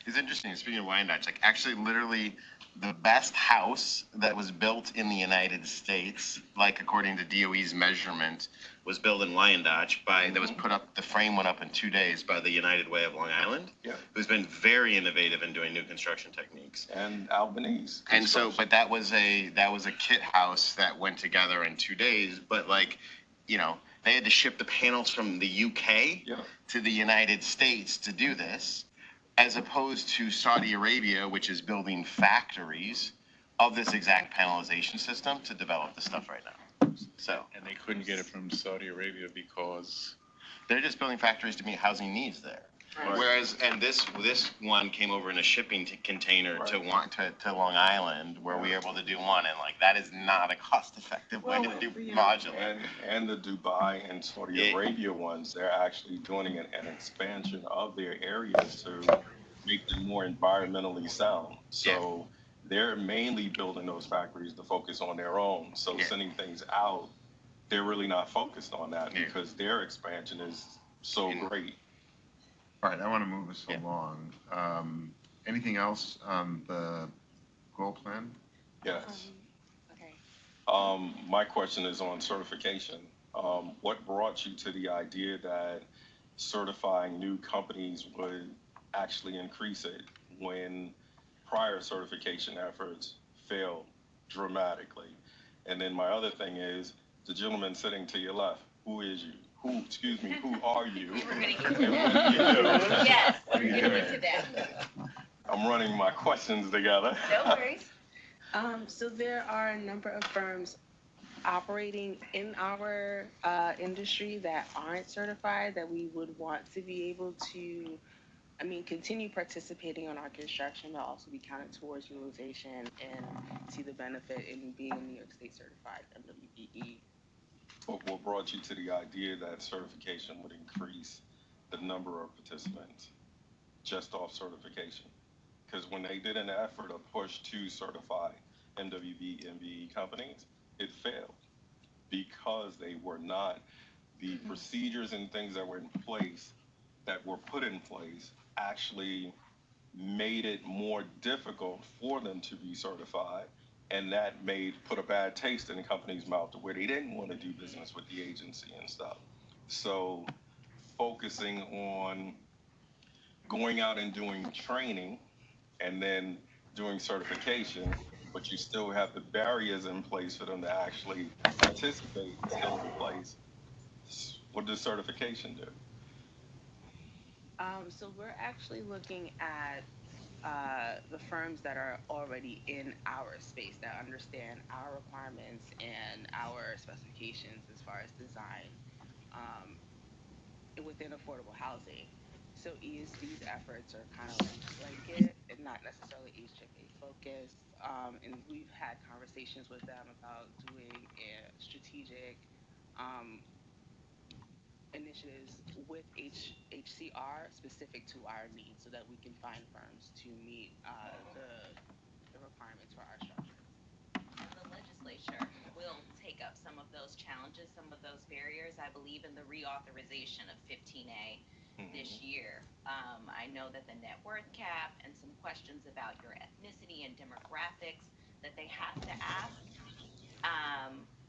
It's interesting, speaking of Wyandotte, like actually literally the best house that was built in the United States, like according to DOE's measurement, was built in Wyandotte that was put up, the frame went up in 2 days by the United Way of Long Island, who's been very innovative in doing new construction techniques. And Albanese. And so, but that was a kit house that went together in 2 days, but like, you know, they had to ship the panels from the UK to the United States to do this, as opposed to Saudi Arabia, which is building factories of this exact panelization system to develop the stuff right now. So, And they couldn't get it from Saudi Arabia because they're just building factories to meet housing needs there. Right. Whereas, and this one came over in a shipping container to Long Island, where we were able to do one, and like that is not a cost-effective way to do modular. And the Dubai and Saudi Arabia ones, they're actually doing an expansion of their areas to make them more environmentally sound. So they're mainly building those factories to focus on their own. So sending things out, they're really not focused on that because their expansion is so great. All right, I want to move us along. Anything else on the goal plan? Yes. My question is on certification. What brought you to the idea that certifying new companies would actually increase it when prior certification efforts failed dramatically? And then my other thing is, the gentleman sitting to your left, who is you? Who are you? We're going to get Yes, we're going to get into that. I'm running my questions together. No worries. So there are a number of firms operating in our industry that aren't certified that we would want to be able to, continue participating on our construction, but also be counted towards utilization and see the benefit in being a New York State certified MBBA. What brought you to the idea that certification would increase the number of participants just off certification? Because when they did an effort to push to certify MWB, MBE companies, it failed because they were not, the procedures and things that were in place, that were put in place, actually made it more difficult for them to be certified. And that put a bad taste in the company's mouth to where they didn't want to do business with the agency and stuff. So focusing on going out and doing training and then doing certification, but you still have the barriers in place for them to actually participate still in place. What does certification do? So we're actually looking at the firms that are already in our space that understand our requirements and our specifications as far as design within affordable housing. So ESD's efforts are kind of like blanket and not necessarily HFA focused. And we've had conversations with them about doing strategic initiatives with HCR specific to our needs so that we can find firms to meet the requirements for our structure. take up some of those challenges, some of those barriers. I believe in the reauthorization of 15A this year. I know that the net worth cap and some questions about your ethnicity and demographics that they have to ask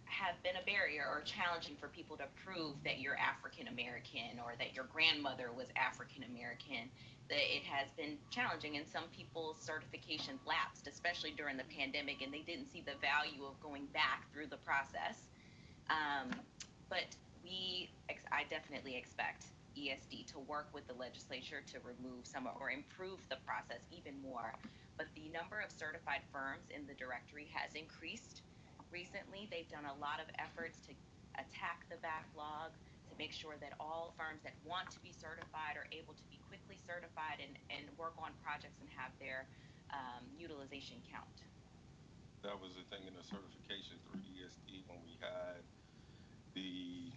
have been a barrier or challenging for people to prove that you're African American or that your grandmother was African American. That it has been challenging, and some people's certification lapsed, especially during the pandemic, and they didn't see the value of going back through the process. But I definitely expect ESD to work with the legislature to remove some or improve the process even more. But the number of certified firms in the directory has increased recently. They've done a lot of efforts to attack the backlog, to make sure that all firms that want to be certified are able to be quickly certified and work on projects and have their utilization count. That was the thing in the certification through ESD when we had the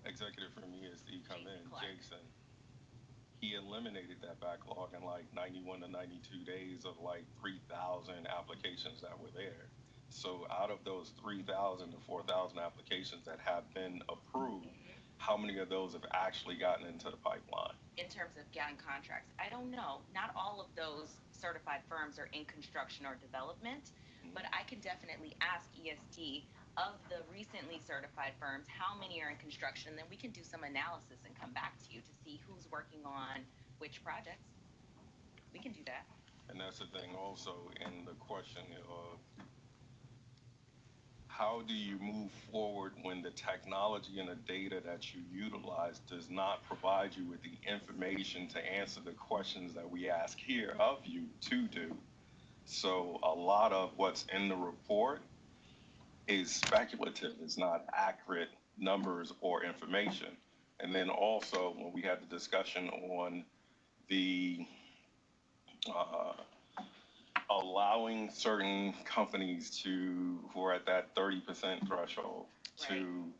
executive from ESD come in, Jason. He eliminated that backlog in like 91 to 92 days of like 3,000 applications that were there. So out of those 3,000 to 4,000 applications that have been approved, how many of those have actually gotten into the pipeline? In terms of getting contracts, I don't know. Not all of those certified firms are in construction or development, but I can definitely ask ESD of the recently certified firms, how many are in construction, then we can do some analysis and come back to you to see who's working on which projects. We can do that. And that's the thing also in the question of how do you move forward when the technology and the data that you utilize does not provide you with the information to answer the questions that we ask here of you to do. So a lot of what's in the report is speculative, it's not accurate numbers or information. And then also when we had the discussion on the allowing certain companies who are at that 30% threshold to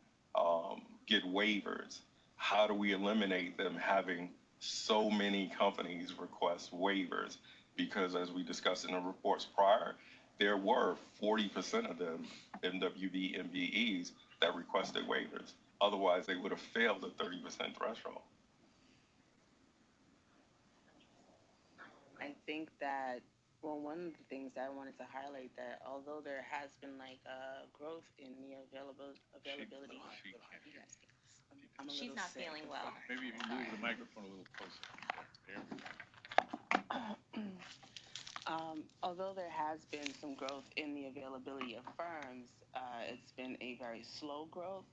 get waivers, how do we eliminate them having so many companies request waivers? Because as we discussed in the reports prior, there were 40% of them MWB MBEs that requested waivers. Otherwise, they would have failed the 30% threshold. I think that, well, one of the things that I wanted to highlight that although there has been like growth in the availability. She's not feeling well. Maybe if you move the microphone a little closer. There we go. Although there has been some growth in the availability of firms, it's been a very slow growth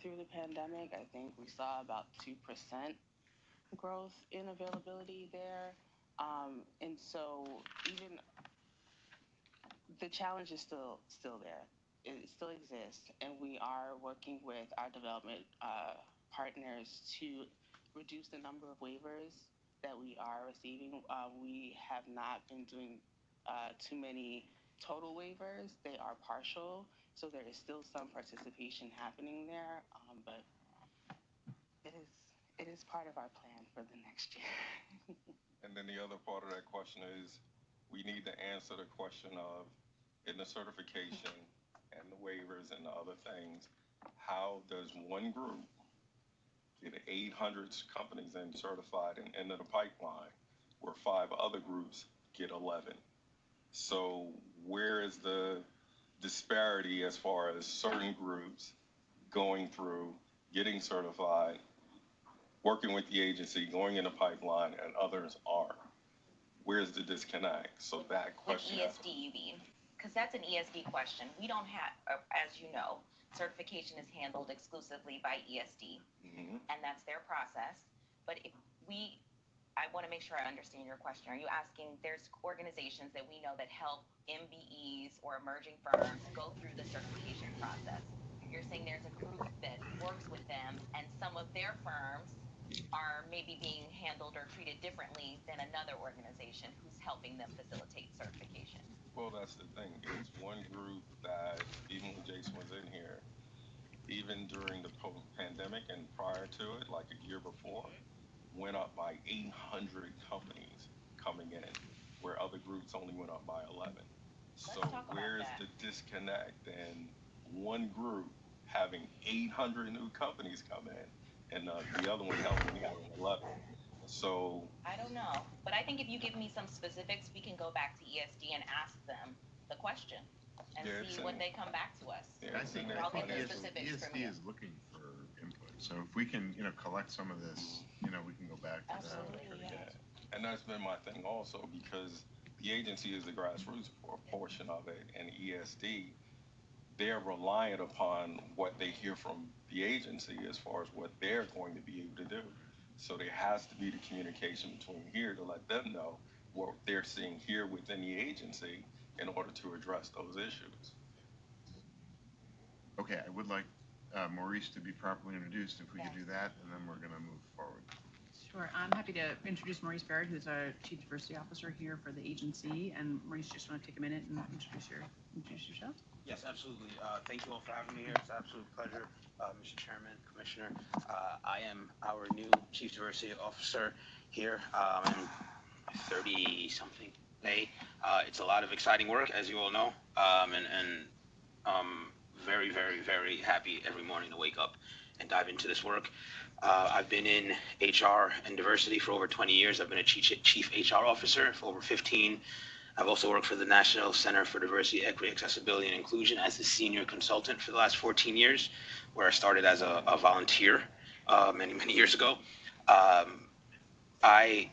through the pandemic. I think we saw about 2% growth in availability there. And so even the challenge is still there. It still exists, and we are working with our development partners to reduce the number of waivers that we are receiving. We have not been doing too many total waivers. They are partial, so there is still some participation happening there, but it is part of our plan for the next year. And then the other part of that question is we need to answer the question of in the certification and the waivers and the other things, how does one group get 800 companies in certified and into the pipeline where 5 other groups get 11? So where is the disparity as far as certain groups going through, getting certified, working with the agency, going in the pipeline, and others are? Where's the disconnect? So that question. With ESD, you mean? Because that's an ESD question. We don't have, as you know, certification is handled exclusively by ESD, and that's their process. But if I want to make sure I understand your question. Are you asking, there's organizations that we know that help MBEs or emerging firms go through the certification process? You're saying there's a group that works with them, and some of their firms are maybe being handled or treated differently than another organization who's helping them facilitate certification. Well, that's the thing. It's one group that, even when Jason was in here, even during the pandemic and prior to it, like a year before, went up by 800 companies coming in, where other groups only went up by 11. So where's the disconnect in one group having 800 new companies come in and the other one only having 11? So I don't know, but I think if you give me some specifics, we can go back to ESD and ask them the question and see what they come back to us. I think I'll get the specifics from ESD you. is looking for input. So if we can, collect some of this, we can go back to them. And that's been my thing also, because the agency is the grassroots portion of it, and ESD, they're reliant upon what they hear from the agency as far as what they're going to be able to do. So there has to be the communication between here to let them know what they're seeing here within the agency in order to address those issues. Okay, I would like Maurice to be properly introduced if we could do that, and then we're going to move forward. Sure. I'm happy to introduce Maurice Barrett, who's our Chief Diversity Officer here for the agency. And Maurice, just want to take a minute and introduce yourself? Yes, absolutely. Thank you all for having me here. It's an absolute pleasure, Mr. Chairman, Commissioner. I am our new Chief Diversity Officer here. I'm 30-something day. It's a lot of exciting work, as you all know, and very, very, very happy every morning to wake up and dive into this work. I've been in HR and diversity for over 20 years. I've been a chief HR officer for over 15. I've also worked for the National Center for Diversity, Equity, Accessibility, and Inclusion as a senior consultant for the last 14 years, where I started as a volunteer many, many years ago. I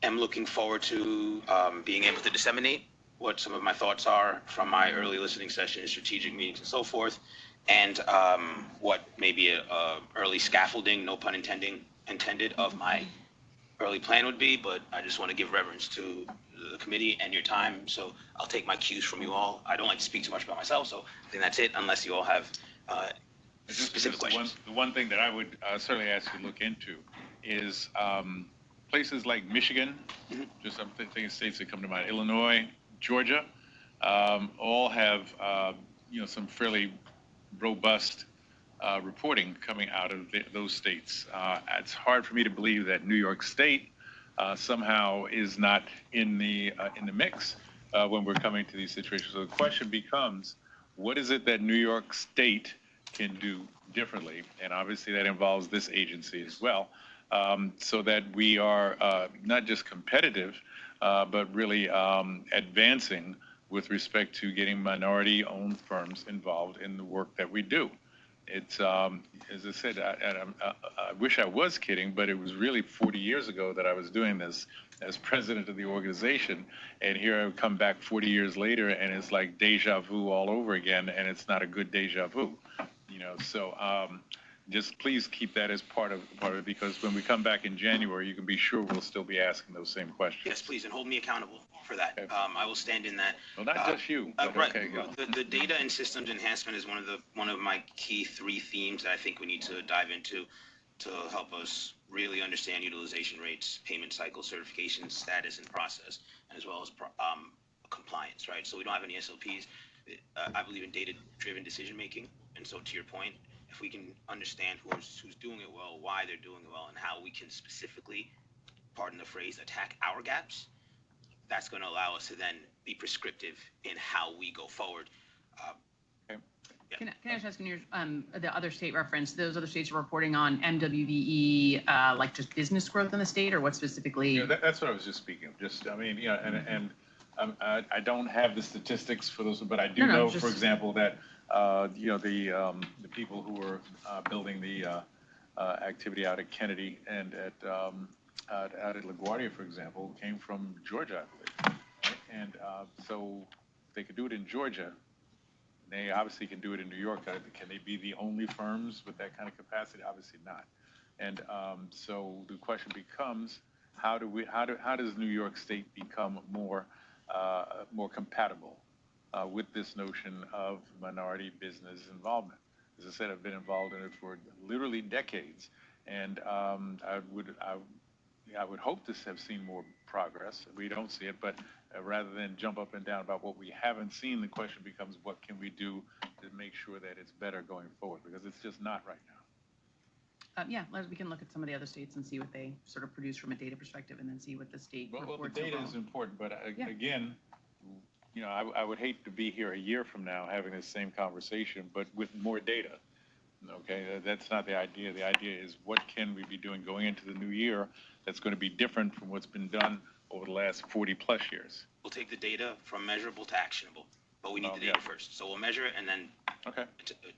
am looking forward to being able to disseminate what some of my thoughts are from my early listening sessions, strategic meetings, and so forth, and what maybe a early scaffolding, no pun intended, of my early plan would be. But I just want to give reverence to the committee and your time, so I'll take my cues from you all. I don't like to speak too much about myself, so I think that's it, unless you all have specific questions. The one thing that I would certainly ask you to look into is places like Michigan, just I'm thinking states that come to mind, Illinois, Georgia, all have some fairly robust reporting coming out of those states. It's hard for me to believe that New York State somehow is not in the mix when we're coming to these situations. So the question becomes, what is it that New York State can do differently? And obviously that involves this agency as well, so that we are not just competitive, but really advancing with respect to getting minority-owned firms involved in the work that we do. It's, as I said, I wish I was kidding, but it was really 40 years ago that I was doing this as president of the organization, and here I come back 40 years later, and it's like deja vu all over again, and it's not a good deja vu, So just please keep that as part of it, because when we come back in January, you can be sure we'll still be asking those same questions. Yes, please, and hold me accountable for that. Okay. I will stand in that. Well, not just you. Right. Okay, go. The data and systems enhancement is one of my key 3 themes that I think we need to dive into to help us really understand utilization rates, payment cycle, certification status, and process, as well as compliance. Right. So we don't have any SOPs. I believe in data-driven decision making, and so to your point, if we can understand who's doing it well, why they're doing it well, and how we can specifically, pardon the phrase, attack our gaps, that's going to allow us to then be prescriptive in how we go forward. Can I just ask, in your, the other state reference, those other states are reporting on MWBE, like just business growth in the state, or what specifically? That's what I was just speaking of. Just, I mean, and I don't have the statistics for those, but I do know, for example, that the people who were building the activity out at Kennedy and out at LaGuardia, for example, came from Georgia, I believe. Right? And so they could do it in Georgia. They obviously can do it in New York. Can they be the only firms with that kind of capacity? Obviously not. And so the question becomes, how does New York State become more compatible with this notion of minority business involvement? As I said, I've been involved in it for literally decades, and I would hope to have seen more progress. We don't see it, but rather than jump up and down about what we haven't seen, the question becomes, what can we do to make sure that it's better going forward? Because it's just not right now. Yeah, we can look at some of the other states and see what they sort of produce from a data perspective, and then see what the state reports. Well, the data is important, but again, you know, I would hate to be here a year from now having this same conversation, but with more data. Okay, that's not the idea. The idea is what can we be doing going into the new year that's going to be different from what's been done over the last 40 plus years. We'll take the data from measurable to actionable, but we need the data first. So we'll measure it and then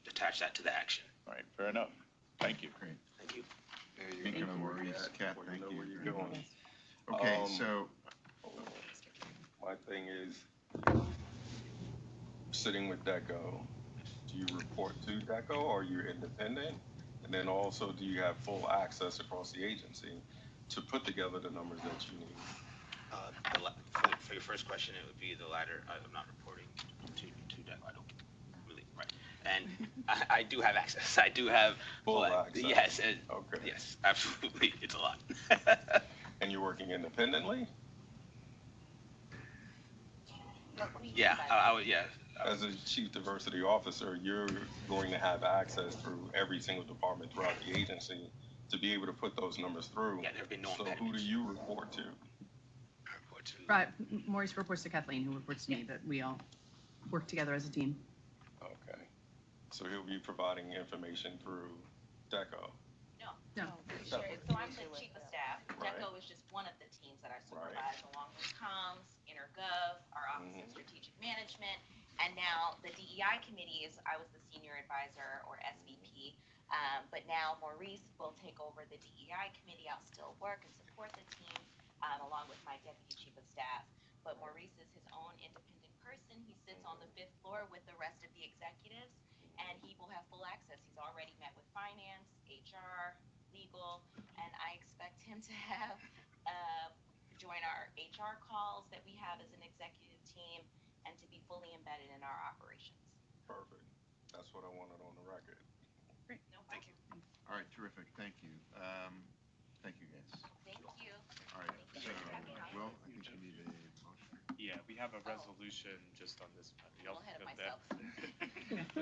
attach that to the action. All right, fair enough. Thank you. Great. Thank you. Thank you, Maurice. Kat, thank you. Where you're going. Okay, so My thing is, sitting with DECO, do you report to DECO or you're independent? And then also, do you have full access across the agency to put together the numbers that you need? For your first question, it would be the latter. I'm not reporting to DECO. I don't really, right. And I do have access. I do have full access. Yes. Okay. Yes, absolutely. It's a lot. And you're working independently? Yeah, I would, yeah. As a chief diversity officer, you're going to have access through every single department throughout the agency to be able to put those numbers through. Yeah, there have been no So who do you report to? Right, Maurice reports to Kathleen, who reports to me, but we all work together as a team. Okay. So he'll be providing information through DECO. No. Sure. So I'm the chief of staff. DECO is just one of the teams that I supervise, along with comms, InterGov, our Office of Strategic Management, and now the DEI committee is, I was the senior advisor or SVP, but now Maurice will take over the DEI committee. I'll still work and support the team, along with my deputy chief of staff. But Maurice is his own independent person. He sits on the 5th floor with the rest of the executives, and he will have full access. He's already met with finance, HR, legal, and I expect him to have join our HR calls that we have as an executive team and to be fully embedded in our operations. Perfect. That's what I wanted on the record. Great. No problem. Thank you. all right, terrific. Thank you. Thank you, guys. Thank you. All right, so, Will, I think you need a motion. Yeah, we have a resolution just on this. A little ahead of myself.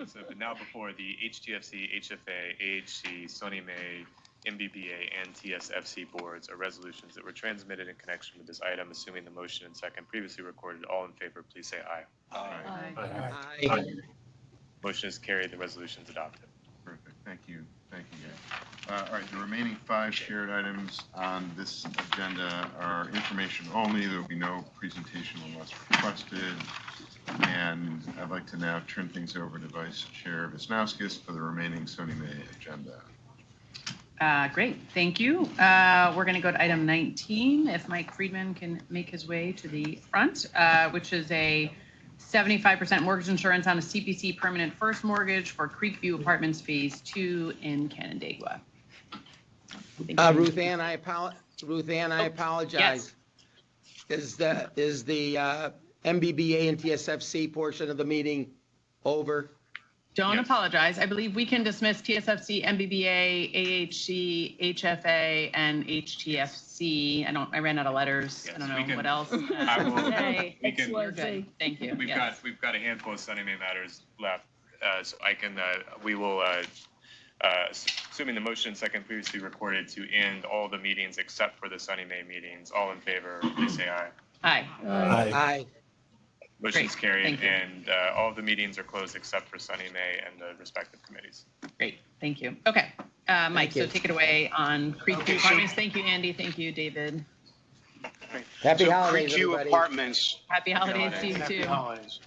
So now before the HTFC, HFA, AHC, SONYMA, MBBA, and TSFC boards are resolutions that were transmitted in connection with this item. Assuming the motion and second previously recorded, all in favor, please say aye. Aye. Motion is carried. The resolution is adopted. Perfect, thank you, guys. All right, the remaining 5 shared items on this agenda are information only. There will be no presentation unless requested. And I'd like to now turn things over to Vice Chair Wisniewskis for the remaining SONYMA agenda. Great, thank you. We're going to go to item 19, if Mike Friedman can make his way to the front, which is a 75% mortgage insurance on a CPC permanent first mortgage for Creekview Apartments Phase 2 in Canandaigua. Ruth Ann, I apologize. Is the MBBA and TSFC portion of the meeting over? Don't apologize. I believe we can dismiss TSFC, MBBA, AHC, HFA, and HTFC. I ran out of letters. Yes, I don't know we can- what else. We can- You're good. Thank you. We've Yes. got a handful of SONYMA matters left, so I can we will assuming the motion second previously recorded to end all the meetings except for the SONYMA meetings. All in favor, please say aye. Aye. Aye. Motion is Great, carried, thank you. and all of the meetings are closed except for SONYMA and the respective committees. Great, thank you. Okay, Mike, so you. take it away on Creekview Apartments. Thank you, Andy. Thank you, David. Happy So holidays, Creekview everybody. Apartments Happy holidays to you Happy too. holidays.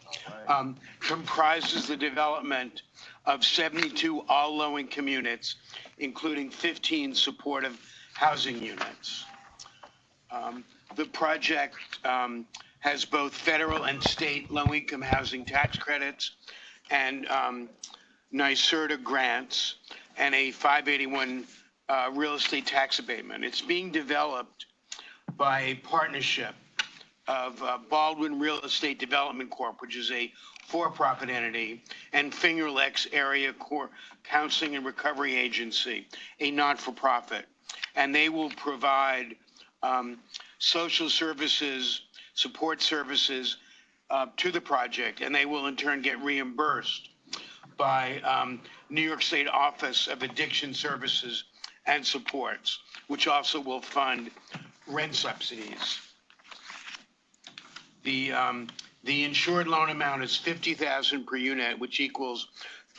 Comprises the development of 72 all-low-income units, including 15 supportive housing units. The project has both federal and state low-income housing tax credits and NYSERDA grants and a 581 real estate tax abatement. It's being developed by a partnership of Baldwin Real Estate Development Corp., which is a for-profit entity, and Finger Lakes Area Counseling and Recovery Agency, a not-for-profit. And they will provide social services, support services to the project, and they will in turn get reimbursed by New York State Office of Addiction Services and Supports, which also will fund rent subsidies. The The insured loan amount is $50,000 per unit, which equals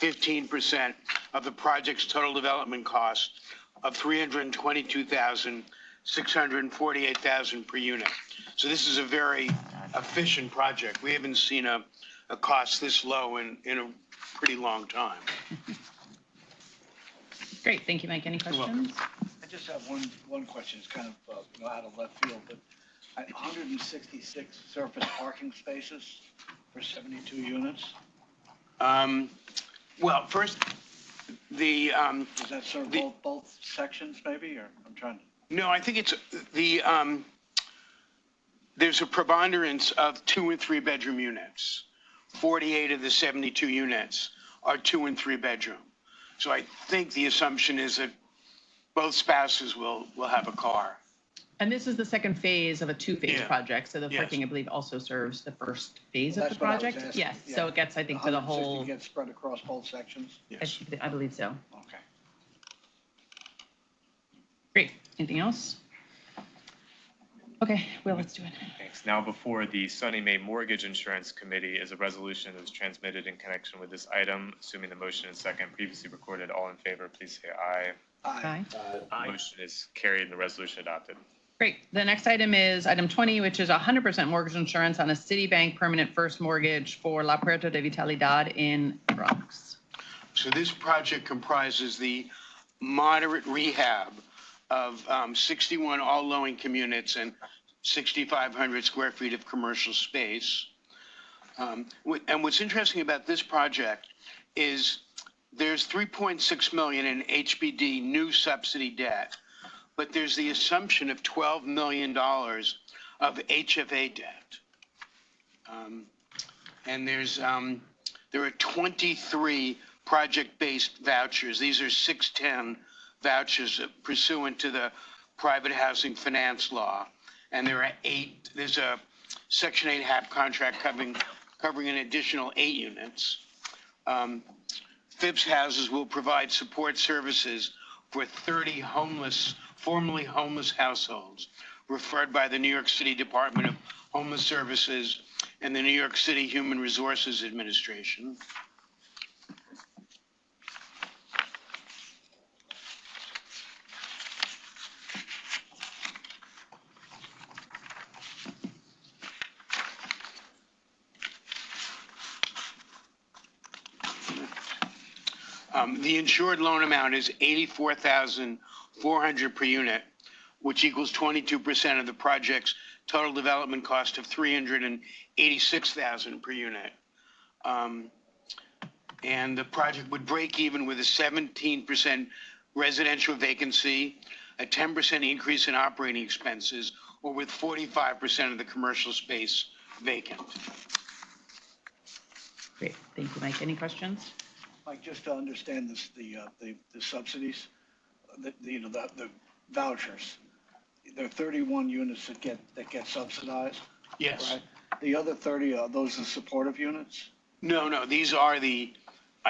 15% of the project's total development cost of $322,648,000 per unit. So this is a very efficient project. We haven't seen a cost this low in a pretty long time. Great, thank you, Mike. Any questions? I just have one question. It's kind of out of left field, but 166 surface parking spaces for 72 units. Well, first, the does that serve both sections, maybe, or I'm trying to? No, I think it's the there's a preponderance of 2 and 3 bedroom units. 48 of the 72 units are 2 and 3 bedroom. So I think the assumption is that both spouses will have a car. And this is the second phase of a two-phase Yeah. project, so the Yes. parking, I believe, also serves the first phase Well, of the that's what I was project. asking. Yes, Yeah. so it gets, I think, for the 160 whole, gets spread across both sections? I believe so. Okay. Great, anything else? Okay, Will, let's do it. Thanks. Now before the SONYMA Mortgage Insurance Committee is a resolution that was transmitted in connection with this item. Assuming the motion is second previously recorded, all in favor, please say aye. Aye. Motion is carried and the resolution adopted. Great. The next item is item 20, which is 100% mortgage insurance on a Citibank permanent first mortgage for La Puerta de Vitalidad in Bronx. So this project comprises the moderate rehab of 61 all low-income units and 6,500 square feet of commercial space. And what's interesting about this project is there's 3.6 million in HBD new subsidy debt, but there's the assumption of $12 million of HFA debt. And there are 23 project-based vouchers. These are 610 vouchers pursuant to the private housing finance law. And there's a Section 8 HAP contract covering an additional 8 units. Phipps Houses will provide support services for 30 formerly homeless households referred by the New York City Department of Homeless Services and the New York City Human Resources Administration. The insured loan amount is $84,400 per unit, which equals 22% of the project's total development cost of $386,000 per unit. And the project would break even with a 17% residential vacancy, a 10% increase in operating expenses, or with 45% of the commercial space vacant. Great, thank you, Mike. Any questions? Mike, just to understand this, the subsidies, the vouchers, there are 31 units that get subsidized? Yes. Right? The other 30, are those the supportive units? No, I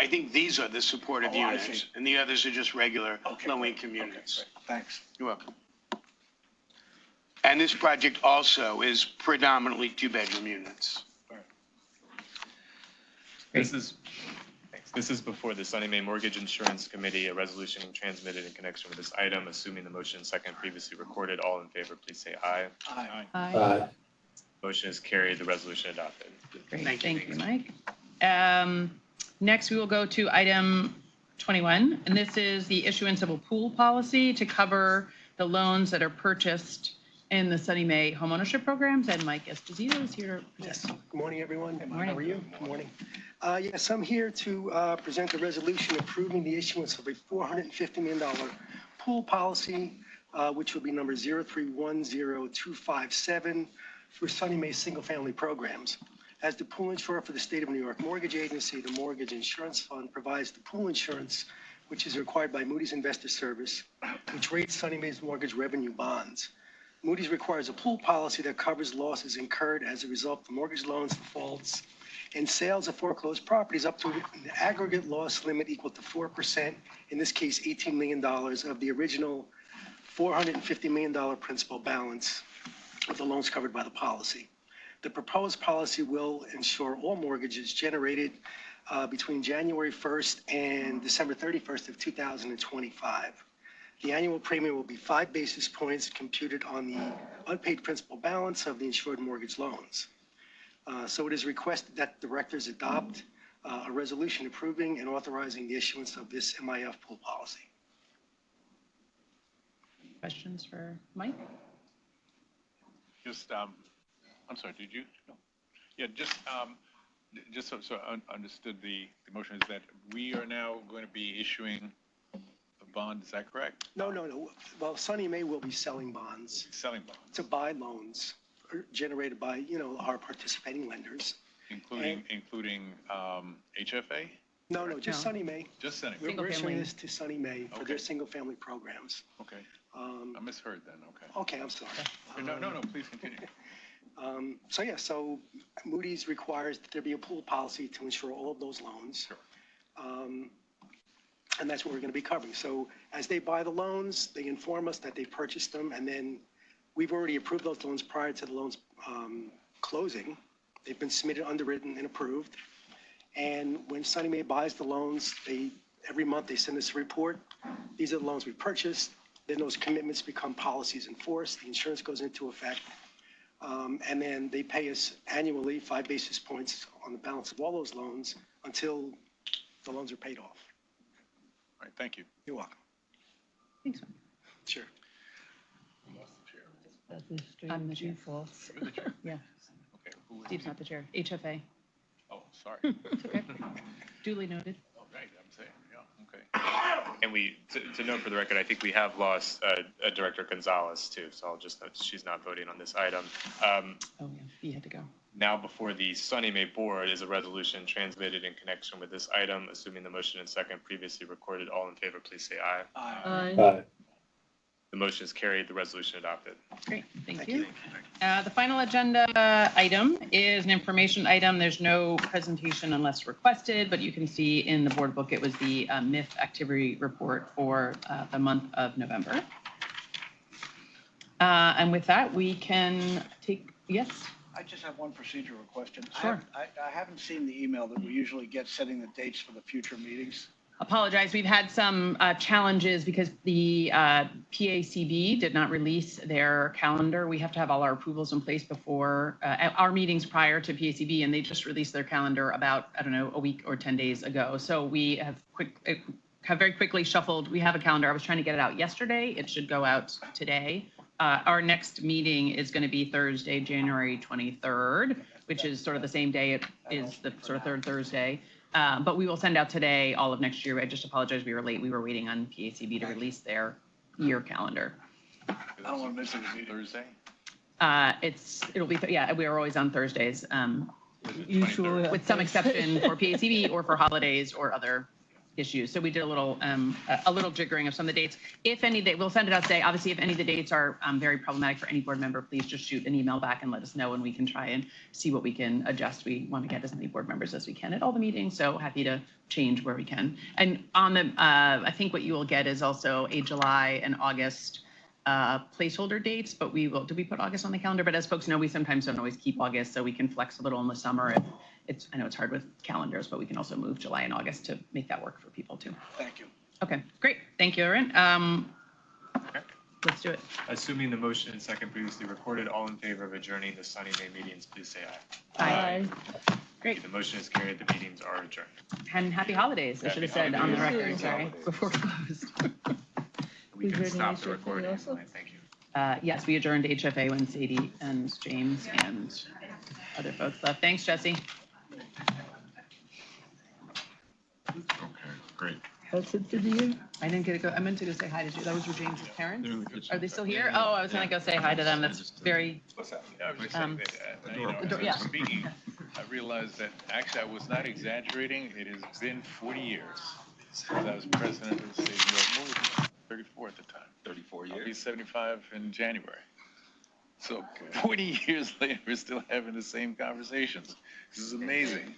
think these are the supportive units, and the others are just regular low-income units. Okay, thanks. You're welcome. And this project also is predominantly 2-bedroom units. This is before the SONYMA Mortgage Insurance Committee, a resolution transmitted in connection with this item. Assuming the motion second previously recorded, all in favor, please say aye. Aye. Aye. Motion is carried, the resolution adopted. Great, thank you, Mike. Next, we will go to item 21, and this is the issuance of a pool policy to cover the loans that are purchased in the SONYMA homeownership programs, and Mike Esposito is here. Yes. Good morning, everyone. morning. How are you? Good morning. Yes, I'm here to present a resolution approving the issuance of a $450 million pool policy, which will be number 0310257 for SONYMA single-family programs. As the pool insurer for the State of New York Mortgage Agency, the Mortgage Insurance Fund provides the pool insurance, which is required by Moody's Investor Service, which rates SONYMA's mortgage revenue bonds. Moody's requires a pool policy that covers losses incurred as a result of mortgage loans, defaults, and sales of foreclosed properties up to an aggregate loss limit equal to 4%, in this case $18 million, of the original $450 million principal balance of the loans covered by the policy. The proposed policy will insure all mortgages generated between January 1st and December 31st of 2025. The annual premium will be 5 basis points computed on the unpaid principal balance of the insured mortgage loans. So it is requested that directors adopt a resolution approving and authorizing the issuance of this MIF pool policy. Questions for Mike? Just, I'm sorry, did you? No. Yeah, just so I understood the motion is that we are now going to be issuing a bond, is that correct? No. Well, SONYMA will be selling bonds. Selling bonds. To buy loans generated by, our participating lenders. Including HFA? No, just SONYMA. Just SONYMA. We're issuing this to SONYMA for their single-family programs. Okay. I misheard then, okay. Okay, I'm sorry. No, please continue. So Moody's requires that there be a pool policy to insure all of those loans. Sure. And that's what we're going to be covering. So as they buy the loans, they inform us that they purchased them, and then we've already approved those loans prior to the loans closing. They've been submitted, underwritten, and approved. And when SONYMA buys the loans, every month they send us a report. These are the loans we purchased. Then those commitments become policies in force. The insurance goes into effect. And then they pay us annually 5 basis points on the balance of all those loans until the loans are paid off. All right, thank you. You're welcome. Thanks, Mike. Sure. I'm the chair. You're the chair. Yeah. Okay. Steve's not the chair. HFA. Oh, sorry. It's okay. Duly noted. Oh, right, I'm saying, yeah, okay. And to note for the record, I think we have lost Director Gonzalez too, so I'll just note she's not voting on this item. Oh, yeah, he had to go. Now before the SONYMA board is a resolution transmitted in connection with this item. Assuming the motion and second previously recorded, all in favor, please say aye. Aye. The motion is carried, the resolution adopted. Great, thank you. The final agenda item is an information item. There's no presentation unless requested, but you can see in the board book, it was the MIF activity report for the month of November. And with that, we can take, yes? I just have one procedural question. Sure. I haven't seen the email that we usually get setting the dates for the future meetings. Apologize. We've had some challenges because the PACB did not release their calendar. We have to have all our approvals in place before our meetings prior to PACB, and they just released their calendar about, I don't know, a week or 10 days ago. So we have very quickly shuffled. We have a calendar. I was trying to get it out yesterday. It should go out today. Our next meeting is going to be Thursday, January 23rd, which is sort of the same day it is the sort of third Thursday. But we will send out today all of next year. I just apologize, we were late. We were waiting on PACB to release their year calendar. I don't want to miss it. Thursday? It'll be, we are always on Thursdays, Usually. with some exception for PACB or for holidays or other issues. So we did a little jiggering of some of the dates. If any, we'll send it out today. Obviously, if any of the dates are very problematic for any board member, please just shoot an email back and let us know, and we can try and see what we can adjust. We want to get as many board members as we can at all the meetings, so happy to change where we can. And on the, I think what you will get is also a July and August placeholder dates, but we will, did we put August on the calendar? But as folks know, we sometimes don't always keep August, so we can flex a little in the summer if I know it's hard with calendars, but we can also move July and August to make that work for people too. Thank you. Okay, great. Thank you, Erin. Let's do it. Assuming the motion and second previously recorded, all in favor of adjourning the SONYMA meetings, please say aye. Aye. Great. The motion is carried, the meetings are adjourned. And happy holidays, I should have said on the record, sorry, before we closed. We can stop the recording. Thank you. Yes, we adjourned HFA when Sadie and James and other folks left. Thanks, Jesse. Okay, great. That's it for the year? I didn't get to go. I meant to go say hi to you. Those were James's parents. Are they still here? Oh, I was going to go say hi to them. That's very. Yeah, I was just saying that, yeah. Speaking, I realized that actually I was not exaggerating. It has been 40 years since I was president of the state of New York. What was it? 34 at the time. 34 years. I'll be 75 in January. So 40 years later, we're still having the same conversations. This is amazing.